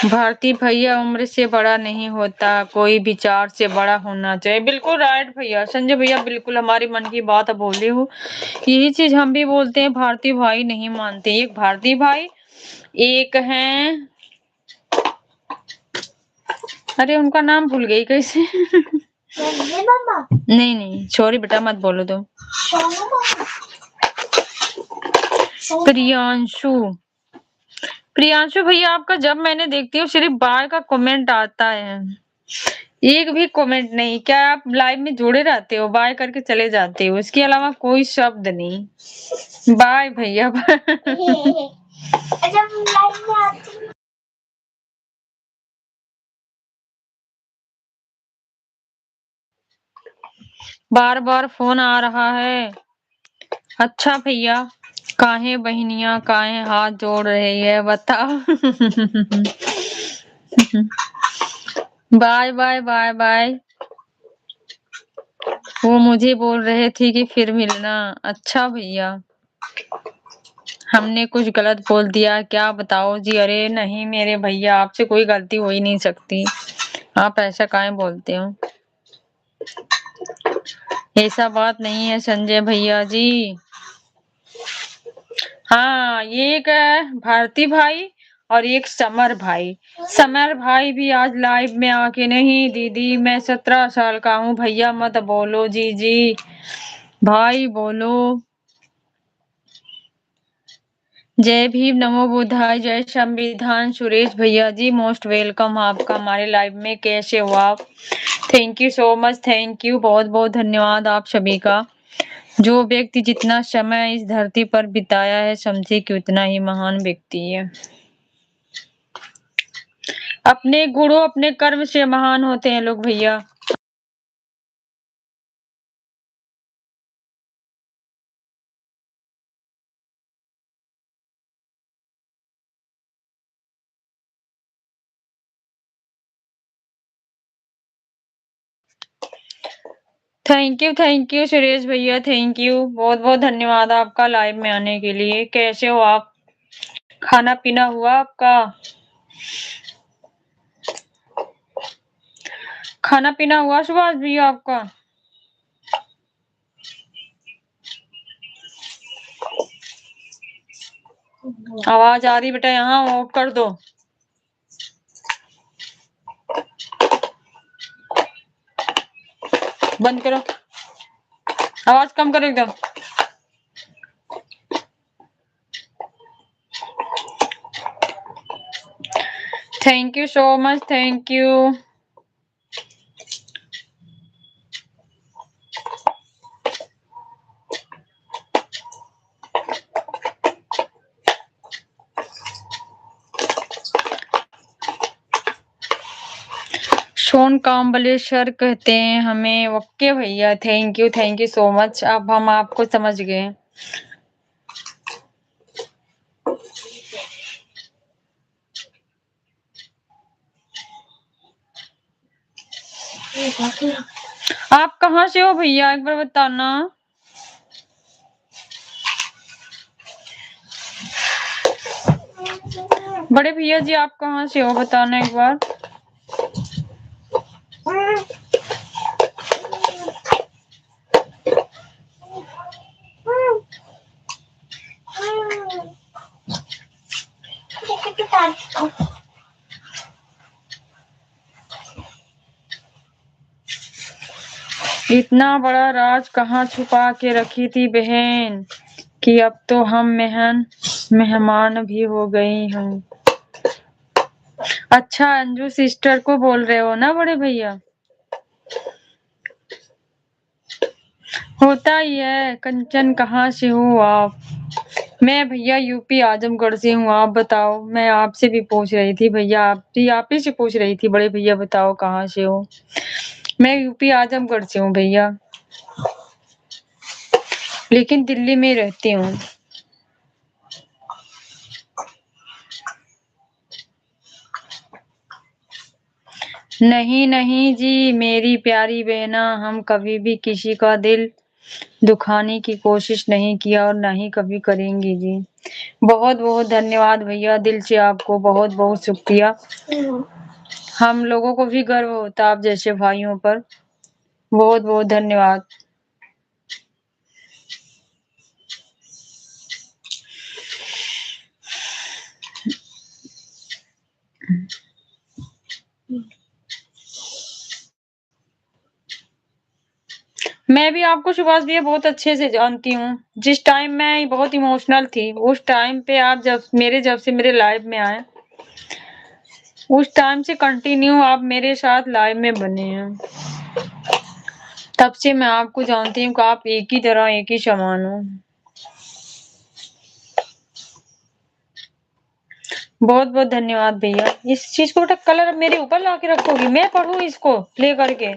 भारती भैया, उम्र से बड़ा नहीं होता, कोई विचार से बड़ा होना चाहिए। बिल्कुल राइट भैया, संजय भैया बिल्कुल हमारी मन की बात बोले हो। यही चीज हम भी बोलते हैं, भारती भाई नहीं मानते। एक भारती भाई, एक हैं, अरे उनका नाम भूल गई कैसे। मम्मा नहीं नहीं सॉरी बेटा, मत बोलो तुम। प्रियांशु, प्रियांशु भैया आपका जब मैंने देखती हूँ सिर्फ बाय का कमेंट आता है, एक भी कमेंट नहीं। क्या आप लाइव में जुड़े रहते हो, बाय करके चले जाते हो, इसके अलावा कोई शब्द नहीं। बाय भैया। जब लाइव में आती हूँ बार बार फोन आ रहा है। अच्छा भैया, काहे बहनिया काहे हाथ जोड़ रही है बताओ। Bye bye bye bye. वो मुझे बोल रहे थे कि फिर मिलना। अच्छा भैया, हमने कुछ गलत बोल दिया क्या बताओ जी। अरे नहीं मेरे भैया, आपसे कोई गलती हो ही नहीं सकती, आप ऐसा काहे बोलते हो। ऐसा बात नहीं है संजय भैया जी। हाँ ये एक भारती भाई और एक समर भाई। समर भाई भी आज लाइव में आके, नहीं दीदी मैं 17 साल का हूँ, भैया मत बोलो जी जी, भाई बोलो। जय भीम, नमो बुद्धाय, जय संविधान। सुरेश भैया जी मोस्ट वेलकम आपका हमारे लाइव में। कैसे हो आप? Thank you so much, thank you, बहुत बहुत धन्यवाद आप सभी का। जो व्यक्ति जितना समय इस धरती पर बिताया है, समझे कि उतना ही महान व्यक्ति है। अपने गुणों अपने कर्म से महान होते हैं लोग भैया। थैंक यू सुरेश भैया, थैंक यू, बहुत बहुत धन्यवाद आपका लाइव में आने के लिए। कैसे हो आप? खाना पीना हुआ आपका? खाना पीना हुआ सुभाष भैया आपका? आवाज आ रही बेटा, यहाँ ऑफ कर दो। बंद करो, आवाज कम करो एकदम। Thank you so much, thank you. Son Kambleshwar कहते हैं हमें। ओके भैया, थैंक यू सो मच। अब हम आपको समझ गए। आप कहाँ से हो भैया, एक बार बताना। बड़े भैया जी आप कहाँ से हो, बताना एक बार। इतना बड़ा राज कहाँ छुपा के रखी थी बहन, कि अब तो हम मेहमान भी हो गई हूँ। अच्छा, अंजू सिस्टर को बोल रहे हो ना बड़े भैया? होता ही है। कंचन कहाँ से हो आप? मैं भैया यूपी आजमगढ़ से हूँ। आप बताओ। मैं आपसे भी पूछ रही थी भैया, आप ही से पूछ रही थी बड़े भैया, बताओ कहाँ से हो? मैं यूपी आजमगढ़ से हूँ भैया, लेकिन दिल्ली में रहती हूँ। नहीं नहीं जी मेरी प्यारी बहना, हम कभी भी किसी का दिल दुखाने की कोशिश नहीं किया और ना ही कभी करेंगे जी। बहुत बहुत धन्यवाद भैया, दिल से आपको बहुत बहुत शुक्रिया। हम लोगों को भी गर्व होता आप जैसे भाइयों पर। बहुत बहुत धन्यवाद। मैं भी आपको सुभाष भैया बहुत अच्छे से जानती हूँ। जिस टाइम मैं बहुत इमोशनल थी, उस टाइम पे आप जब से मेरे लाइव में आए, उस टाइम से कंटिन्यू आप मेरे साथ लाइव में बने हैं। तब से मैं आपको जानती हूँ कि आप एक ही तरह एक ही समान हो। बहुत बहुत धन्यवाद भैया। इस चीज को कलर मेरे ऊपर ला के रखोगी, मैं पढ़ूँ इसको ले करके।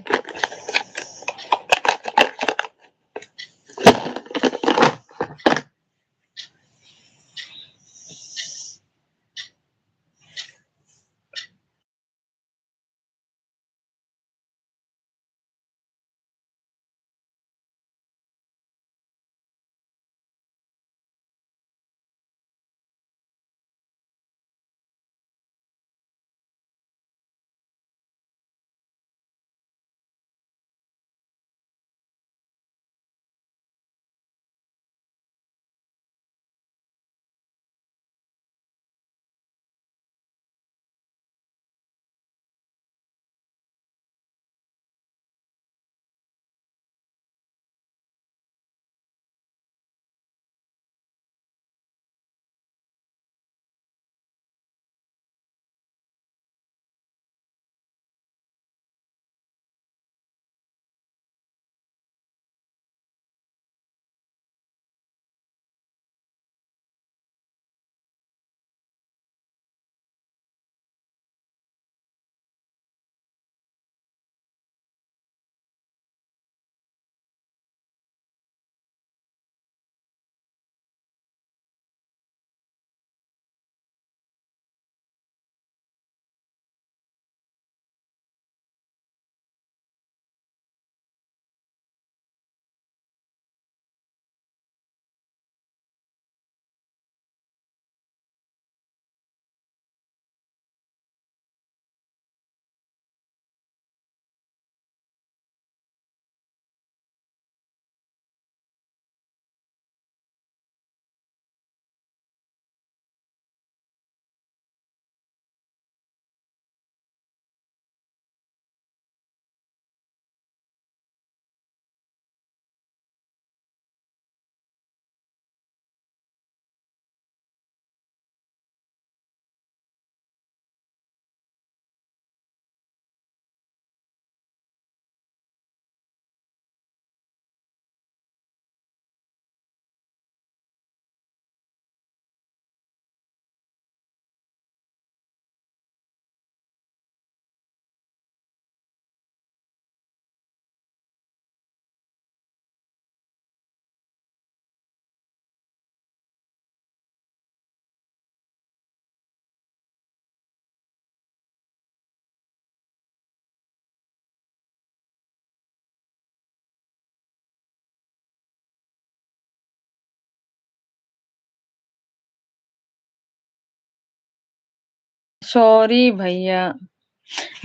सॉरी भैया,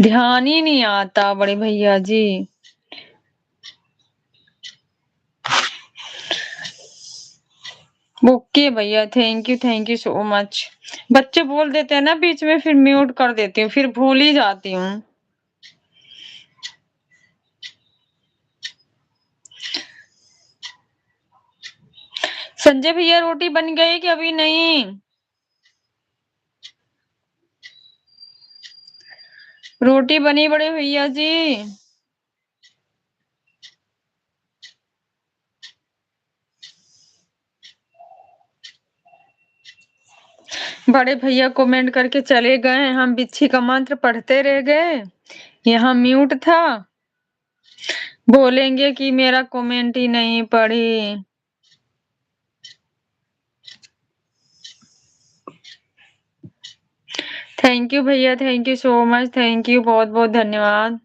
ध्यान ही नहीं आता बड़े भैया जी। ओके भैया, थैंक यू सो मच। बच्चे बोल देते हैं ना बीच में, फिर म्यूट कर देती हूँ, फिर भूल ही जाती हूँ। संजय भैया रोटी बन गई कि अभी नहीं? रोटी बनी बड़े भैया जी? बड़े भैया कमेंट करके चले गए, हम बिच्छी का मंत्र पढ़ते रह गए, यहाँ म्यूट था। बोलेंगे कि मेरा कमेंट ही नहीं पढ़ी। थैंक यू भैया, thank you so much, thank you, बहुत बहुत धन्यवाद।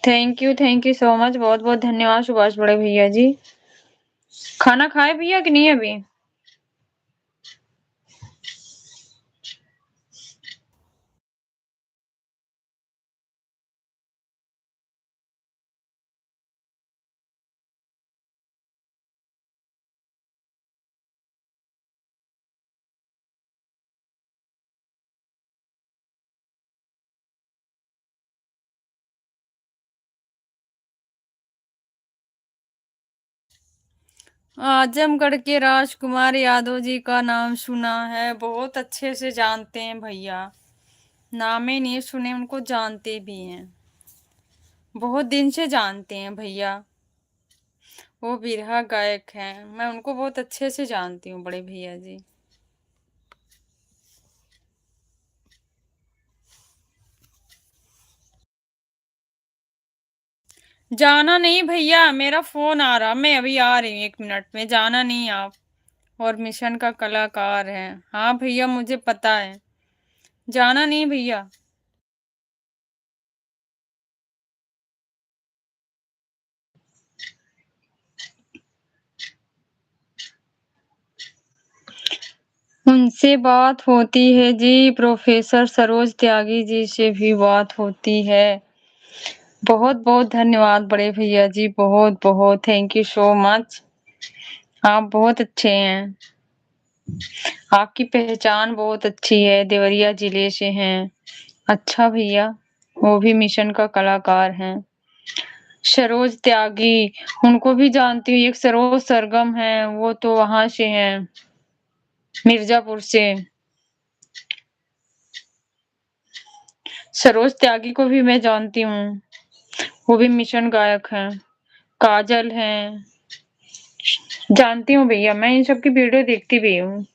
थैंक यू सो मच, बहुत बहुत धन्यवाद सुभाष बड़े भैया जी। खाना खाए भैया कि नहीं अभी? आजमगढ़ के राजकुमार यादव जी का नाम सुना है, बहुत अच्छे से जानते हैं भैया। नामे नहीं सुने, उनको जानते भी हैं, बहुत दिन से जानते हैं भैया। वो बिरहा गायक हैं, मैं उनको बहुत अच्छे से जानती हूँ बड़े भैया जी। जाना नहीं भैया, मेरा फोन आ रहा, मैं अभी आ रही हूँ 1 मिनट में, जाना नहीं आप। और मिशन का कलाकार है, हाँ भैया मुझे पता है, जाना नहीं भैया। उनसे बात होती है जी, प्रोफेसर सरोज त्यागी जी से भी बात होती है। बहुत बहुत धन्यवाद बड़े भैया जी, बहुत बहुत थैंक यू सो मच। आप बहुत अच्छे हैं, आपकी पहचान बहुत अच्छी है, देवरिया जिले से हैं। अच्छा भैया, वो भी मिशन का कलाकार हैं। सरोज त्यागी, उनको भी जानती हूँ, एक सरोज सरगम है, वो तो वहां से हैं, मिर्जापुर से। सरोज त्यागी को भी मैं जानती हूँ, वो भी मिशन गायक हैं। काजल हैं, जानती हूँ भैया, मैं इन सब की वीडियो देखती भी हूँ।